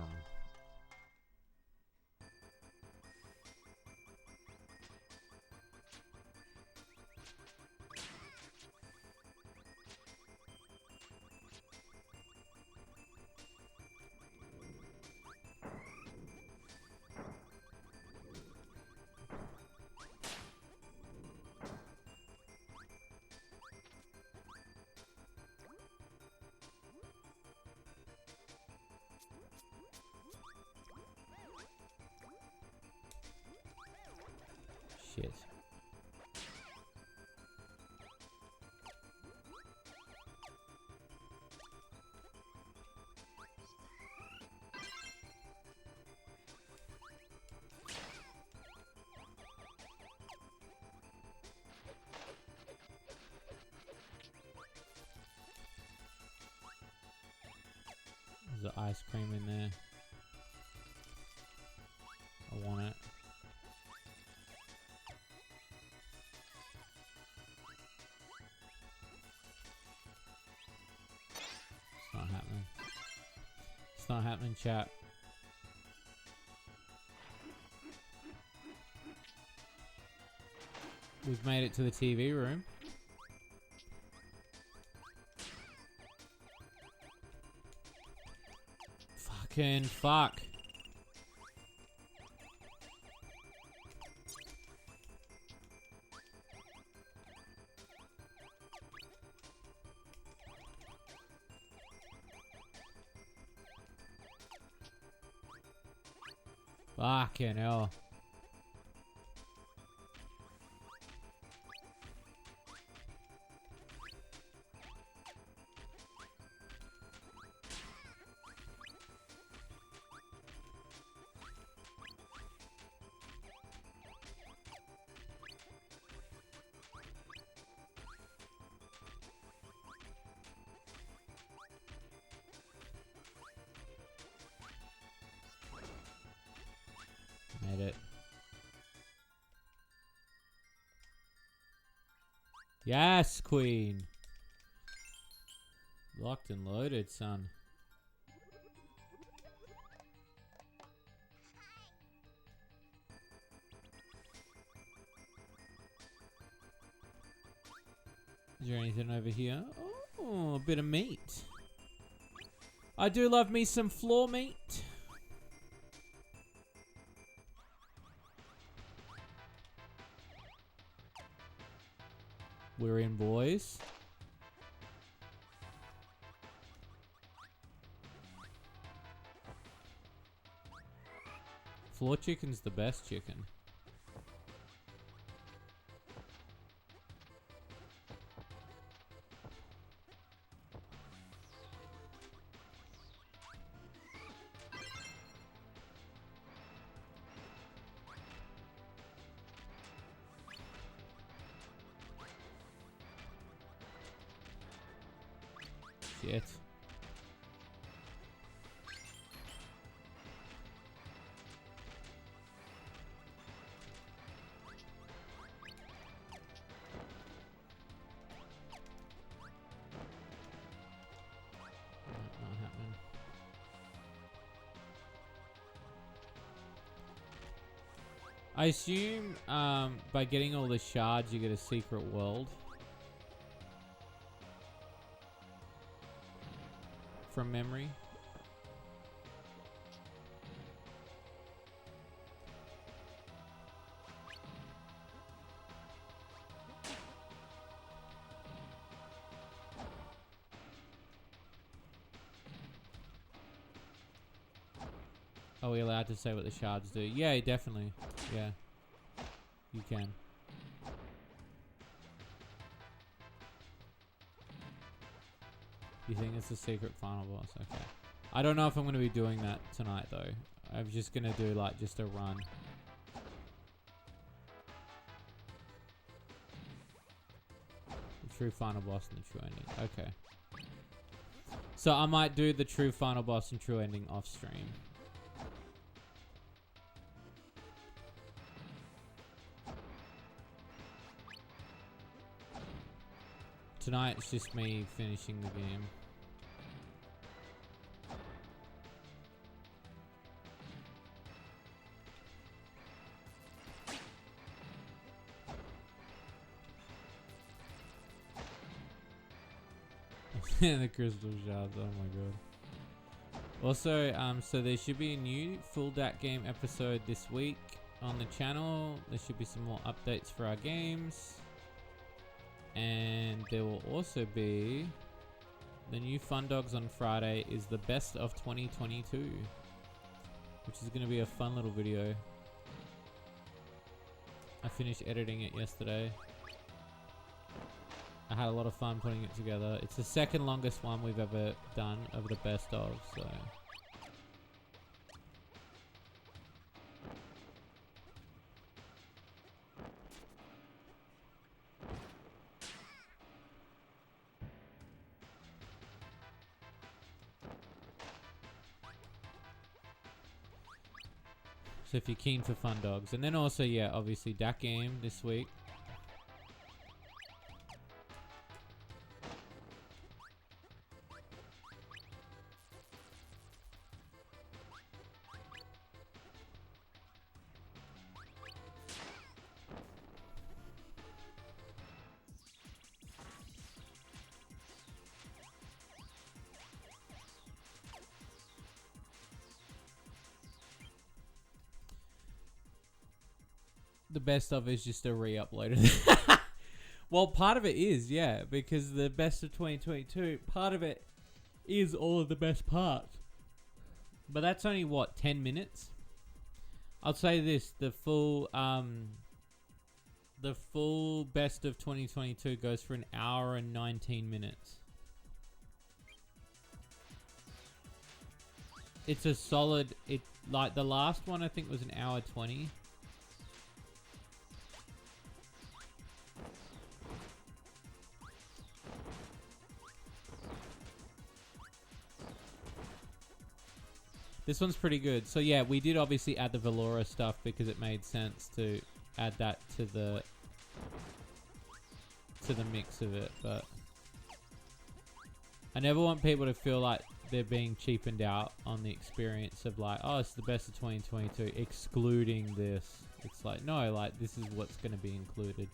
There's ice cream in there. I want it. It's not happening. It's not happening, chat. We've made it to the TV room. Fucking fuck. Fucking hell. Made it. Yes, queen. Locked and loaded, son. Is there anything over here? Oh, a bit of meat. I do love me some floor meat. We're in, boys. Floor chicken's the best chicken. Shit. Not happening. I assume by getting all the shards you get a secret world. From memory. Are we allowed to say what the shards do? Yeah, definitely. Yeah. You can. You think it's the secret final boss? Okay. I don't know if I'm going to be doing that tonight, though. I'm just going to do, like, just a run. The true final boss and the true ending. Okay. So I might do the true final boss and true ending off stream. Tonight it's just me finishing the game. The crystal shards, oh my god. Also, so there should be a new full DAT game episode this week on the channel. There should be some more updates for our games. And there will also be the new Fun Dogs on Friday is the best of 2022, which is going to be a fun little video. I finished editing it yesterday. I had a lot of fun putting it together. It's the second longest one we've ever done of the best of, so. So if you're keen for fun dogs. And then also, yeah, obviously that game this week. The best of is just a re-upload. Well, part of it is, yeah, because the best of 2022, part of it is all of the best parts. But that's only, what, 10 minutes? I'll say this, the full best of 2022 goes for an hour and 19 minutes. It's a solid, like the last one I think was an hour 20. This one's pretty good. So yeah, we did obviously add the Valora stuff because it made sense to add that to the mix of it, but I never want people to feel like they're being cheapened out on the experience of like, oh, it's the best of 2022, excluding this. It's like, no, like this is what's going to be included.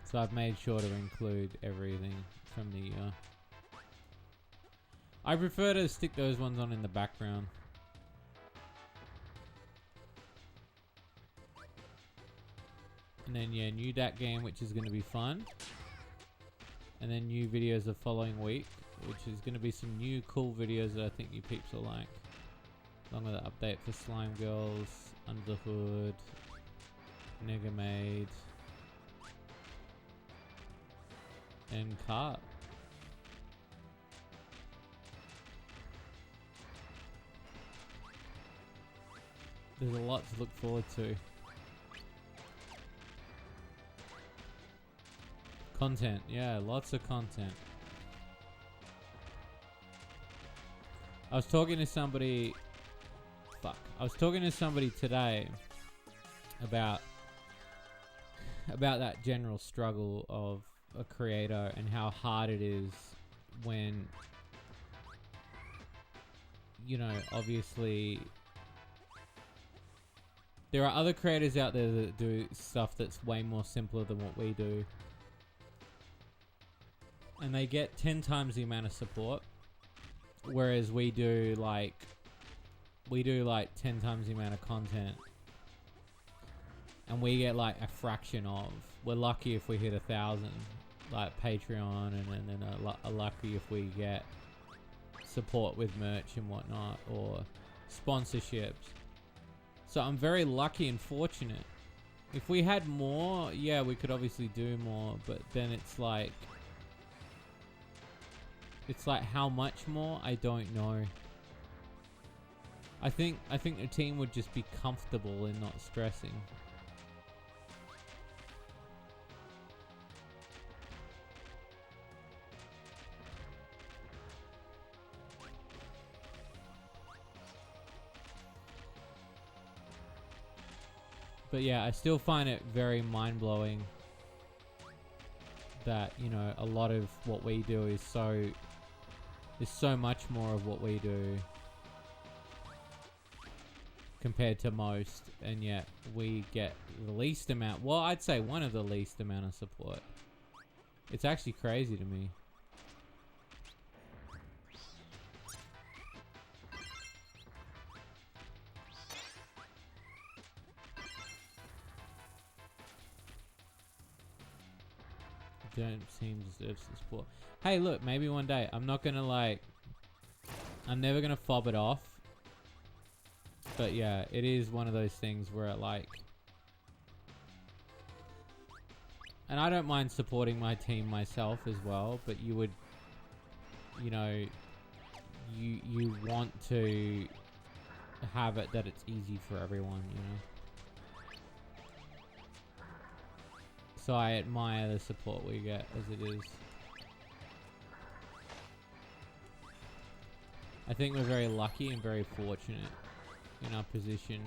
So I've made sure to include everything from the year. I prefer to stick those ones on in the background. And then yeah, new DAT game, which is going to be fun. And then new videos the following week, which is going to be some new cool videos that I think you peeps will like. Along with the update for Slime Girls, Under the Hood, Nega Made, and Cart. There's a lot to look forward to. Content, yeah, lots of content. I was talking to somebody today about that general struggle of a creator and how hard it is when, you know, obviously there are other creators out there that do stuff that's way more simpler than what we do, and they get 10 times the amount of support, whereas we do like 10 times the amount of content, and we get like a fraction of. We're lucky if we hit 1,000 like Patreon, and then lucky if we get support with merch and whatnot, or sponsorships. So I'm very lucky and fortunate. If we had more, yeah, we could obviously do more, but then it's like how much more? I don't know. I think the team would just be comfortable in not stressing. But yeah, I still find it very mind-blowing that, you know, a lot of what we do is so much more of what we do compared to most, and yet we get the least amount. Well, I'd say one of the least amount of support. It's actually crazy to me. Don't seem deserves the support. Hey, look, maybe one day. I'm never gonna fob it off. But yeah, it is one of those things where and I don't mind supporting my team myself as well, but you would, you know, you want to have it that it's easy for everyone, you know. So I admire the support we get as it is. I think we're very lucky and very fortunate in our position.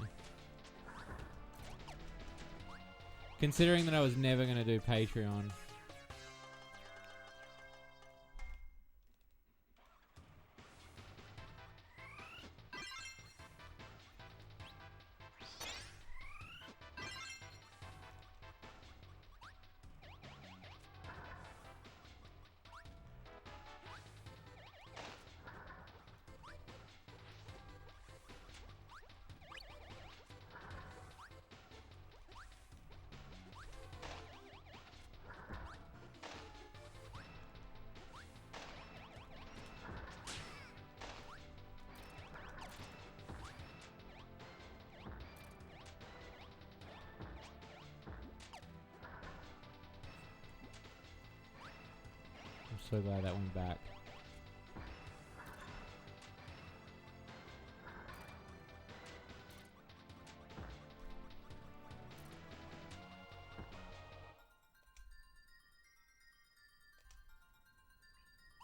Considering that I was never going to do Patreon. So glad that went back.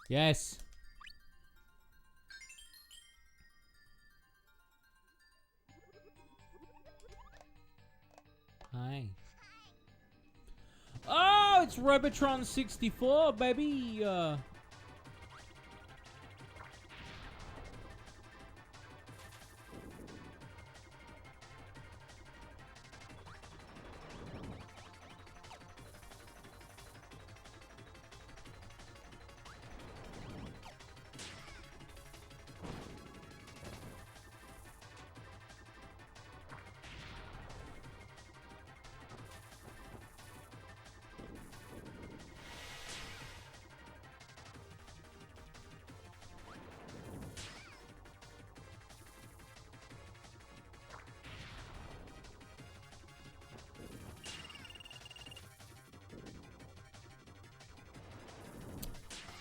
Yes. Hi. Oh, it's Robotron 64, baby.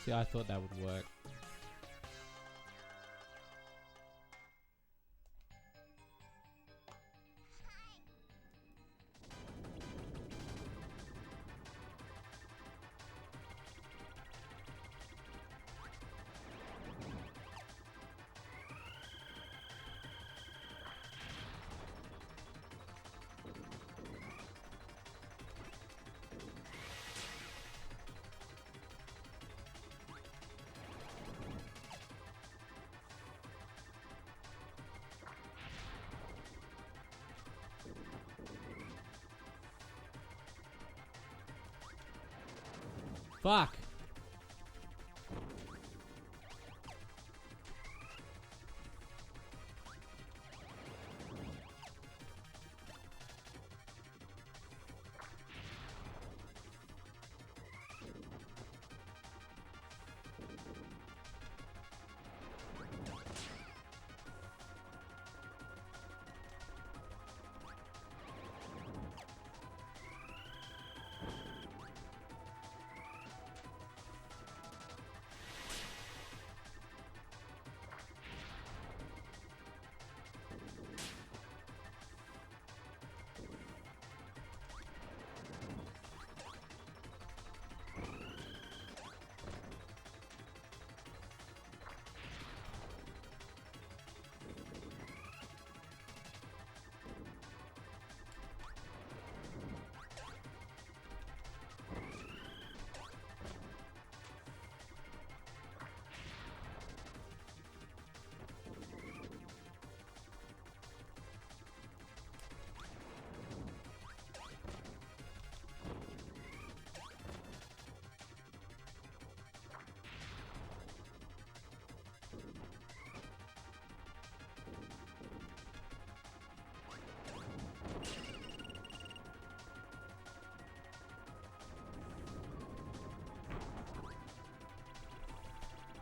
See, I thought that would work. Fuck.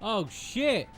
Oh, shit.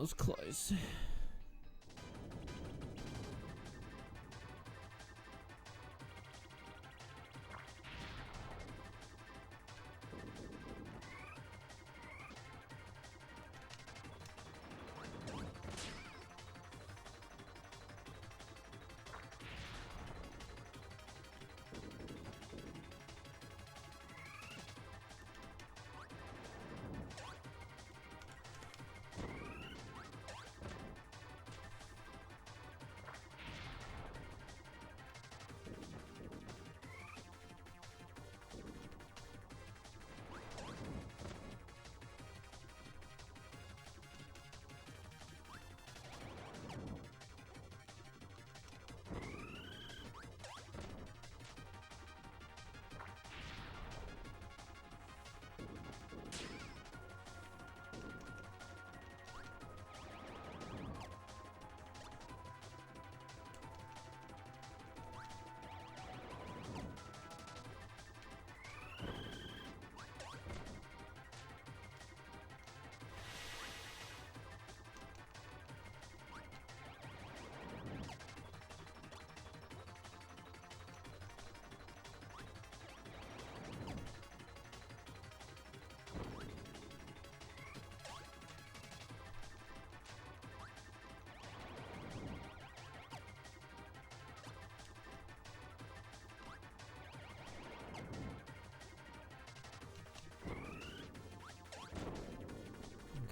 was close.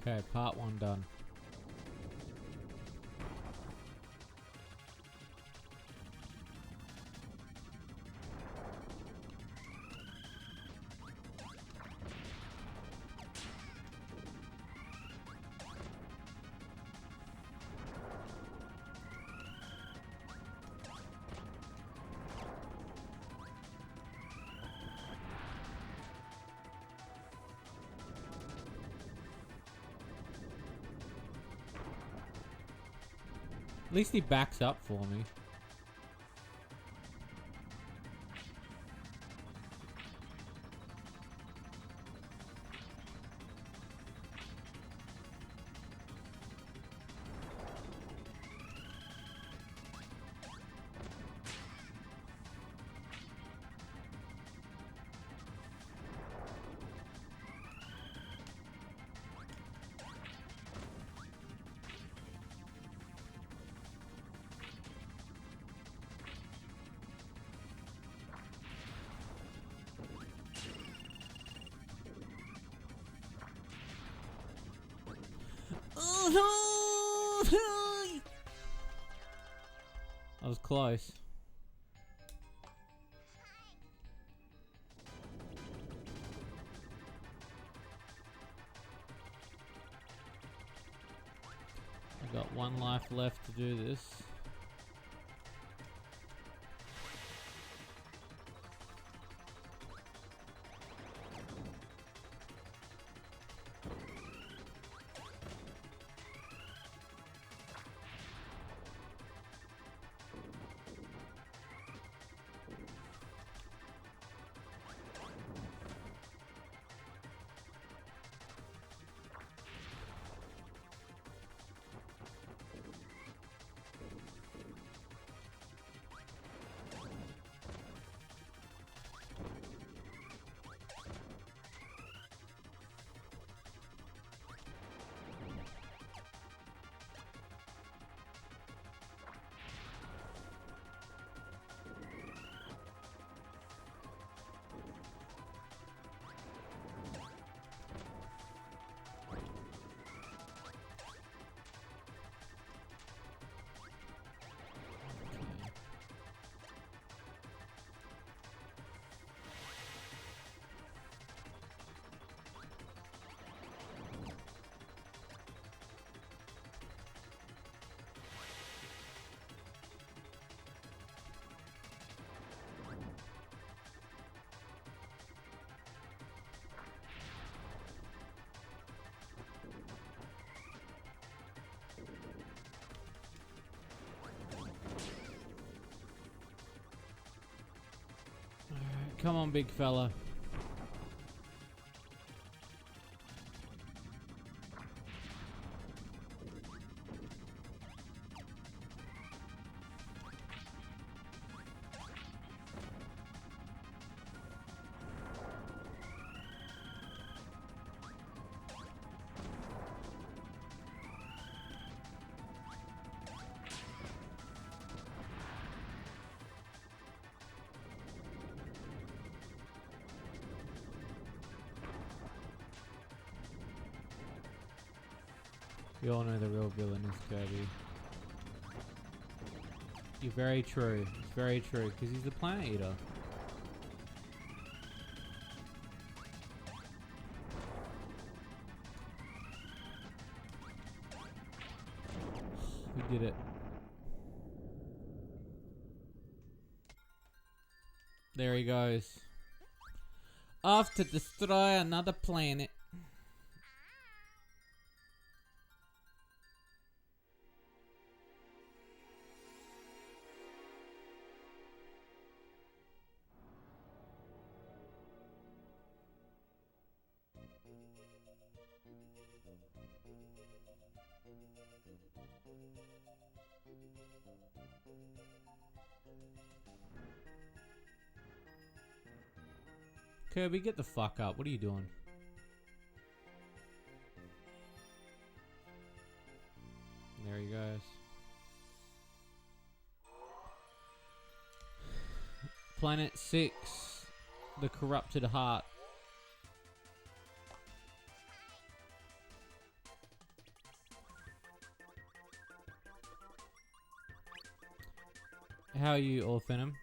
Okay, part 1 done. At least he backs up for me. That was close. I've got 1 life left to do this. Come on, big fella. We all know the real villain is Kirby. You're very true. It's very true, because he's the Planet Eater. We did it. There he goes. Off to destroy another planet. Kirby, get the fuck up. What are you doing? There he goes. Planet 6. The Corrupted Heart. How are you, Orphanum?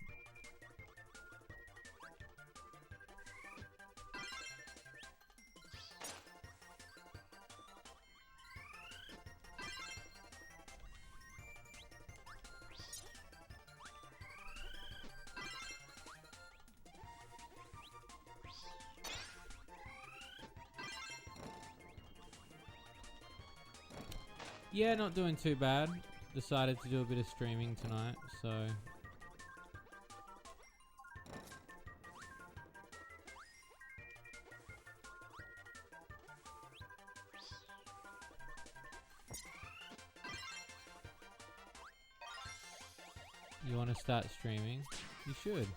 Yeah, not doing too bad. Decided to do a bit of streaming tonight, so... You want to start streaming? You should.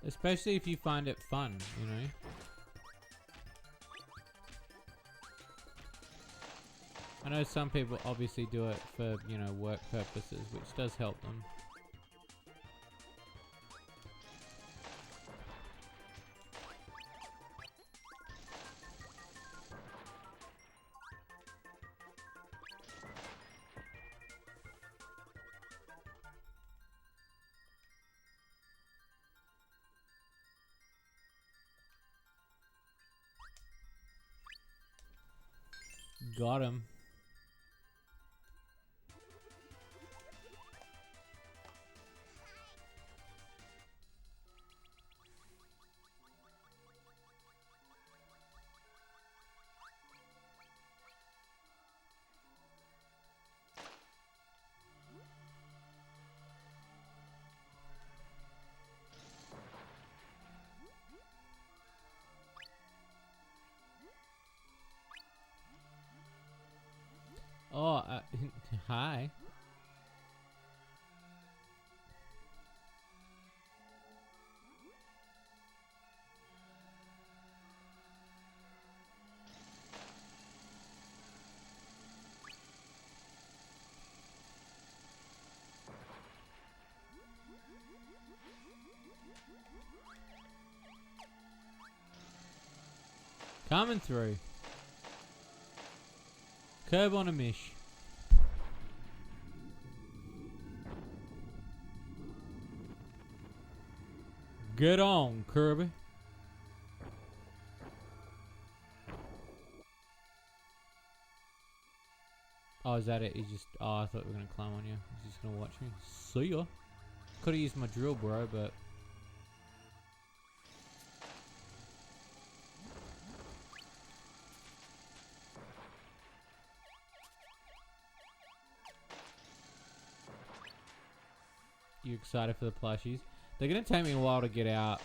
Especially if you find it fun, you know? I know some people obviously do it for, you know, work purposes, which does help them. Got him. Oh, hi. Coming through. Curb on a mish. Get on, Kirby. Oh, is that it? He's just... Oh, I thought we were going to climb on you. He's just going to watch me. See ya. Could have used my drill, bro, but... You excited for the plushies? They're gonna take me a while to get out,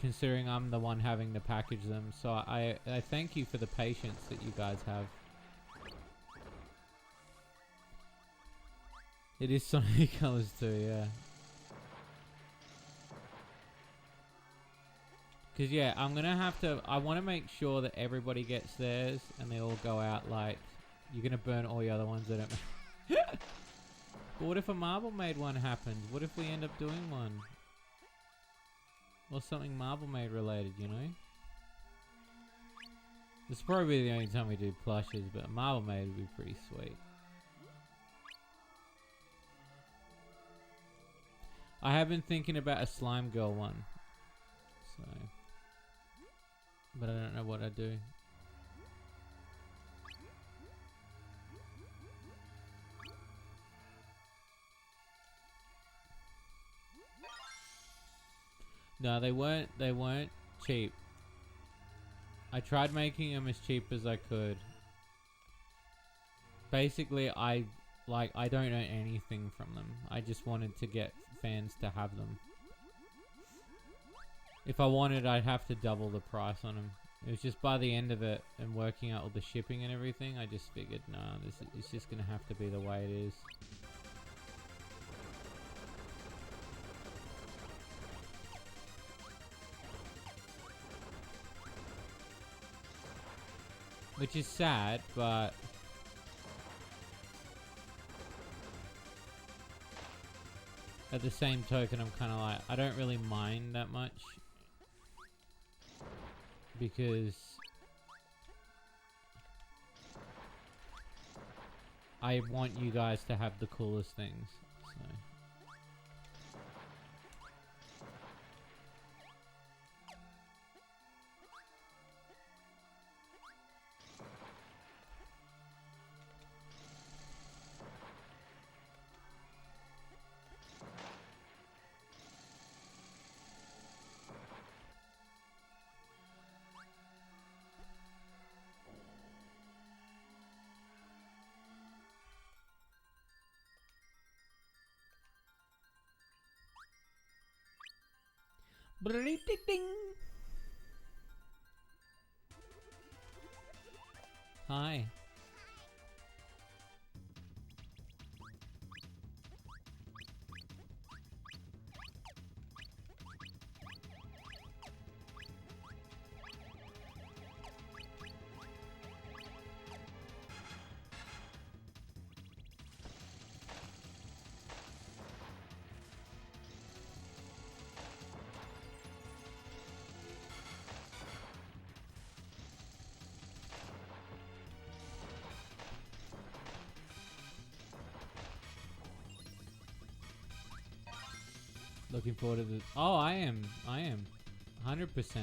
considering I'm the one having to package them. So I thank you for the patience that you guys have. It is Sonic Colors too, yeah. Cause yeah, I'm gonna have to. I want to make sure that everybody gets theirs and they all go out like. You're gonna burn all the other ones that don't. But what if a Marble Maid one happens? What if we end up doing one? Or something Marble Maid related, you know? This is probably the only time we do plushes, but a Marble Maid would be pretty sweet. I have been thinking about a Slime Girl one. So. But I don't know what I'd do. No, they weren't cheap. I tried making them as cheap as I could. Basically, I don't earn anything from them. I just wanted to get fans to have them. If I wanted, I'd have to double the price on them. It was just by the end of it and working out all the shipping and everything, I just figured, nah, it's just gonna have to be the way it is. Which is sad, but at the same token, I'm kind of like, I don't really mind that much. Because I want you guys to have the coolest things. So. Ding. Hi. Looking forward to this. Oh, I am. 100%.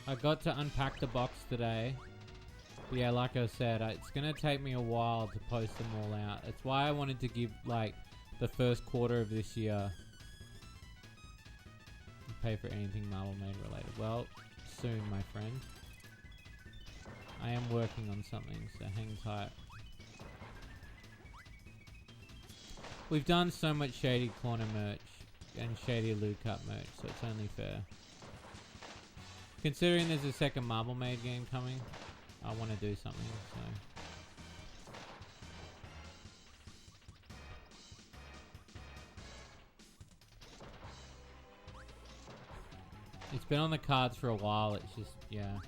I got to unpack the box today. But yeah, like I said, it's going to take me a while to post them all out. That's why I wanted to give, like, the first quarter of this year. Pay for anything Marble Maid related. Well, soon, my friend. I am working on something, so hang tight. We've done so much Shady Corner merch and Shady Loot Cup merch, so it's only fair. Considering there's a second Marble Maid game coming, I want to do something, so. It's been on the cards for a while, it's just, yeah.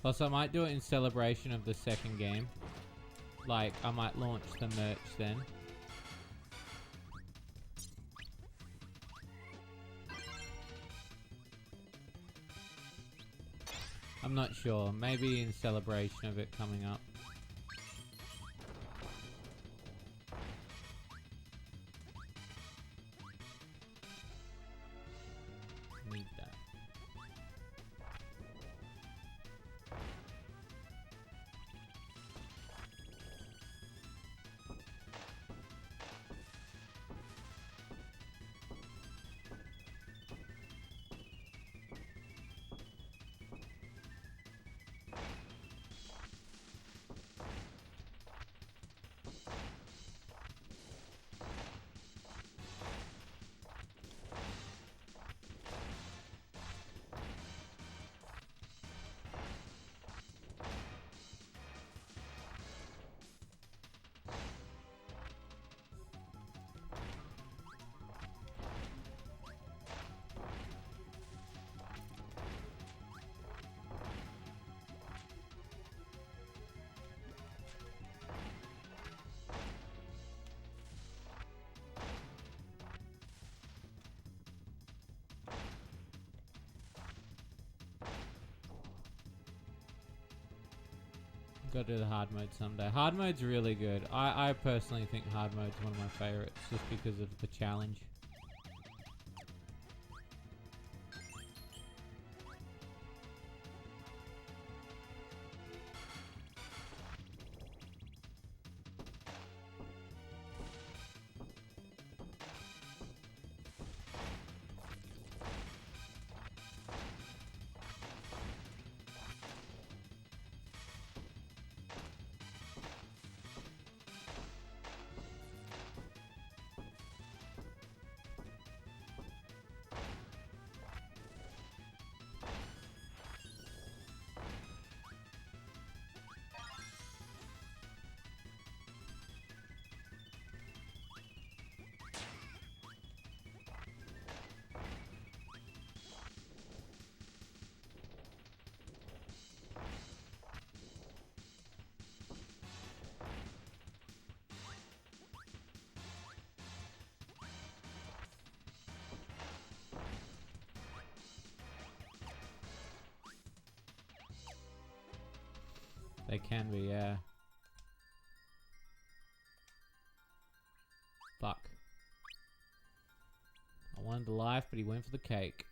Plus, I might do it in celebration of the second game. Like, I might launch the merch then. I'm not sure. Maybe in celebration of it coming up. Gotta do the hard mode someday. Hard mode's really good. I personally think hard mode's one of my favorites just because of the challenge. They can be, yeah. Fuck. I wanted the life, but he went for the cake.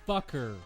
Fucker.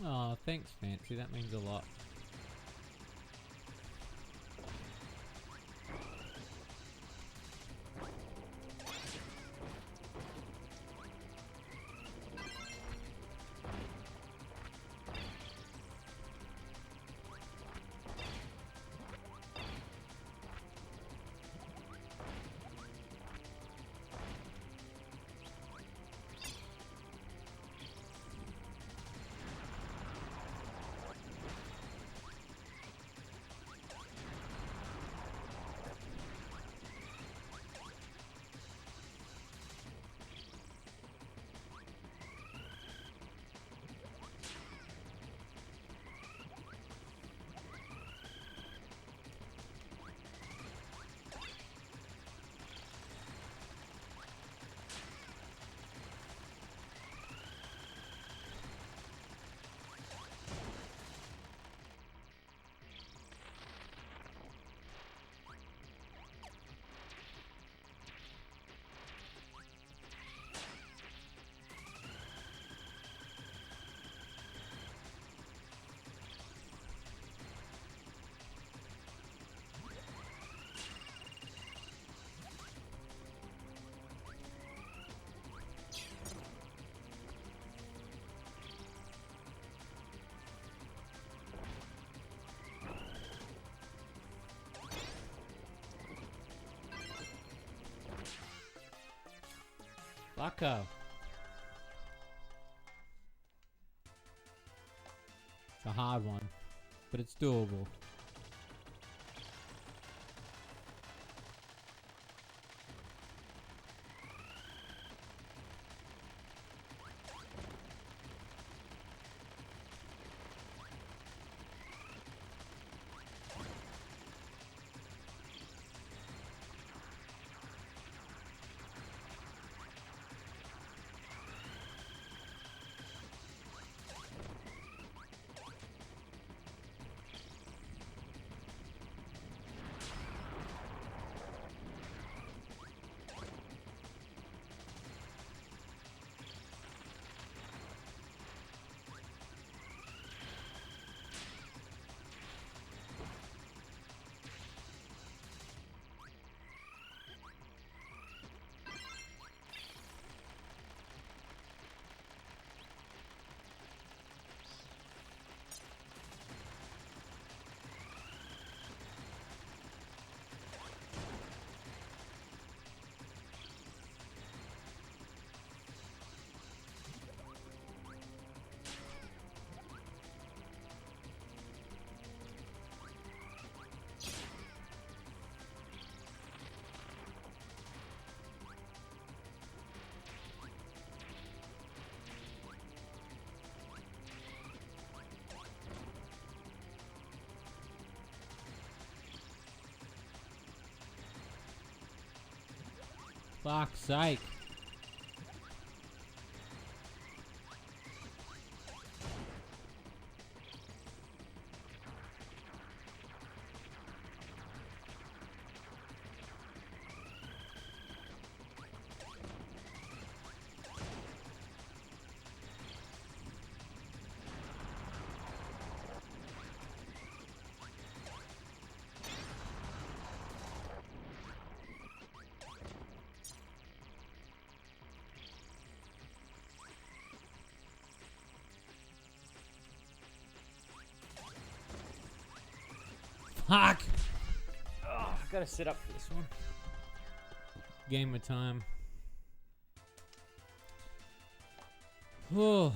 Oh, thanks, Fancy. That means a lot. Bucko. It's a hard one, but it's doable. Fuck's sake. Fuck! Oh, I gotta sit up for this one. Game of time. Oh.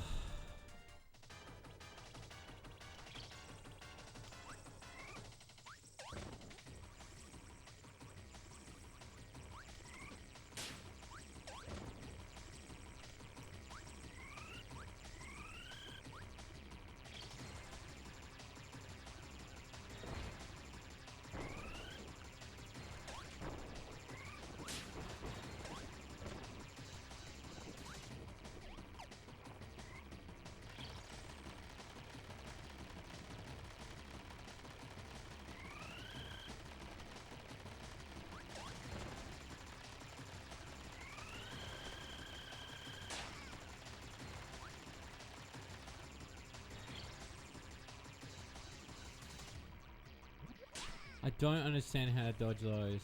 I don't understand how to dodge those.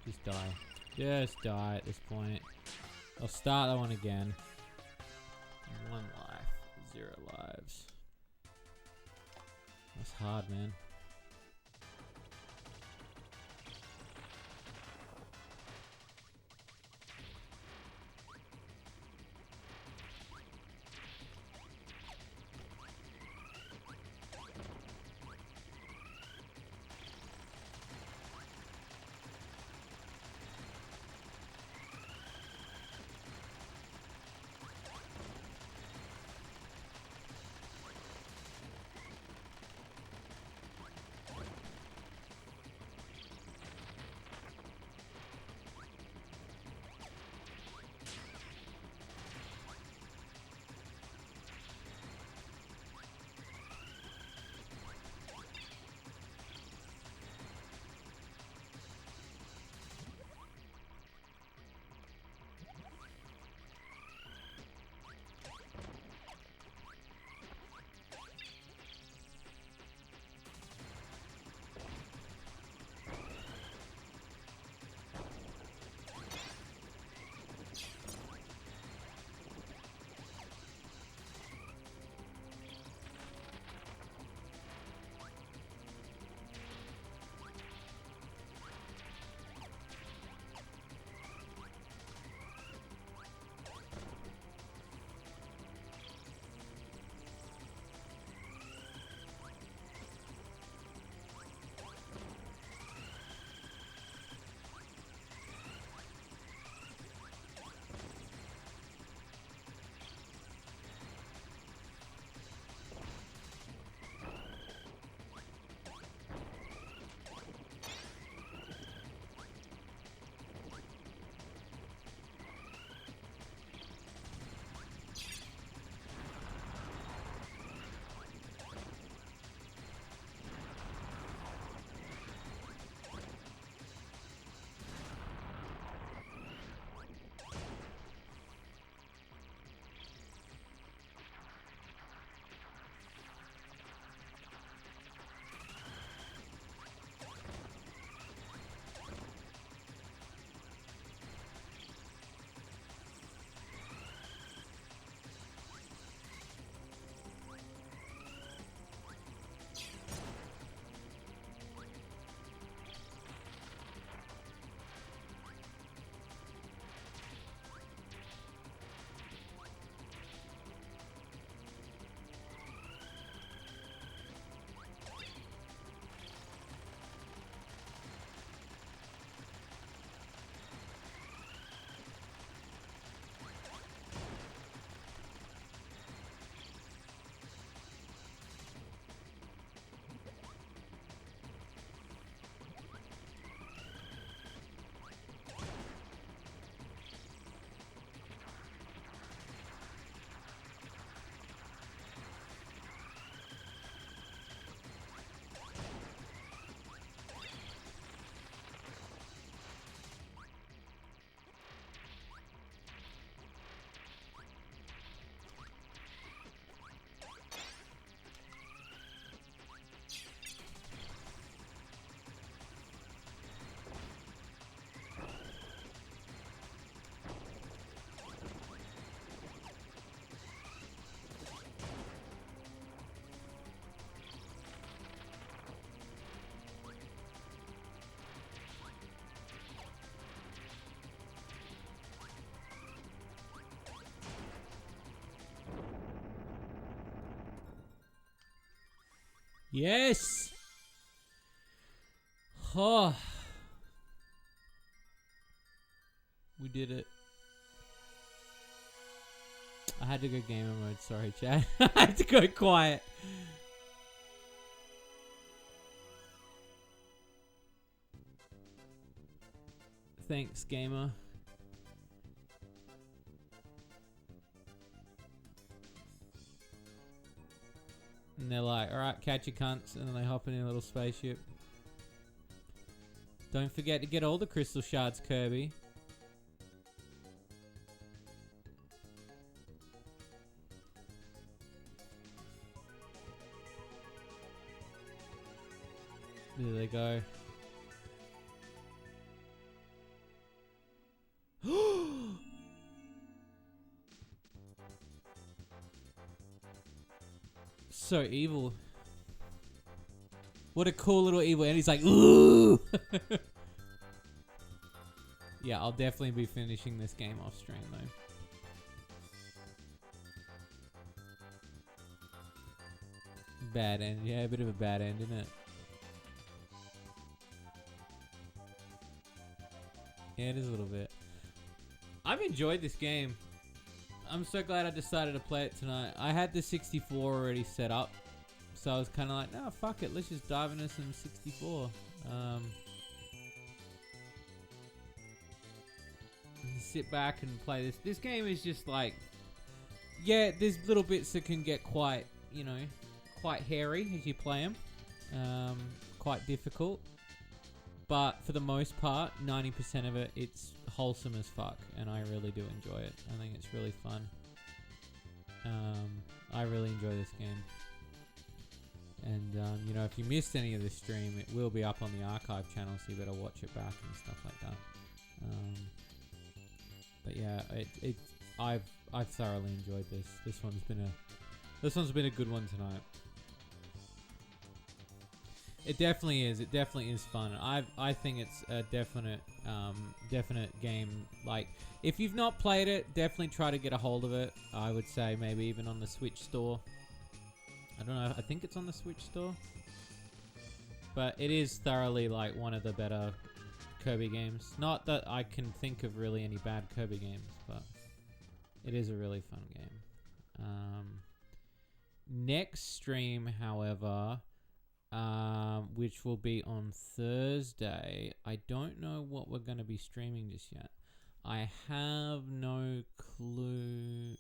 Just die. Just die at this point. I'll start that one again. 1 life. 0 lives. That's hard, man. Yes! Oh. We did it. I had to go gamer mode, sorry chat. I had to go quiet. Thanks, gamer. And they're like, alright, catch your cunts. And then they hop in a little spaceship. Don't forget to get all the crystal shards, Kirby. There they go. So evil. What a cool little evil. And he's like, ooh. Yeah, I'll definitely be finishing this game off stream though. Bad end. Yeah, a bit of a bad end, isn't it? Yeah, it is a little bit. I've enjoyed this game. I'm so glad I decided to play it tonight. I had the 64 already set up, so I was kind of like, no, fuck it, let's just dive into some 64. Sit back and play this. This game is just like, yeah, there's little bits that can get quite, you know, quite hairy as you play them. Quite difficult. But for the most part, 90% of it, it's wholesome as fuck, and I really do enjoy it. I think it's really fun. I really enjoy this game. And, you know, if you missed any of the stream, it will be up on the archive channel, so you better watch it back and stuff like that. But yeah, I've thoroughly enjoyed this. This one's been a good one tonight. It definitely is. It definitely is fun. I think it's a definite game. Like, if you've not played it, definitely try to get a hold of it. I would say maybe even on the Switch store. I don't know. I think it's on the Switch store. But it is thoroughly like one of the better Kirby games. Not that I can think of really any bad Kirby games, but it is a really fun game. Next stream, however, which will be on Thursday. I don't know what we're going to be streaming just yet. I have no clue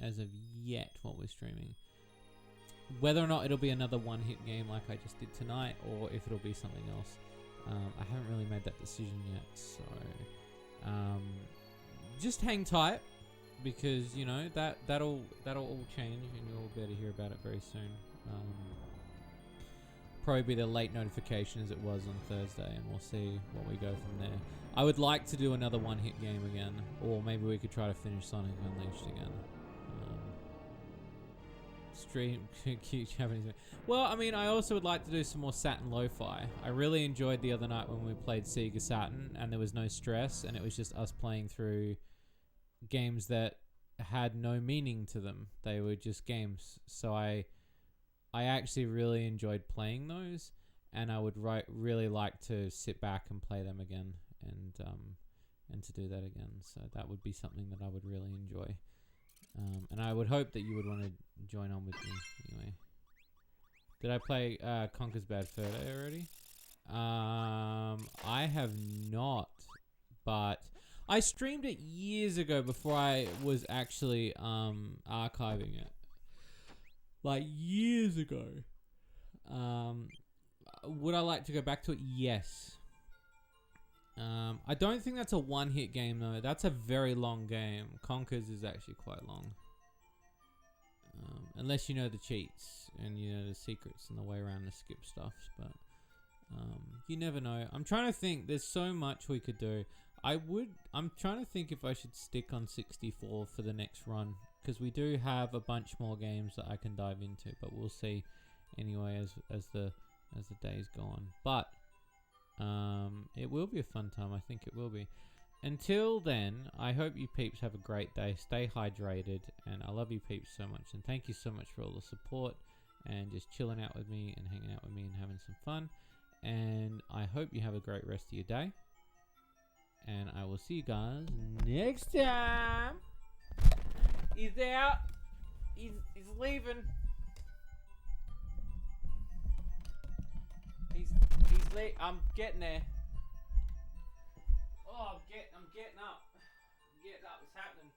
as of yet what we're streaming. Whether or not it'll be another one-hit game like I just did tonight, or if it'll be something else. I haven't really made that decision yet, so just hang tight, because you know that'll all change, and you'll be able to hear about it very soon. Probably be the late notification as it was on Thursday, and we'll see what we go from there. I would like to do another one-hit game again, or maybe we could try to finish Sonic Unleashed again. Stream cute Japanese. Well, I mean, I also would like to do some more Saturn Lo-Fi. I really enjoyed the other night when we played Sega Saturn, and there was no stress, and it was just us playing through games that had no meaning to them. They were just games. So I actually really enjoyed playing those, and I would really like to sit back and play them again, and to do that again. So that would be something that I would really enjoy. And I would hope that you would want to join on with me anyway. Did I play Conker's Bad Fur Day already? I have not, but I streamed it years ago before I was actually archiving it. Like years ago. Would I like to go back to it? Yes. I don't think that's a one-hit game though. That's a very long game. Conker's is actually quite long. Unless you know the cheats and you know the secrets and the way around to skip stuff, but you never know. I'm trying to think. There's so much we could do. I'm trying to think if I should stick on 64 for the next run, because we do have a bunch more games that I can dive into, but we'll see anyway as the days go on. But it will be a fun time. I think it will be. Until then, I hope you peeps have a great day. Stay hydrated, and I love you peeps so much. And thank you so much for all the support and just chilling out with me and hanging out with me and having some fun. And I hope you have a great rest of your day. And I will see you guys next time. He's out. He's leaving. I'm getting there. Oh, I'm getting up. It's happening.